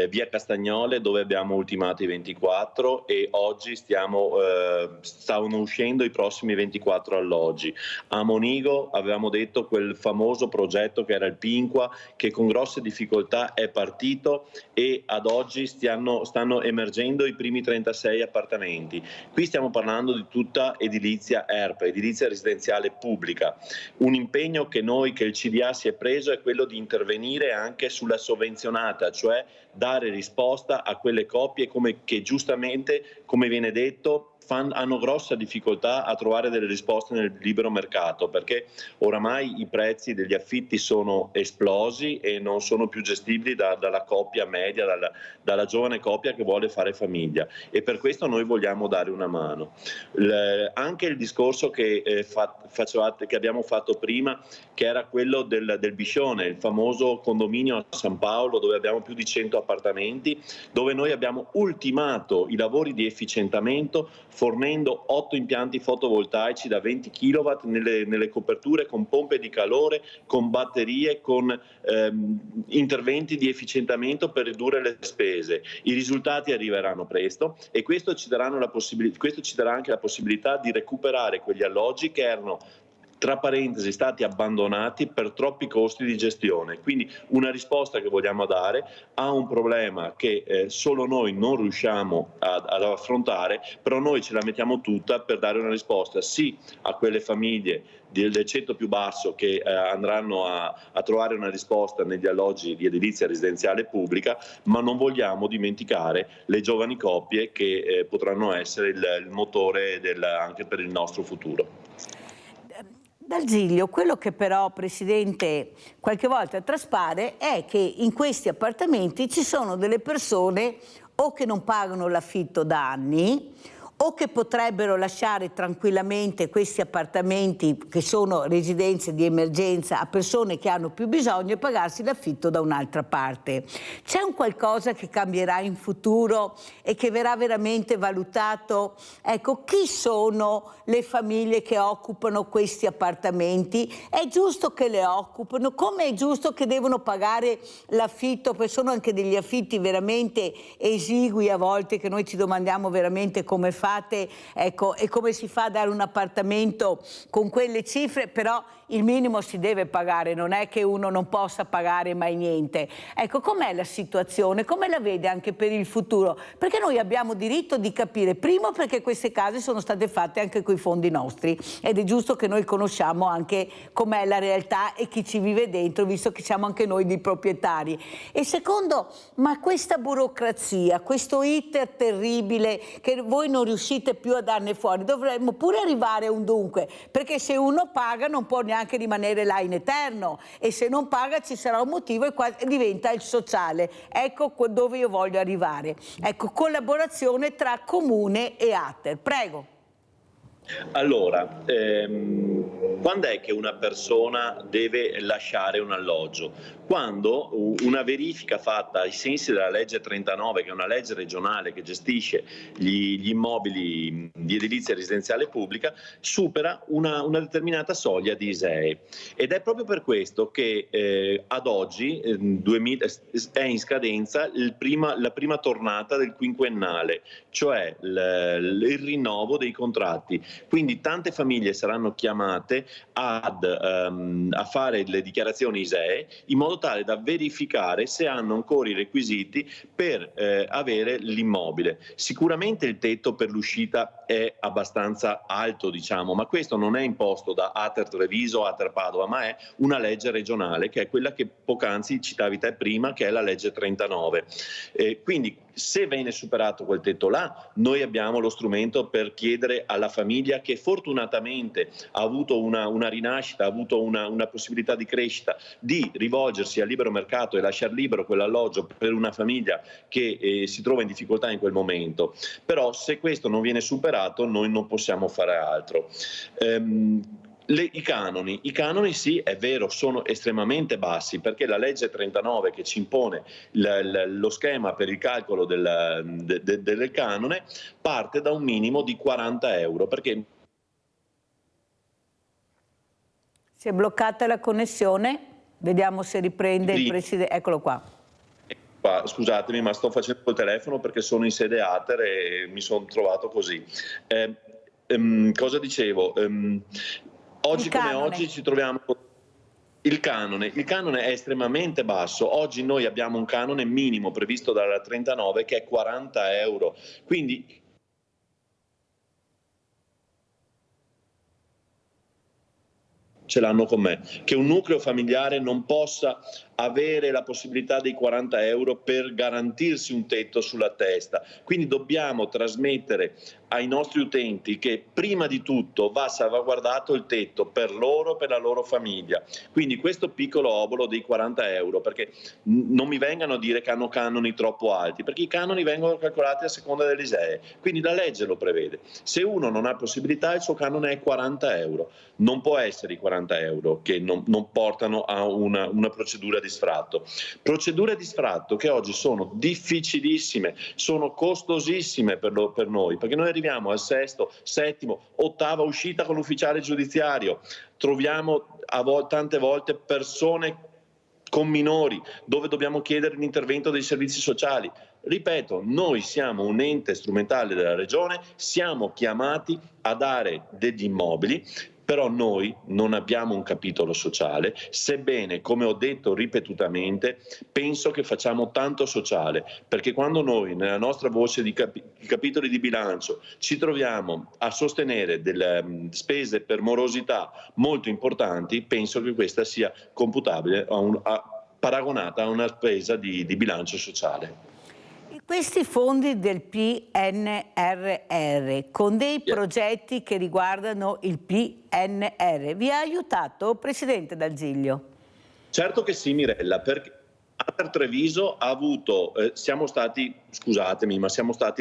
[SPEAKER 20] Via Castagnole, dove abbiamo ultimato i 24 e oggi stavano uscendo i prossimi 24 alloggi. A Monigo avevamo detto quel famoso progetto che era il Pinqua, che con grosse difficoltà è partito e ad oggi stanno emergendo i primi 36 appartamenti. Qui stiamo parlando di tutta edilizia ERP, edilizia residenziale pubblica. Un impegno che il CDA si è preso è quello di intervenire anche sulla sovvenzionata, cioè dare risposta a quelle coppie che giustamente, come viene detto, hanno grossa difficoltà a trovare delle risposte nel libero mercato, perché oramai i prezzi degli affitti sono esplosi e non sono più gestibili dalla coppia media, dalla giovane coppia che vuole fare famiglia, e per questo noi vogliamo dare una mano. Anche il discorso che abbiamo fatto prima, che era quello del Biscione, il famoso condominio a San Paolo, dove abbiamo più di 100 appartamenti, dove noi abbiamo ultimato i lavori di efficientamento fornendo 8 impianti fotovoltaici da 20 kW nelle coperture, con pompe di calore, con batterie, con interventi di efficientamento per ridurre le spese. I risultati arriveranno presto e questo ci darà anche la possibilità di recuperare quegli alloggi che erano, tra parentesi, stati abbandonati per troppi costi di gestione. Quindi una risposta che vogliamo dare a un problema che solo noi non riusciamo ad affrontare, però noi ce la mettiamo tutta per dare una risposta sì a quelle famiglie del ceto più basso che andranno a trovare una risposta negli alloggi di edilizia residenziale pubblica, ma non vogliamo dimenticare le giovani coppie che potranno essere il motore anche per il nostro futuro.
[SPEAKER 4] Dal Ziglio, quello che però, Presidente, qualche volta traspare è che in questi appartamenti ci sono delle persone o che non pagano l'affitto da anni o che potrebbero lasciare tranquillamente questi appartamenti che sono residenze di emergenza a persone che hanno più bisogno e pagarsi l'affitto da un'altra parte. C'è un qualcosa che cambierà in futuro e che verrà veramente valutato? Ecco, chi sono le famiglie che occupano questi appartamenti? È giusto che le occupano? Come è giusto che devono pagare l'affitto? Perché sono anche degli affitti veramente esigui a volte, che noi ci domandiamo veramente come fate, ecco, e come si fa a dare un appartamento con quelle cifre, però il minimo si deve pagare, non è che uno non possa pagare mai niente. Ecco, com'è la situazione? Come la vede anche per il futuro? Perché noi abbiamo diritto di capire, primo perché queste case sono state fatte anche coi fondi nostri ed è giusto che noi conosciamo anche com'è la realtà e chi ci vive dentro, visto che siamo anche noi dei proprietari. E secondo, ma questa burocrazia, questo iter terribile che voi non riuscite più a darne fuori, dovremmo pure arrivare a un dunque, perché se uno paga non può neanche rimanere là in eterno, e se non paga ci sarà un motivo e qua diventa il sociale. Ecco dove io voglio arrivare. Ecco, collaborazione tra comune e ATER. Prego.
[SPEAKER 20] Allora, quando è che una persona deve lasciare un alloggio? Quando una verifica fatta ai sensi della legge 39, che è una legge regionale che gestisce gli immobili di edilizia residenziale pubblica, supera una determinata soglia di ISEE. Ed è proprio per questo che ad oggi è in scadenza la prima tornata del quinquennale, cioè il rinnovo dei contratti. Quindi tante famiglie saranno chiamate a fare le dichiarazioni ISEE in modo tale da verificare se hanno ancora i requisiti per avere l'immobile. Sicuramente il tetto per l'uscita è abbastanza alto, diciamo, ma questo non è imposto da ATER Treviso o ATER Padova, ma è una legge regionale, che è quella che poc'anzi citavi te prima, che è la legge 39. Quindi se viene superato quel tetto là, noi abbiamo lo strumento per chiedere alla famiglia che fortunatamente ha avuto una rinascita, ha avuto una possibilità di crescita, di rivolgersi al libero mercato e lasciar libero quell'alloggio per una famiglia che si trova in difficoltà in quel momento. Però se questo non viene superato noi non possiamo fare altro. I canoni sì, è vero, sono estremamente bassi, perché la legge 39 che ci impone lo schema per il calcolo del canone parte da un minimo di 40 euro, perché
[SPEAKER 4] si è bloccata la connessione, vediamo se riprende il presidente, eccolo qua.
[SPEAKER 20] Scusatemi, ma sto facendo il telefono perché sono in sede ATER e mi sono trovato così. Cosa dicevo? Oggi come oggi ci troviamo il canone è estremamente basso. Oggi noi abbiamo un canone minimo previsto dalla 39 che è 40 euro. Quindi ce l'hanno con me, che un nucleo familiare non possa avere la possibilità dei 40 euro per garantirsi un tetto sulla testa. Quindi dobbiamo trasmettere ai nostri utenti che prima di tutto va salvaguardato il tetto per loro, per la loro famiglia. Quindi questo piccolo obolo dei 40 euro, perché non mi vengano a dire che hanno canoni troppo alti, perché i canoni vengono calcolati a seconda dell'ISEE, quindi la legge lo prevede. Se uno non ha possibilità, il suo canone è 40 euro. Non può essere i 40 euro che non portano a una procedura di sfratto. Procedure di sfratto che oggi sono difficilissime, sono costosissime per noi, perché noi arriviamo al sesto, settimo, ottava uscita con l'ufficiale giudiziario, troviamo tante volte persone con minori dove dobbiamo chiedere l'intervento dei servizi sociali. Ripeto, noi siamo un ente strumentale della Regione, siamo chiamati a dare degli immobili, però noi non abbiamo un capitolo sociale, sebbene, come ho detto ripetutamente, penso che facciamo tanto sociale, perché quando noi nella nostra voce di capitoli di bilancio ci troviamo a sostenere delle spese per morosità molto importanti, penso che questa sia computabile, paragonata a una spesa di bilancio sociale.
[SPEAKER 4] Questi fondi del PNRR con dei progetti che riguardano il PNR vi ha aiutato, Presidente D'Agiglio?
[SPEAKER 20] Certo che sì, Mirella, perché Ater Treviso ha avuto, siamo stati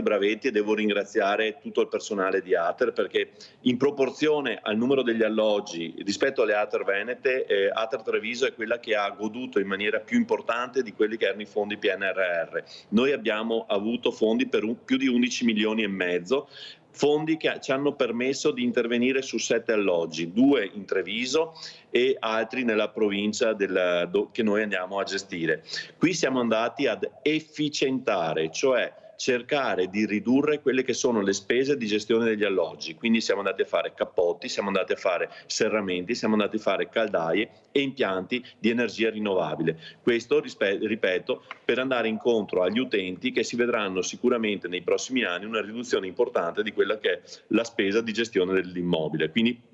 [SPEAKER 20] bravetti, e devo ringraziare tutto il personale di Ater, perché in proporzione al numero degli alloggi rispetto alle Ater venete, Ater Treviso è quella che ha goduto in maniera più importante di quelli che erano i fondi PNRR. Noi abbiamo avuto fondi per più di 11 milioni e mezzo, fondi che ci hanno permesso di intervenire su 7 alloggi, 2 in Treviso e altri nella provincia che noi andiamo a gestire. Qui siamo andati ad efficientare, cioè cercare di ridurre quelle che sono le spese di gestione degli alloggi, quindi siamo andati a fare cappotti, siamo andati a fare serramenti, siamo andati a fare caldaie e impianti di energia rinnovabile. Questo, ripeto, per andare incontro agli utenti che si vedranno sicuramente nei prossimi anni una riduzione importante di quella che è la spesa di gestione dell'immobile. Quindi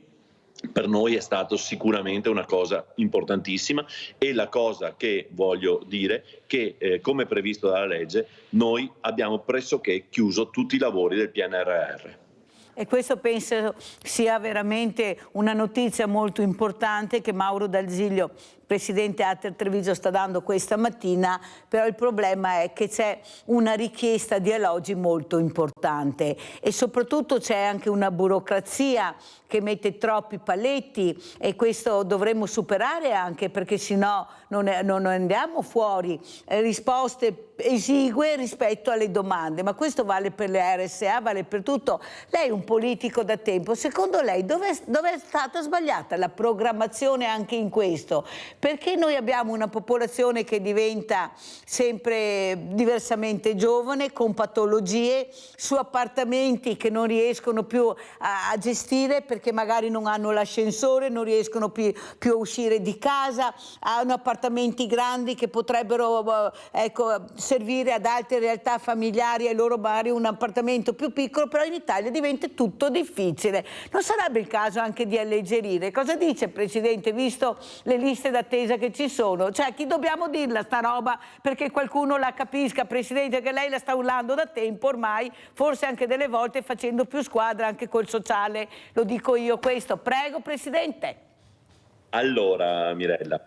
[SPEAKER 20] per noi è stato sicuramente una cosa importantissima, e la cosa che voglio dire che come previsto dalla legge noi abbiamo pressoché chiuso tutti i lavori del PNRR.
[SPEAKER 4] E questo penso sia veramente una notizia molto importante che Mauro D'Azeglio, presidente Ater Treviso, sta dando questa mattina, però il problema è che c'è una richiesta di alloggi molto importante e soprattutto c'è anche una burocrazia che mette troppi paletti, e questo dovremmo superare, anche perché sennò non andiamo fuori risposte esigue rispetto alle domande. Ma questo vale per le RSA, vale per tutto. Lei è un politico da tempo, secondo lei dove è stata sbagliata la programmazione anche in questo? Perché noi abbiamo una popolazione che diventa sempre diversamente giovane, con patologie, su appartamenti che non riescono più a gestire perché magari non hanno l'ascensore, non riescono più a uscire di casa, hanno appartamenti grandi che potrebbero servire ad altre realtà familiari e loro magari un appartamento più piccolo, però in Italia diventa tutto difficile. Non sarebbe il caso anche di alleggerire? Cosa dice, Presidente, visto le liste d'attesa che ci sono? Cioè, chi dobbiamo dirla sta roba perché qualcuno la capisca, Presidente, che lei la sta urlando da tempo ormai, forse anche delle volte facendo più squadra anche col sociale, lo dico io questo. Prego, Presidente.
[SPEAKER 20] Allora, Mirella,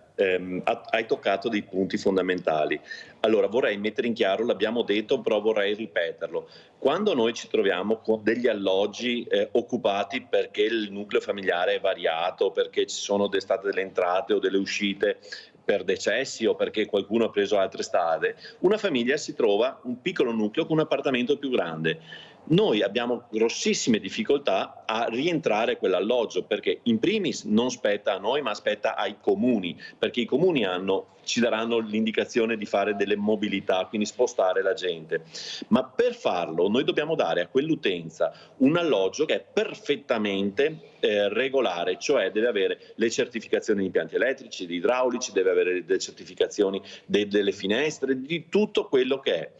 [SPEAKER 20] hai toccato dei punti fondamentali. Allora, vorrei mettere in chiaro, l'abbiamo detto, però vorrei ripeterlo. Quando noi ci troviamo con degli alloggi occupati perché il nucleo familiare è variato, perché ci sono state delle entrate o delle uscite per decessi o perché qualcuno ha preso altre strade, una famiglia si trova un piccolo nucleo con un appartamento più grande. Noi abbiamo grossissime difficoltà a rientrare quell'alloggio, perché in primis non spetta a noi ma spetta ai comuni, perché i comuni ci daranno l'indicazione di fare delle mobilità, quindi spostare la gente. Ma per farlo noi dobbiamo dare a quell'utenza un alloggio che è perfettamente regolare, cioè deve avere le certificazioni di impianti elettrici, di idraulici, deve avere le certificazioni delle finestre, di tutto quello che è.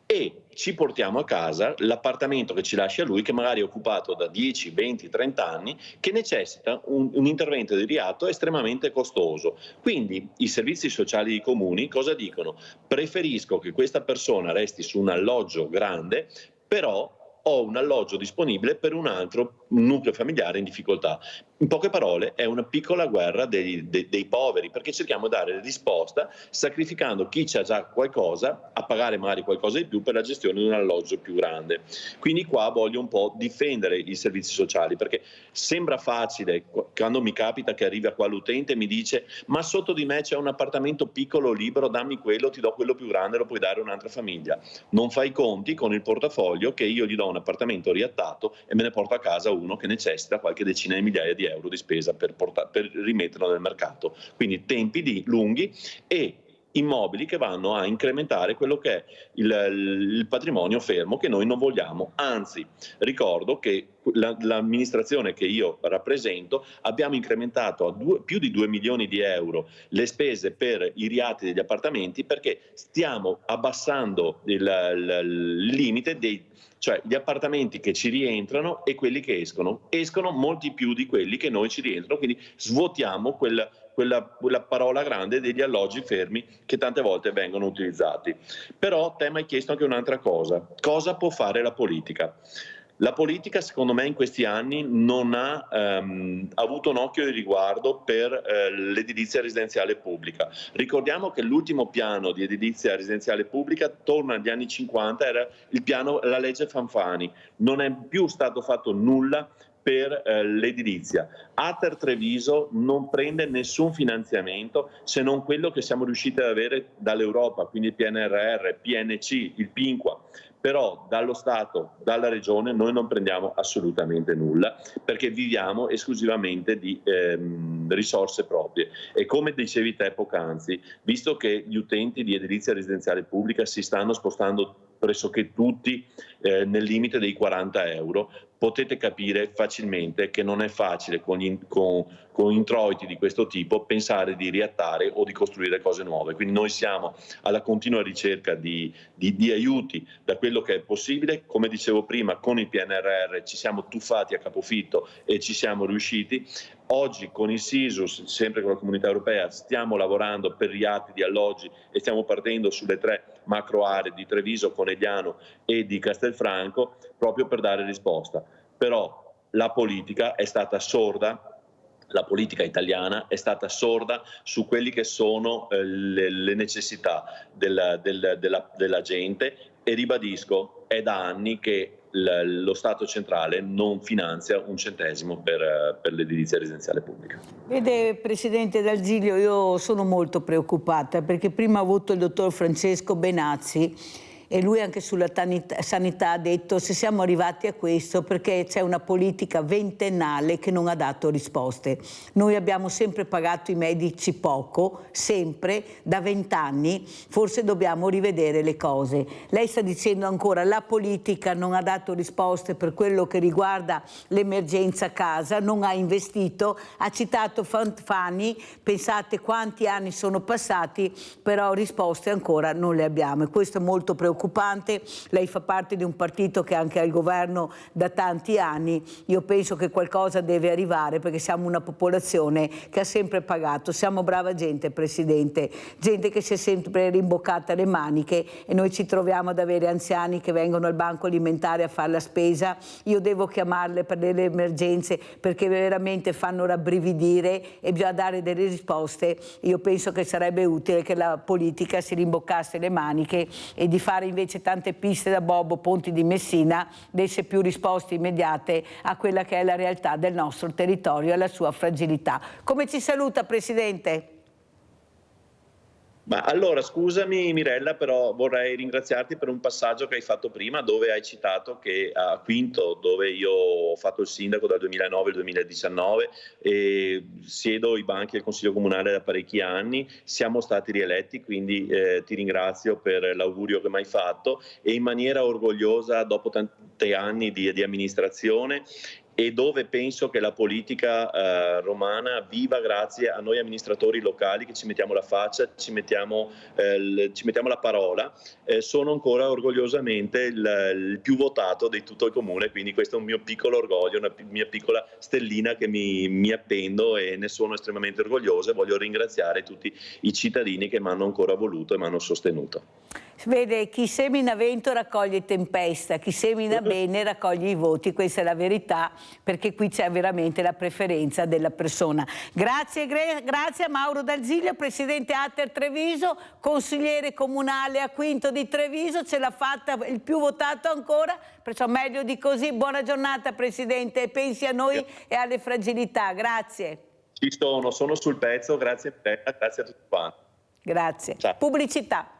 [SPEAKER 20] E ci portiamo a casa l'appartamento che ci lascia lui, che magari è occupato da 10, 20, 30 anni, che necessita un intervento di riatto estremamente costoso. Quindi i servizi sociali dei comuni cosa dicono? Preferisco che questa persona resti su un alloggio grande, però ho un alloggio disponibile per un altro nucleo familiare in difficoltà. In poche parole è una piccola guerra dei poveri, perché cerchiamo di dare risposta sacrificando chi ha già qualcosa a pagare magari qualcosa di più per la gestione di un alloggio più grande. Quindi qua voglio un po' difendere i servizi sociali, perché sembra facile quando mi capita che arriva qua l'utente e mi dice: ma sotto di me c'è un appartamento piccolo libero, dammi quello, ti do quello più grande, lo puoi dare a un'altra famiglia. Non fai i conti con il portafoglio che io gli do un appartamento riattato e me ne porto a casa uno che necessita qualche decina di migliaia di euro di spesa per rimetterlo nel mercato. Quindi tempi lunghi e immobili che vanno a incrementare quello che è il patrimonio fermo che noi non vogliamo. Anzi, ricordo che l'amministrazione che io rappresento abbiamo incrementato a più di 2 milioni di euro le spese per i riatti degli appartamenti, perché stiamo abbassando il limite cioè gli appartamenti che ci rientrano e quelli che escono molti più di quelli che noi ci rientrano, quindi svuotiamo quella parola grande degli alloggi fermi che tante volte vengono utilizzati. Però te mi hai chiesto anche un'altra cosa: cosa può fare la politica? La politica, secondo me, in questi anni non ha avuto un occhio di riguardo per l'edilizia residenziale pubblica. Ricordiamo che l'ultimo piano di edilizia residenziale pubblica, torna agli anni 50, era il piano, la legge Fanfani. Non è più stato fatto nulla per l'edilizia. Ater Treviso non prende nessun finanziamento se non quello che siamo riusciti ad avere dall'Europa, quindi il PNRR, PNC, il PINQUA. Però dallo Stato, dalla Regione, noi non prendiamo assolutamente nulla, perché viviamo esclusivamente di risorse proprie. E come dicevi te poc'anzi, visto che gli utenti di edilizia residenziale pubblica si stanno spostando pressoché tutti nel limite dei 40 euro, potete capire facilmente che non è facile con introiti di questo tipo pensare di riattare o di costruire cose nuove. Quindi noi siamo alla continua ricerca di aiuti da quello che è possibile. Come dicevo prima, con il PNRR ci siamo tuffati a capofitto e ci siamo riusciti. Oggi con il SISUS, sempre con la Comunità Europea, stiamo lavorando per riatti di alloggi e stiamo partendo sulle 3 macro aree di Treviso, Conegliano e di Castelfranco, proprio per dare risposta. Però la politica è stata sorda, la politica italiana è stata sorda su quelli che sono le necessità della gente, e ribadisco, è da anni che lo Stato centrale non finanzia un centesimo per l'edilizia residenziale pubblica.
[SPEAKER 4] Vede, Presidente D'Arzilio, io sono molto preoccupata, perché prima ho avuto il dottor Francesco Benazzi e lui anche sulla sanità ha detto: se siamo arrivati a questo perché c'è una politica ventennale che non ha dato risposte. Noi abbiamo sempre pagato i medici poco, sempre, da 20 anni, forse dobbiamo rivedere le cose. Lei sta dicendo ancora la politica non ha dato risposte per quello che riguarda l'emergenza casa, non ha investito, ha citato Fanfani, pensate quanti anni sono passati, però risposte ancora non le abbiamo, e questo è molto preoccupante. Lei fa parte di un partito che è anche al governo da tanti anni. Io penso che qualcosa deve arrivare, perché siamo una popolazione che ha sempre pagato. Siamo brava gente, Presidente, gente che si è sempre rimboccata le maniche, e noi ci troviamo ad avere anziani che vengono al banco alimentare a fare la spesa. Io devo chiamarle per delle emergenze, perché veramente fanno rabbrividire e bisogna dare delle risposte. Io penso che sarebbe utile che la politica si rimboccasse le maniche e di fare invece tante piste da bobo, ponti di Messina, desse più risposte immediate a quella che è la realtà del nostro territorio e alla sua fragilità. Come ci saluta, Presidente?
[SPEAKER 20] Ma allora, scusami Mirella, però vorrei ringraziarti per un passaggio che hai fatto prima, dove hai citato che a Quinto, dove io ho fatto il sindaco dal 2009 al 2019 e siedo i banchi del Consiglio Comunale da parecchi anni, siamo stati rieletti, quindi ti ringrazio per l'augurio che mi hai fatto, e in maniera orgogliosa, dopo tanti anni di amministrazione, e dove penso che la politica romana viva grazie a noi amministratori locali che ci mettiamo la faccia, ci mettiamo la parola, sono ancora orgogliosamente il più votato di tutto il comune, quindi questo è un mio piccolo orgoglio, una mia piccola stellina che mi appendo, e ne sono estremamente orgoglioso, e voglio ringraziare tutti i cittadini che mi hanno ancora voluto e mi hanno sostenuto.
[SPEAKER 4] Vede, chi semina vento raccoglie tempesta, chi semina bene raccoglie i voti, questa è la verità, perché qui c'è veramente la preferenza della persona. Grazie a Mauro D'Arzilio, Presidente Ater Treviso, consigliere comunale a Quinto di Treviso, ce l'ha fatta, il più votato ancora, perciò meglio di così. Buona giornata, Presidente, e pensi a noi e alle fragilità. Grazie.
[SPEAKER 20] Ci sono sul pezzo, grazie a tutti quanti.
[SPEAKER 4] Grazie.
[SPEAKER 20] Ciao.
[SPEAKER 4] Pubblicità.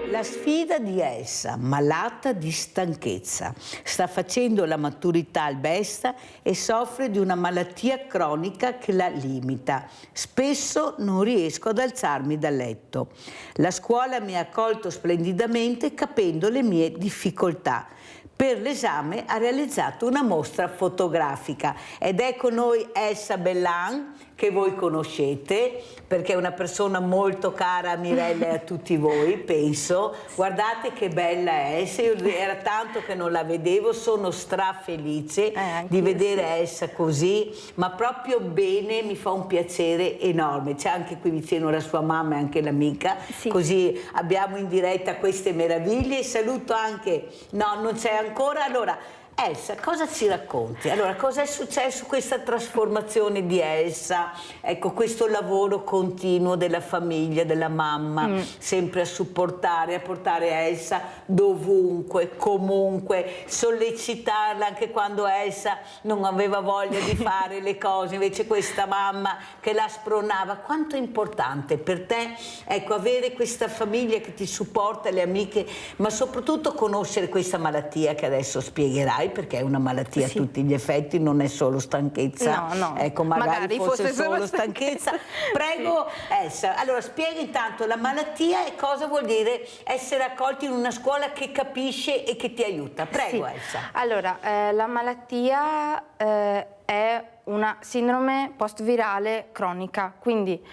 [SPEAKER 4] La sfida di Elsa, malata di stanchezza, sta facendo la maturità al Besta e soffre di una malattia cronica che la limita. Spesso non riesco ad alzarmi dal letto. La scuola mi ha accolto splendidamente, capendo le mie difficoltà. Per l'esame ha realizzato una mostra fotografica ed è con noi Elsa Bellan, che voi conoscete, perché è una persona molto cara a Mirella e a tutti voi, penso. Guardate che bella è Elsa, io era tanto che non la vedevo, sono strafelice di vedere Elsa così, ma proprio bene, mi fa un piacere enorme. C'è anche qui vicino la sua mamma e anche l'amica, così abbiamo in diretta queste meraviglie. Saluto anche, no, non c'è ancora, allora Elsa, cosa ci racconti? Allora, cosa è successo questa trasformazione di Elsa? Ecco, questo lavoro continuo della famiglia, della mamma, sempre a supportare, a portare Elsa dovunque, comunque, sollecitarla anche quando Elsa non aveva voglia di fare le cose, invece questa mamma che la spronava. Quanto è importante per te, ecco, avere questa famiglia che ti supporta, le amiche, ma soprattutto conoscere questa malattia che adesso spiegherai, perché è una malattia a tutti gli effetti, non è solo stanchezza.
[SPEAKER 21] No, no.
[SPEAKER 4] Ecco, magari fosse solo stanchezza. Prego Elsa, allora spiega intanto la malattia e cosa vuol dire essere accolti in una scuola che capisce e che ti aiuta. Prego Elsa.
[SPEAKER 21] Allora, la malattia è una sindrome post-virale cronica, quindi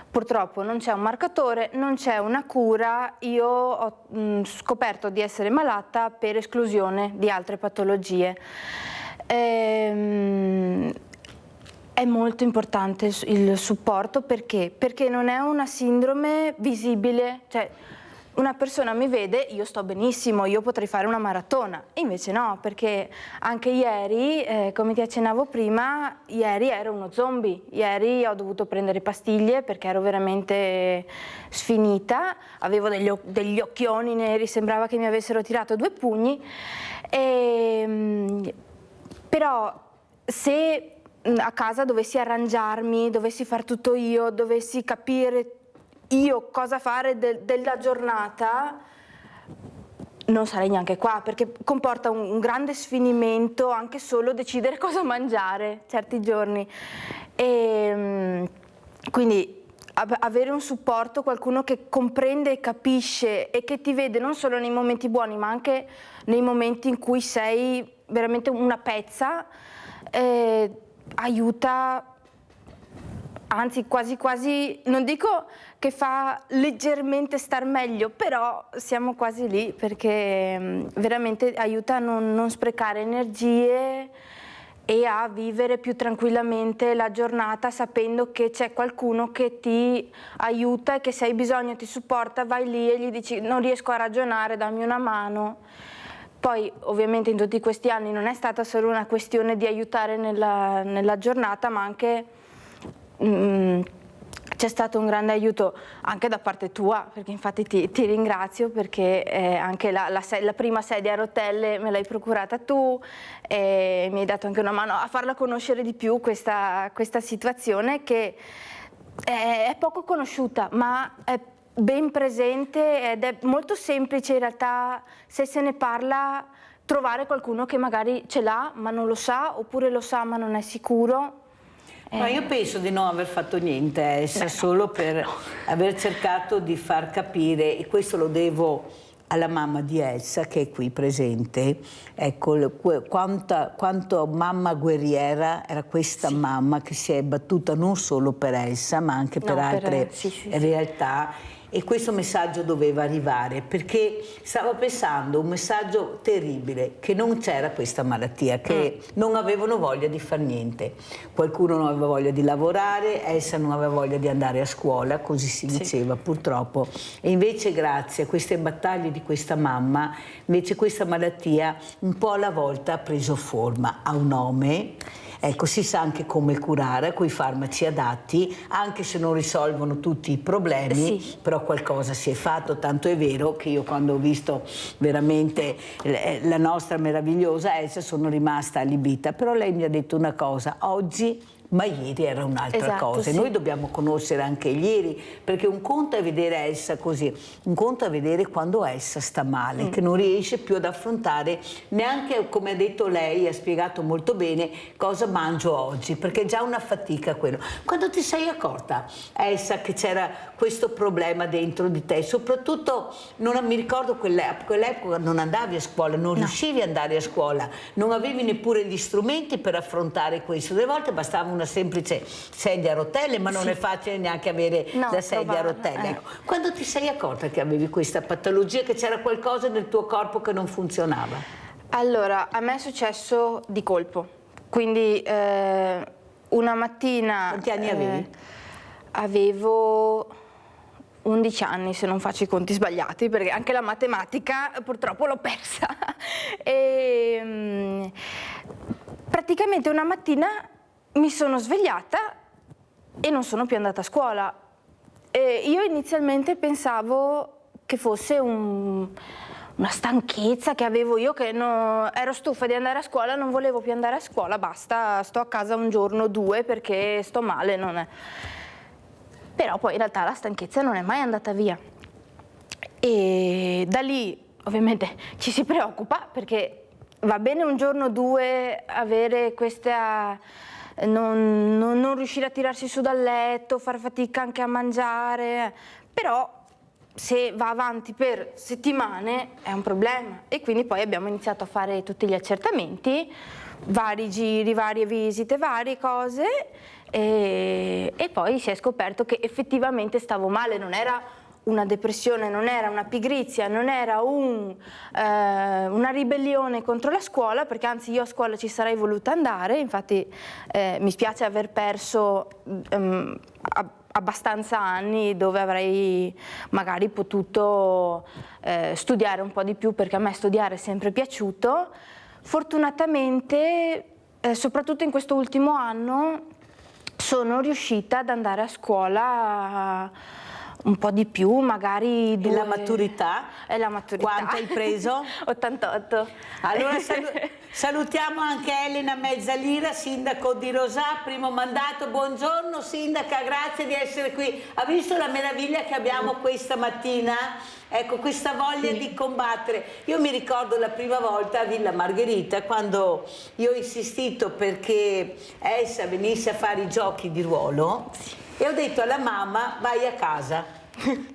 [SPEAKER 21] purtroppo non c'è un marcatore, non c'è una cura. Io ho scoperto di essere malata per esclusione di altre patologie. È molto importante il supporto, perché? Perché non è una sindrome visibile, cioè una persona mi vede, io sto benissimo, io potrei fare una maratona, invece no, perché anche ieri, come ti accennavo prima, ieri ero uno zombie, ieri ho dovuto prendere pastiglie perché ero veramente sfinita, avevo degli occhioni neri, sembrava che mi avessero tirato 2 pugni, però se a casa dovessi arrangiarmi, dovessi far tutto io, dovessi capire io cosa fare della giornata, non sarei neanche qua, perché comporta un grande sfinimento anche solo decidere cosa mangiare certi giorni. E quindi avere un supporto, qualcuno che comprende e capisce e che ti vede non solo nei momenti buoni ma anche nei momenti in cui sei veramente una pezza, aiuta. Anzi, quasi quasi, non dico che fa leggermente star meglio, però siamo quasi lì, perché veramente aiuta a non sprecare energie e a vivere più tranquillamente la giornata, sapendo che c'è qualcuno che ti aiuta e che se hai bisogno ti supporta, vai lì e gli dici non riesco a ragionare, dammi una mano. Poi ovviamente in tutti questi anni non è stata solo una questione di aiutare nella giornata, ma anche c'è stato un grande aiuto anche da parte tua, perché infatti ti ringrazio, perché anche la prima sedia a rotelle me l'hai procurata tu e mi hai dato anche una mano a farla conoscere di più questa situazione che è poco conosciuta, ma è ben presente ed è molto semplice in realtà, se se ne parla, trovare qualcuno che magari ce l'ha ma non lo sa, oppure lo sa ma non è sicuro.
[SPEAKER 4] Ma io penso di non aver fatto niente, Elsa, solo per aver cercato di far capire, e questo lo devo alla mamma di Elsa che è qui presente, ecco quanto mamma guerriera era questa mamma che si è battuta non solo per Elsa ma anche per altre realtà. E questo messaggio doveva arrivare, perché stavo pensando un messaggio terribile, che non c'era questa malattia, che non avevano voglia di far niente. Qualcuno non aveva voglia di lavorare, Elsa non aveva voglia di andare a scuola, così si diceva purtroppo. E invece grazie a queste battaglie di questa mamma, invece questa malattia un po' alla volta ha preso forma, ha un nome. Ecco, si sa anche come curare con i farmaci adatti, anche se non risolvono tutti i problemi, però qualcosa si è fatto, tanto è vero che io quando ho visto veramente la nostra meravigliosa Elsa sono rimasta allibita, però lei mi ha detto una cosa, oggi ma ieri era un'altra cosa. Noi dobbiamo conoscere anche ieri, perché un conto è vedere Elsa così, un conto è vedere quando Elsa sta male, che non riesce più ad affrontare neanche, come ha detto lei, ha spiegato molto bene, cosa mangio oggi, perché è già una fatica quello. Quando ti sei accorta, Elsa, che c'era questo problema dentro di te, soprattutto mi ricordo quell'epoca non andavi a scuola, non riuscivi ad andare a scuola, non avevi neppure gli strumenti per affrontare questo, delle volte bastava una semplice sedia a rotelle, ma non è facile neanche avere la sedia a rotelle. Ecco. Quando ti sei accorta che avevi questa patologia, che c'era qualcosa nel tuo corpo che non funzionava?
[SPEAKER 21] Allora, a me è successo di colpo, quindi una mattina...
[SPEAKER 4] Quanti anni avevi?
[SPEAKER 21] Avevo 11 anni, se non faccio i conti sbagliati, perché anche la matematica purtroppo l'ho persa. E, praticamente una mattina mi sono svegliata e non sono più andata a scuola. E io inizialmente pensavo che fosse una stanchezza che avevo io, che ero stufa di andare a scuola, non volevo più andare a scuola, basta, sto a casa un giorno o due perché sto male, non è... Però poi in realtà la stanchezza non è mai andata via. E da lì ovviamente ci si preoccupa, perché va bene un giorno o due avere questa... non riuscire a tirarsi su dal letto, far fatica anche a mangiare, però se va avanti per settimane è un problema. E quindi poi abbiamo iniziato a fare tutti gli accertamenti, vari giri, varie visite, varie cose, e poi si è scoperto che effettivamente stavo male. Non era una depressione, non era una pigrizia, non era una ribellione contro la scuola, perché anzi io a scuola ci sarei voluta andare, infatti mi spiace aver perso abbastanza anni dove avrei magari potuto studiare un po' di più, perché a me studiare è sempre piaciuto. Fortunatamente, soprattutto in questo ultimo anno, sono riuscita ad andare a scuola un po' di più, magari
[SPEAKER 4] E la maturità?
[SPEAKER 21] La maturità.
[SPEAKER 4] Quanto hai preso?
[SPEAKER 21] 88.
[SPEAKER 4] Allora salutiamo anche Elena Mezzalira, sindaco di Rosà, primo mandato. Buongiorno sindaca, grazie di essere qui. Ha visto la meraviglia che abbiamo questa mattina? Ecco, questa voglia di combattere. Io mi ricordo la prima volta a Villa Margherita, quando io ho insistito perché Elsa venisse a fare i giochi di ruolo, e ho detto alla mamma: vai a casa.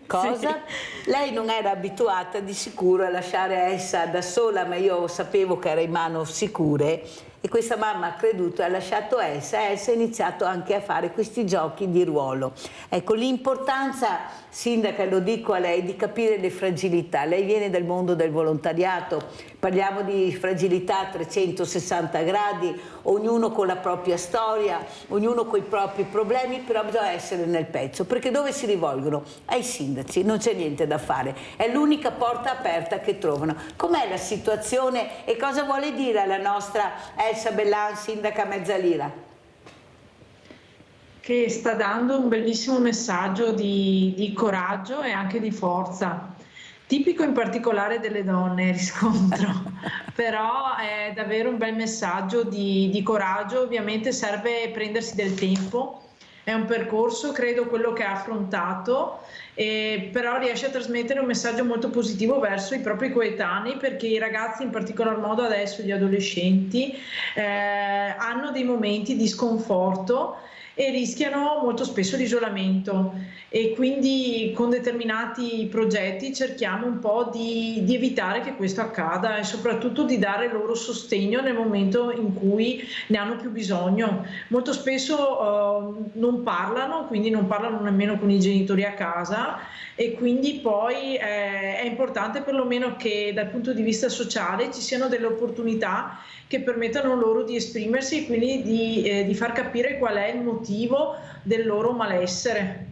[SPEAKER 4] Cosa? Sì. Lei non era abituata di sicuro a lasciare Elsa da sola, ma io sapevo che era in mano sicure, e questa mamma ha creduto e ha lasciato Elsa, e Elsa ha iniziato anche a fare questi giochi di ruolo. Ecco, l'importanza, sindaca, lo dico a lei, di capire le fragilità. Lei viene dal mondo del volontariato, parliamo di fragilità a 360 gradi, ognuno con la propria storia, ognuno con i propri problemi, però bisogna essere nel pezzo, perché dove si rivolgono? Ai sindaci, non c'è niente da fare, è l'unica porta aperta che trovano. Com'è la situazione e cosa vuole dire alla nostra Elsa Bellan, sindaca Mezzalira?
[SPEAKER 2] Che sta dando un bellissimo messaggio di coraggio e anche di forza, tipico in particolare delle donne, riscontro, però è davvero un bel messaggio di coraggio. Ovviamente serve prendersi del tempo, è un percorso, credo, quello che ha affrontato, però riesce a trasmettere un messaggio molto positivo verso i propri coetanei, perché i ragazzi, in particolar modo adesso gli adolescenti, hanno dei momenti di sconforto e rischiano molto spesso l'isolamento, e quindi con determinati progetti cerchiamo un po' di evitare che questo accada, e soprattutto di dare loro sostegno nel momento in cui ne hanno più bisogno. Molto spesso non parlano, quindi non parlano nemmeno con i genitori a casa, e quindi poi è importante perlomeno che dal punto di vista sociale ci siano delle opportunità che permettano loro di esprimersi, e quindi di far capire qual è il motivo del loro malessere.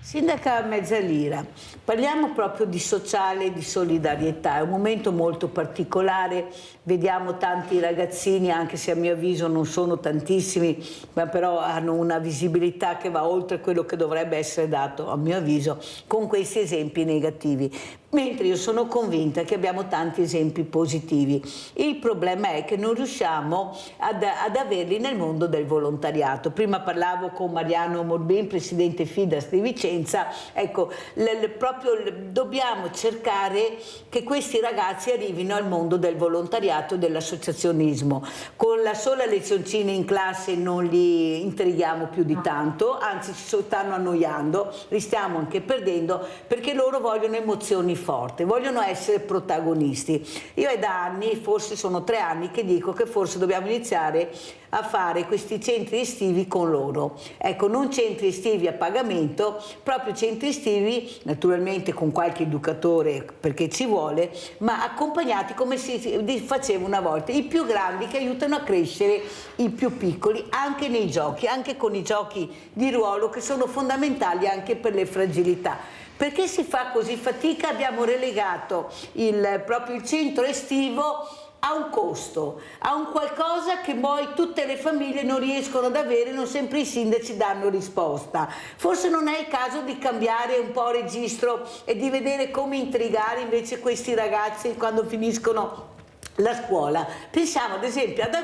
[SPEAKER 4] Sindaca Mezzalira, parliamo proprio di sociale, di solidarietà, è un momento molto particolare, vediamo tanti ragazzini, anche se a mio avviso non sono tantissimi, ma però hanno una visibilità che va oltre quello che dovrebbe essere dato, a mio avviso, con questi esempi negativi. Mentre io sono convinta che abbiamo tanti esempi positivi. Il problema è che non riusciamo ad averli nel mondo del volontariato. Prima parlavo con Mariano Morbin, presidente FIDAS di Vicenza. Ecco, proprio dobbiamo cercare che questi ragazzi arrivino al mondo del volontariato e dell'associazionismo. Con la sola lezioncina in classe non li intrighiamo più di tanto, anzi ci stanno annoiando, li stiamo anche perdendo, perché loro vogliono emozioni forte, vogliono essere protagonisti. Io è da anni, forse sono 3 anni, che dico che forse dobbiamo iniziare a fare questi centri estivi con loro. Ecco, non centri estivi a pagamento, proprio centri estivi, naturalmente con qualche educatore perché ci vuole, ma accompagnati come si faceva una volta, i più grandi che aiutano a crescere i più piccoli, anche nei giochi, anche con i giochi di ruolo che sono fondamentali anche per le fragilità. Perché si fa così fatica? Abbiamo relegato proprio il centro estivo a un costo, a un qualcosa che poi tutte le famiglie non riescono ad avere, non sempre i sindaci danno risposta. Forse non è il caso di cambiare un po' registro e di vedere come intrigare invece questi ragazzi quando finiscono la scuola. Pensiamo ad esempio ad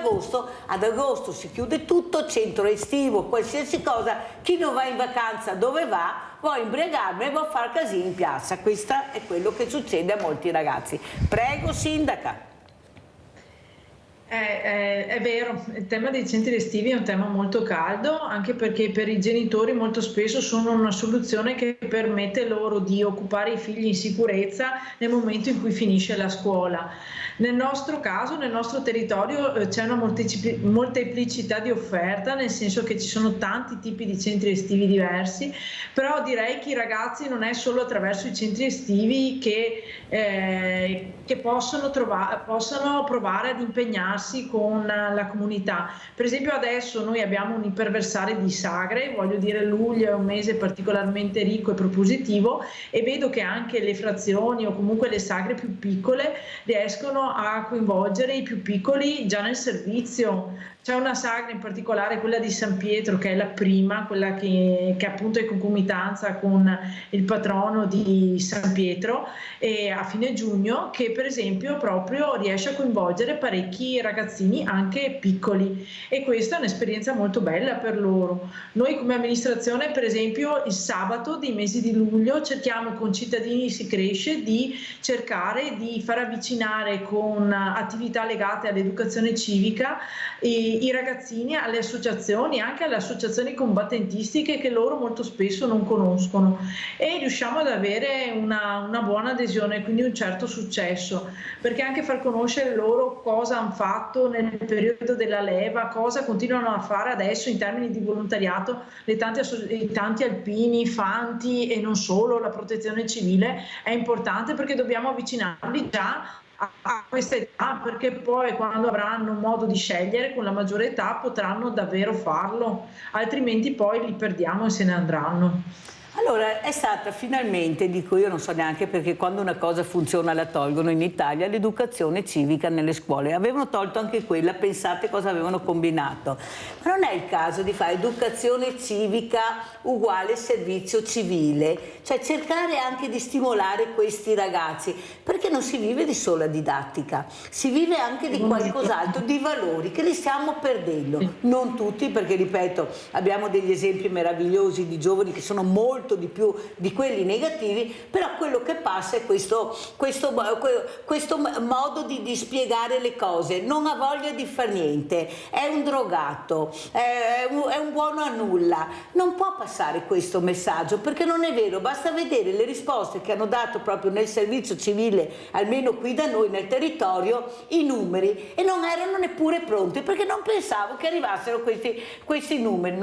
[SPEAKER 4] agosto si chiude tutto, centro estivo, qualsiasi cosa, chi non va in vacanza dove va? Vuoi imbriagarmi e vuoi fare casino in piazza. Questo è quello che succede a molti ragazzi. Prego, sindaca.
[SPEAKER 2] È vero, il tema dei centri estivi è un tema molto caldo, anche perché per i genitori molto spesso sono una soluzione che permette loro di occupare i figli in sicurezza nel momento in cui finisce la scuola. Nel nostro caso, nel nostro territorio, c'è una molteplicità di offerta, nel senso che ci sono tanti tipi di centri estivi diversi, però direi che i ragazzi non è solo attraverso i centri estivi che possono provare ad impegnarsi con la comunità. Per esempio adesso noi abbiamo un iperversare di sagre, voglio dire luglio è un mese particolarmente ricco e propositivo, e vedo che anche le frazioni o comunque le sagre più piccole riescono a coinvolgere i più piccoli già nel servizio. C'è una sagra in particolare, quella di San Pietro, che è la prima, quella che appunto è in concomitanza con il patrono di San Pietro, e a fine giugno, che per esempio proprio riesce a coinvolgere parecchi ragazzini anche piccoli, e questa è un'esperienza molto bella per loro. Noi come amministrazione, per esempio, il sabato dei mesi di luglio cerchiamo con Cittadini si cresce di cercare di far avvicinare con attività legate all'educazione civica i ragazzini alle associazioni, anche alle associazioni combattentistiche che loro molto spesso non conoscono, e riusciamo ad avere una buona adesione, quindi un certo successo, perché anche far conoscere loro cosa hanno fatto nel periodo della leva, cosa continuano a fare adesso in termini di volontariato, i tanti alpini, fanti e non solo, la protezione civile è importante, perché dobbiamo avvicinarli già a questa età, perché poi quando avranno modo di scegliere con la maggiore età potranno davvero farlo, altrimenti poi li perdiamo e se ne andranno.
[SPEAKER 4] Allora, è stata finalmente, dico io non so neanche perché quando una cosa funziona la tolgono in Italia, l'educazione civica nelle scuole. Avevano tolto anche quella, pensate cosa avevano combinato. Ma non è il caso di fare educazione civica uguale servizio civile, cioè cercare anche di stimolare questi ragazzi, perché non si vive di sola didattica, si vive anche di qualcos'altro, di valori che li stiamo perdendo. Non tutti, perché ripeto, abbiamo degli esempi meravigliosi di giovani che sono molto di più di quelli negativi, però quello che passa è questo modo di spiegare le cose. Non ha voglia di far niente, è un drogato, è un buono a nulla. Non può passare questo messaggio, perché non è vero. Basta vedere le risposte che hanno dato proprio nel servizio civile, almeno qui da noi nel territorio, i numeri, e non erano neppure pronti, perché non pensavo che arrivassero questi numeri,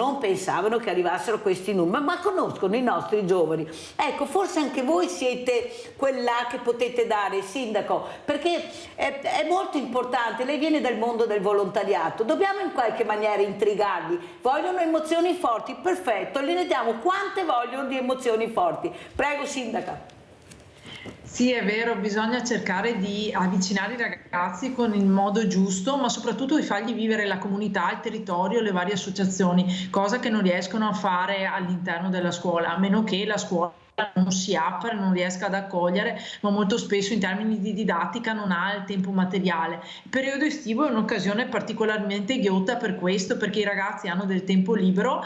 [SPEAKER 4] ma conoscono i nostri giovani. Ecco, forse anche voi siete quella che potete dare, sindaco, perché è molto importante. Lei viene dal mondo del volontariato, dobbiamo in qualche maniera intrigarli. Vogliono emozioni forti, perfetto, ne diamo quante vogliono di emozioni forti. Prego, sindaca.
[SPEAKER 2] Sì, è vero, bisogna cercare di avvicinare i ragazzi con il modo giusto, ma soprattutto di fargli vivere la comunità, il territorio, le varie associazioni, cosa che non riescono a fare all'interno della scuola, a meno che la scuola non si apra, non riesca ad accogliere, ma molto spesso in termini di didattica non ha il tempo materiale. Il periodo estivo è un'occasione particolarmente ghiotta per questo, perché i ragazzi hanno del tempo libero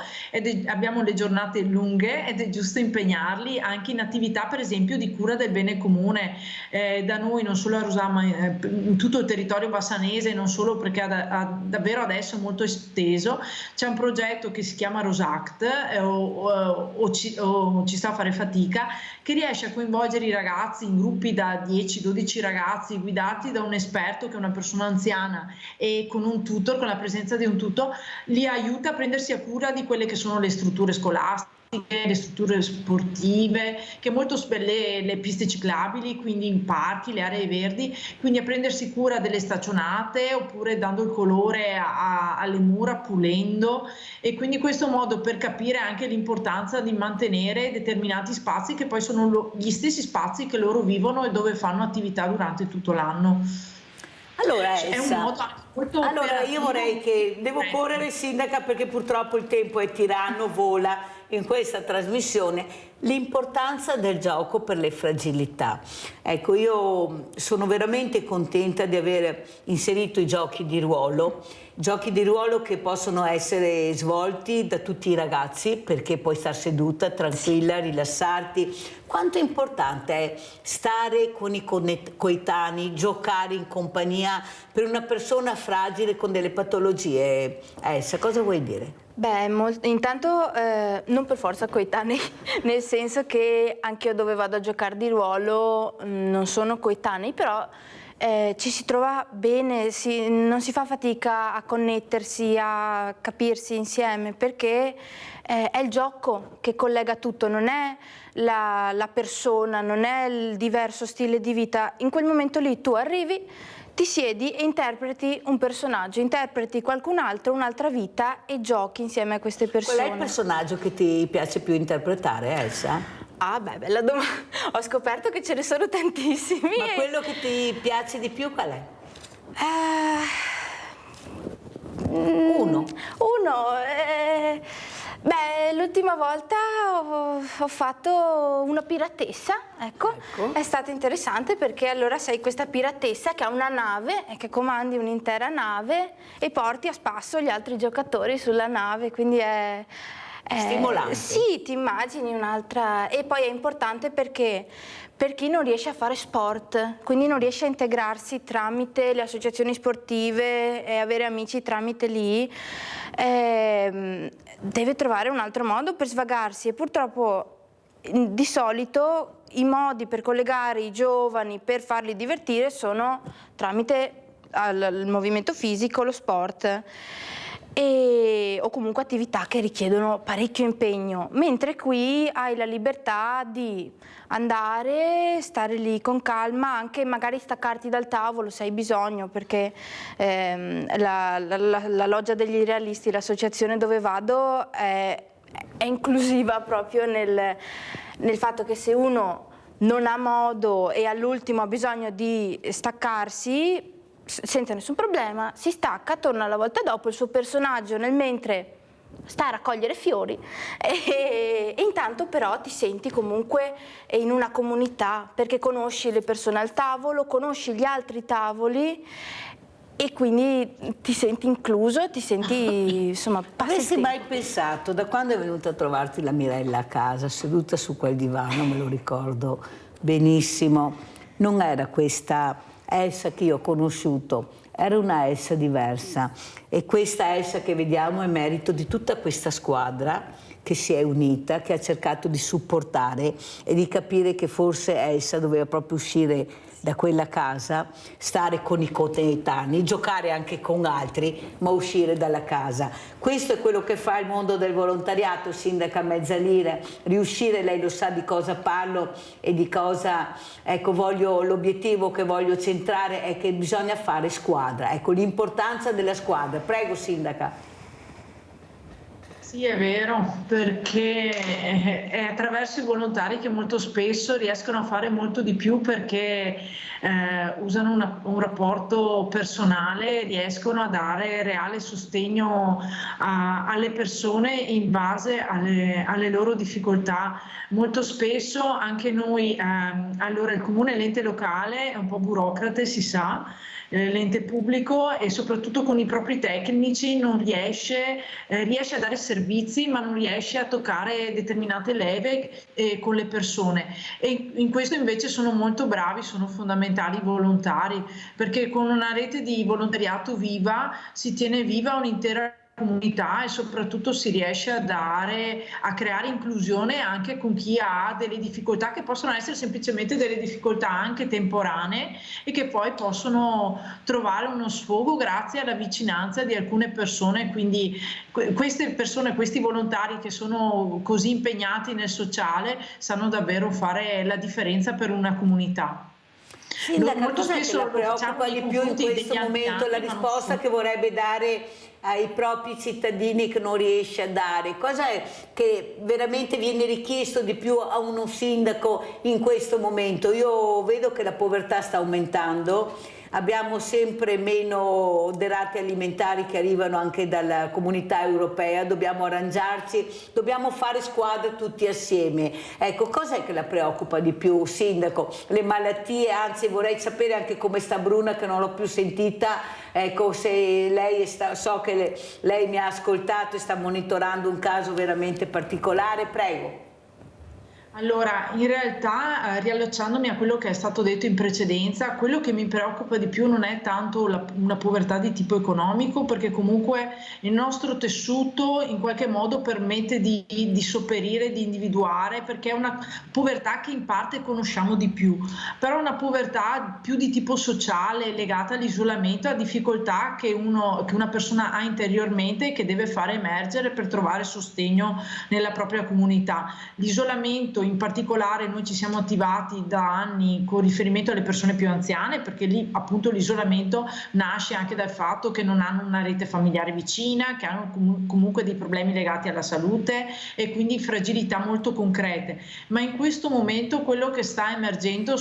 [SPEAKER 2] abbiamo le giornate lunghe ed è giusto impegnarli anche in attività, per esempio, di cura del bene comune. Da noi, non solo a Rosà, in tutto il territorio bassanese, non solo, perché davvero adesso è molto esteso, c'è un progetto che si chiama Rosact, o ci sta a fare fatica fatica, che riesce a coinvolgere i ragazzi in gruppi da 10-12 ragazzi guidati da un esperto che è una persona anziana e con un tutor, con la presenza di un tutor, li aiuta a prendersi a cura di quelle che sono le strutture scolastiche, le strutture sportive, che molto le piste ciclabili, quindi in parchi, le aree verdi, quindi a prendersi cura delle staccionate oppure dando il colore alle mura, pulendo, e quindi questo modo per capire anche l'importanza di mantenere determinati spazi che poi sono gli stessi spazi che loro vivono e dove fanno attività durante tutto l'anno.
[SPEAKER 4] Allora,
[SPEAKER 2] è un modo molto
[SPEAKER 4] io vorrei che devo correre, sindaca, perché purtroppo il tempo è tiranno, vola in questa trasmissione. L'importanza del gioco per le fragilità. Ecco, io sono veramente contenta di aver inserito i giochi di ruolo che possono essere svolti da tutti i ragazzi, perché puoi stare seduta, tranquilla, rilassarti. Quanto è importante è stare con i coetanei, giocare in compagnia per una persona fragile con delle patologie. Elsa, cosa vuoi dire?
[SPEAKER 21] Beh, intanto non per forza coetanei, nel senso che anche io dove vado a giocare di ruolo non sono coetanei, però ci si trova bene, non si fa fatica a connettersi, a capirsi insieme, perché è il gioco che collega tutto, non è la persona, non è il diverso stile di vita. In quel momento lì tu arrivi, ti siedi e interpreti un personaggio, interpreti qualcun altro, un'altra vita e giochi insieme a queste persone.
[SPEAKER 4] Qual è il personaggio che ti piace più interpretare, Elsa?
[SPEAKER 21] Ah beh, bella domanda. Ho scoperto che ce ne sono tantissimi.
[SPEAKER 4] Ma quello che ti piace di più qual è? Uno.
[SPEAKER 21] Beh, l'ultima volta ho fatto una piratessa, ecco. È stato interessante perché allora sei questa piratessa che ha una nave e che comandi un'intera nave e porti a spasso gli altri giocatori sulla nave, quindi è
[SPEAKER 4] stimolante.
[SPEAKER 21] Sì, ti immagini un'altra. E poi è importante perché per chi non riesce a fare sport, quindi non riesce a integrarsi tramite le associazioni sportive e avere amici tramite lì, deve trovare un altro modo per svagarsi, e purtroppo di solito i modi per collegare i giovani, per farli divertire, sono tramite il movimento fisico, lo sport. O comunque attività che richiedono parecchio impegno, mentre qui hai la libertà di andare, stare lì con calma, anche magari staccarti dal tavolo se hai bisogno, perché la loggia degli realisti, l'associazione dove vado, è inclusiva proprio nel fatto che se uno non ha modo e all'ultimo ha bisogno di staccarsi, senza nessun problema, si stacca, torna la volta dopo, il suo personaggio nel mentre sta a raccogliere fiori e intanto però ti senti comunque in una comunità, perché conosci le persone al tavolo, conosci gli altri tavoli e quindi ti senti incluso, ti senti, insomma,
[SPEAKER 4] Avresti mai pensato, da quando è venuta a trovarti la Mirella a casa, seduta su quel divano, me lo ricordo benissimo, non era questa Elsa che io ho conosciuto, era una Elsa diversa, e questa Elsa che vediamo è merito di tutta questa squadra che si è unita, che ha cercato di supportare e di capire che forse Elsa doveva proprio uscire da quella casa, stare con i coetanei, giocare anche con altri, ma uscire dalla casa. Questo è quello che fa il mondo del volontariato, sindaca Mezzanire, riuscire, lei lo sa di cosa parlo e di cosa, ecco, l'obiettivo che voglio centrare è che bisogna fare squadra, ecco, l'importanza della squadra. Prego, sindaca.
[SPEAKER 2] Sì, è vero, perché è attraverso i volontari che molto spesso riescono a fare molto di più, perché usano un rapporto personale, riescono a dare reale sostegno alle persone in base alle loro difficoltà. Molto spesso anche noi, allora il comune, l'ente locale è un po' burocrate, si sa, l'ente pubblico, e soprattutto con i propri tecnici non riesce a dare servizi, ma non riesce a toccare determinate leve con le persone, e in questo invece sono molto bravi, sono fondamentali i volontari, perché con una rete di volontariato viva si tiene viva un'intera comunità e soprattutto si riesce a creare inclusione anche con chi ha delle difficoltà, che possono essere semplicemente delle difficoltà anche temporanee e che poi possono trovare uno sfogo grazie alla vicinanza di alcune persone. Quindi queste persone, questi volontari che sono così impegnati nel sociale sanno davvero fare la differenza per una comunità.
[SPEAKER 4] Sindaca, cos'è che la preoccupa di più in questo momento? La risposta che vorrebbe dare ai propri cittadini che non riesce a dare? Cosa è che veramente viene richiesto di più a uno sindaco in questo momento? Io vedo che la povertà sta aumentando, abbiamo sempre meno derrate alimentari che arrivano anche dalla comunità europea, dobbiamo arrangiarci, dobbiamo fare squadra tutti assieme. Ecco, cos'è che la preoccupa di più, sindaco? Le malattie, anzi vorrei sapere anche come sta Bruna, che non l'ho più sentita, ecco, se lei so che lei mi ha ascoltato e sta monitorando un caso veramente particolare, prego.
[SPEAKER 2] Allora, in realtà, riallacciandomi a quello che è stato detto in precedenza, quello che mi preoccupa di più non è tanto una povertà di tipo economico, perché comunque il nostro tessuto in qualche modo permette di sopperire, di individuare, perché è una povertà che in parte conosciamo di più, però una povertà più di tipo sociale, legata all'isolamento, a difficoltà che una persona ha interiormente e che deve fare emergere per trovare sostegno nella propria comunità. L'isolamento, in particolare noi ci siamo attivati da anni con riferimento alle persone più anziane, perché lì appunto l'isolamento nasce anche dal fatto che non hanno una rete familiare vicina, che hanno comunque dei problemi legati alla salute e quindi fragilità molto concrete. Ma in questo momento quello che sta emergendo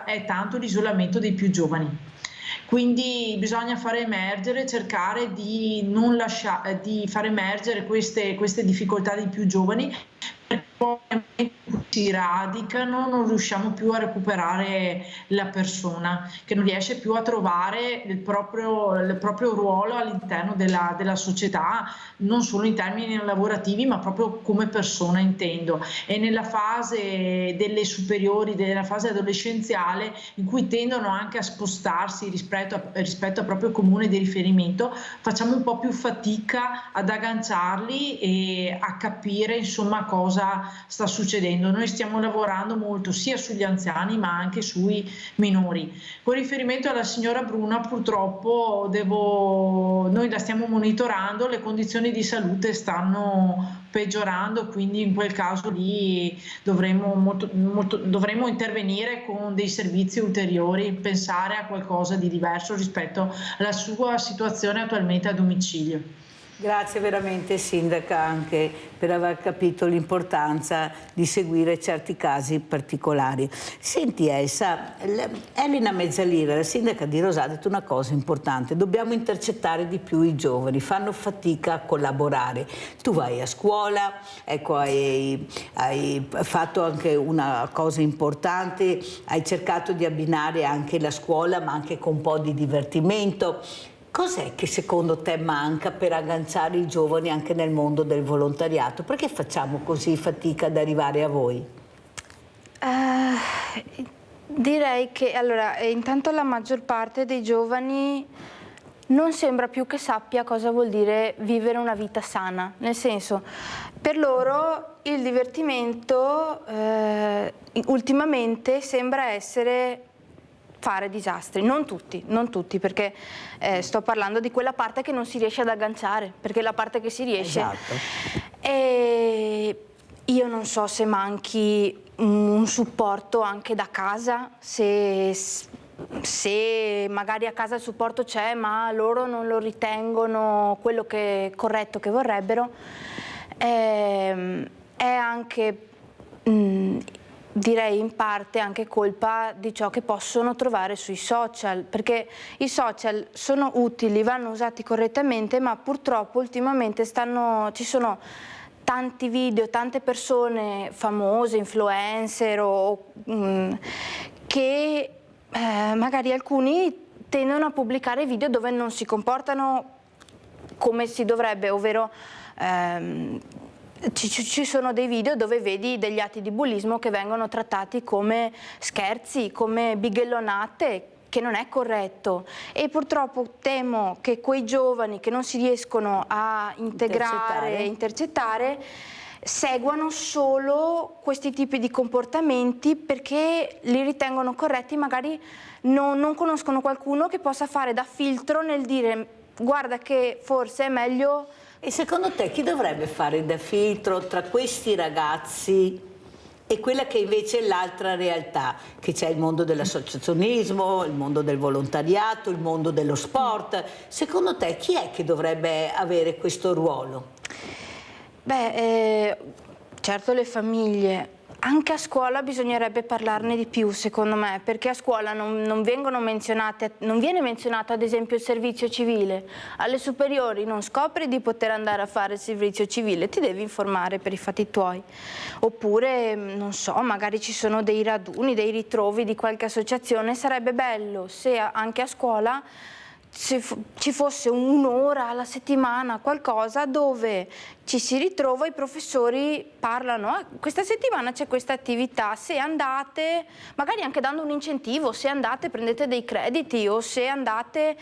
[SPEAKER 2] è tanto l'isolamento dei più giovani. Quindi bisogna fare emergere, cercare di far emergere queste difficoltà dei più giovani, perché poi si radicano, non riusciamo più a recuperare la persona, che non riesce più a trovare il proprio ruolo all'interno della società, non solo in termini lavorativi ma proprio come persona, intendo. E nella fase delle superiori, nella fase adolescenziale, in cui tendono anche a spostarsi rispetto al proprio comune di riferimento, facciamo un po' più fatica ad agganciarli e a capire insomma cosa sta succedendo. Noi stiamo lavorando molto sia sugli anziani ma anche sui minori. Con riferimento alla signora Bruna, purtroppo noi la stiamo monitorando, le condizioni di salute stanno peggiorando, quindi in quel caso lì dovremo intervenire con dei servizi ulteriori, pensare a qualcosa di diverso rispetto alla sua situazione attualmente a domicilio.
[SPEAKER 4] Grazie veramente sindaca anche per aver capito l'importanza di seguire certi casi particolari. Senti Elsa, Elena Mezzalira, la sindaca di Rosà, ha detto una cosa importante: dobbiamo intercettare di più i giovani, fanno fatica a collaborare. Tu vai a scuola, ecco, hai fatto anche una cosa importante, hai cercato di abbinare anche la scuola ma anche con un po' di divertimento. Cos'è che secondo te manca per agganciare i giovani anche nel mondo del volontariato? Perché facciamo così fatica ad arrivare a voi?
[SPEAKER 21] Direi che allora, intanto la maggior parte dei giovani non sembra più che sappia cosa vuol dire vivere una vita sana, nel senso, per loro il divertimento ultimamente sembra essere fare disastri, non tutti, perché sto parlando di quella parte che non si riesce ad agganciare, perché la parte che si riesce.
[SPEAKER 4] Esatto.
[SPEAKER 21] E io non so se manchi un supporto anche da casa, se magari a casa il supporto c'è ma loro non lo ritengono quello corretto che vorrebbero, è anche direi in parte anche colpa di ciò che possono trovare sui social, perché i social sono utili, vanno usati correttamente, ma purtroppo ultimamente ci sono tanti video, tante persone famose, influencer che magari alcuni tendono a pubblicare video dove non si comportano come si dovrebbe, ovvero ci sono dei video dove vedi degli atti di bullismo che vengono trattati come scherzi, come bighellonate, che non è corretto, e purtroppo temo che quei giovani che non si riescono a integrare, intercettare, seguano solo questi tipi di comportamenti perché li ritengono corretti, magari non conoscono qualcuno che possa fare da filtro nel dire guarda che forse è meglio.
[SPEAKER 4] E secondo te chi dovrebbe fare da filtro tra questi ragazzi e quella che invece è l'altra realtà, che c'è il mondo dell'associazionismo, il mondo del volontariato, il mondo dello sport? Secondo te chi è che dovrebbe avere questo ruolo?
[SPEAKER 21] Beh, certo le famiglie. Anche a scuola bisognerebbe parlarne di più, secondo me, perché a scuola non viene menzionato ad esempio il servizio civile. Alle superiori non scopri di poter andare a fare il servizio civile, ti devi informare per i fatti tuoi. Oppure, non so, magari ci sono dei raduni, dei ritrovi di qualche associazione. Sarebbe bello se anche a scuola ci fosse un'ora alla settimana, qualcosa dove ci si ritrova, i professori parlano, questa settimana c'è questa attività, se andate, magari anche dando un incentivo, se andate prendete dei crediti, o se andate,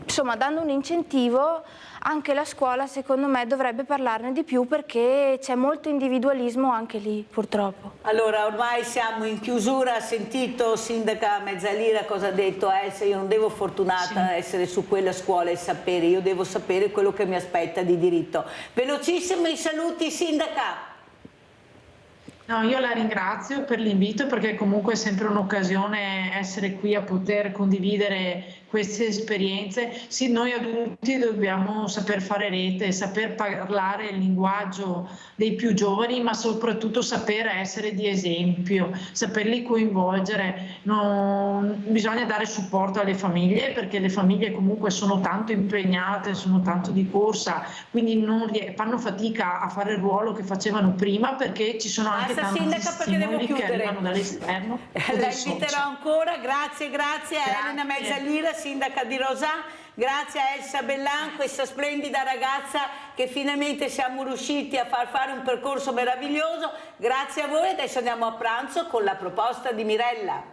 [SPEAKER 21] insomma dando un incentivo. Anche la scuola secondo me dovrebbe parlarne di più, perché c'è molto individualismo anche lì, purtroppo.
[SPEAKER 4] Allora, ormai siamo in chiusura. Ha sentito Sindaca Mezzalira cosa ha detto Elsa? Io non devo fortunata essere su quella scuola e sapere, io devo sapere quello che mi aspetta di diritto. Velocissimi saluti, Sindaca.
[SPEAKER 2] No, io la ringrazio per l'invito, perché comunque è sempre un'occasione essere qui a poter condividere queste esperienze. Sì, noi adulti dobbiamo saper fare rete, saper parlare il linguaggio dei più giovani, ma soprattutto saper essere di esempio, saperli coinvolgere. Bisogna dare supporto alle famiglie, perché le famiglie comunque sono tanto impegnate, sono tanto di corsa, quindi fanno fatica a fare il ruolo che facevano prima, perché ci sono anche tanti stimoli che arrivano dall'esterno.
[SPEAKER 4] La inviterò ancora. Grazie a Elena Mezzalira, Sindaca di Rosà. Grazie a Elsa Bellan, questa splendida ragazza che finalmente siamo riusciti a far fare un percorso meraviglioso. Grazie a voi. Adesso andiamo a pranzo con la proposta di Mirella.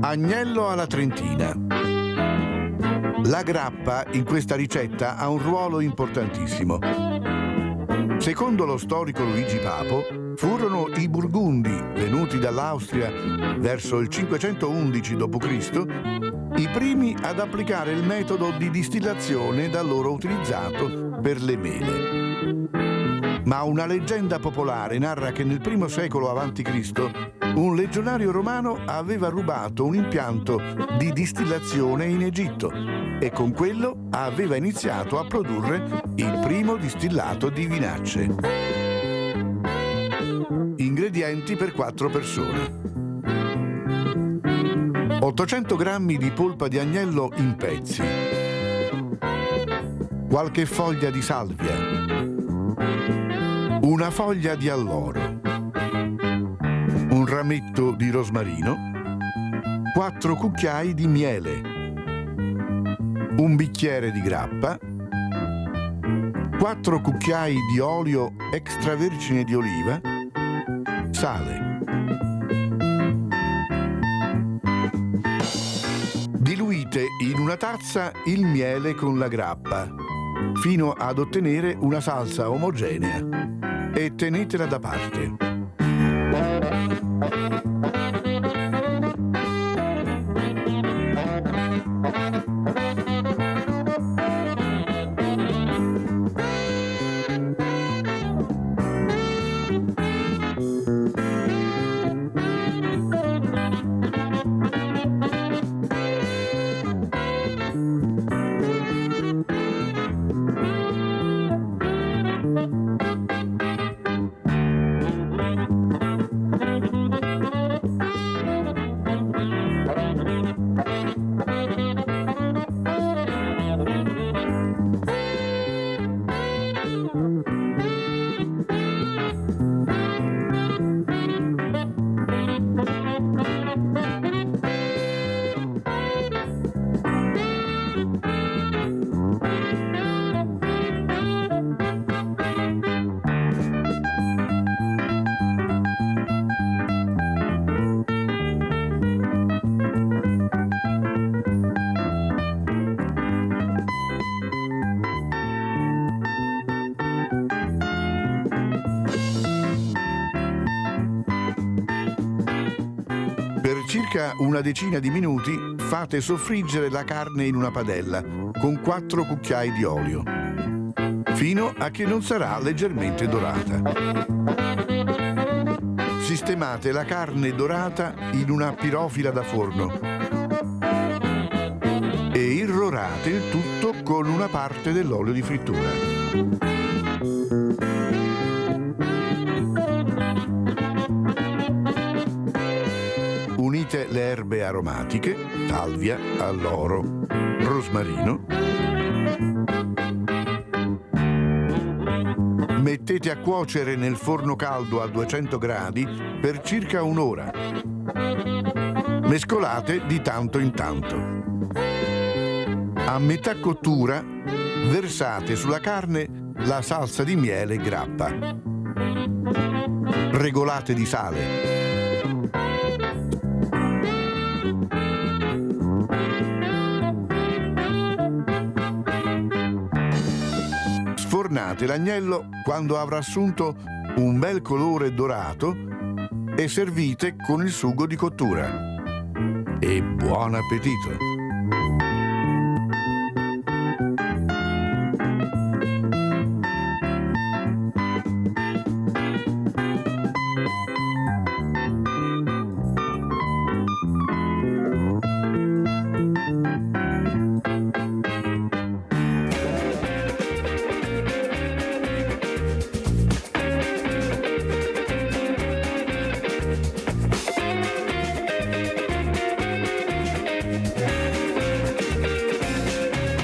[SPEAKER 3] Agnello alla trentina. La grappa in questa ricetta ha un ruolo importantissimo. Secondo lo storico Luigi Papo, furono i Burgundi, venuti dall'Austria verso il 511 d.C., i primi ad applicare il metodo di distillazione da loro utilizzato per le mele. Ma una leggenda popolare narra che nel I secolo a.C. un legionario romano aveva rubato un impianto di distillazione in Egitto e con quello aveva iniziato a produrre il primo distillato di vinacce. Ingredienti per 4 persone: 800 grammi di polpa di agnello in pezzi, qualche foglia di salvia, una foglia di alloro, un rametto di rosmarino, 4 cucchiai di miele, un bicchiere di grappa, 4 cucchiai di olio extravergine di oliva, sale. Diluite in una tazza il miele con la grappa fino ad ottenere una salsa omogenea e tenetela da parte. circa una decina di minuti fate soffriggere la carne in una padella con 4 cucchiai di olio, fino a che non sarà leggermente dorata. Sistemate la carne dorata in una pirofila da forno e irrorate il tutto con una parte dell'olio di frittura. Unite le erbe aromatiche, salvia, alloro, rosmarino. Mettete a cuocere nel forno caldo a 200 gradi per circa un'ora. Mescolate di tanto in tanto. A metà cottura versate sulla carne la salsa di miele grappa. Regolate di sale. Sfornate l'agnello quando avrà assunto un bel colore dorato e servite con il sugo di cottura. E buon appetito!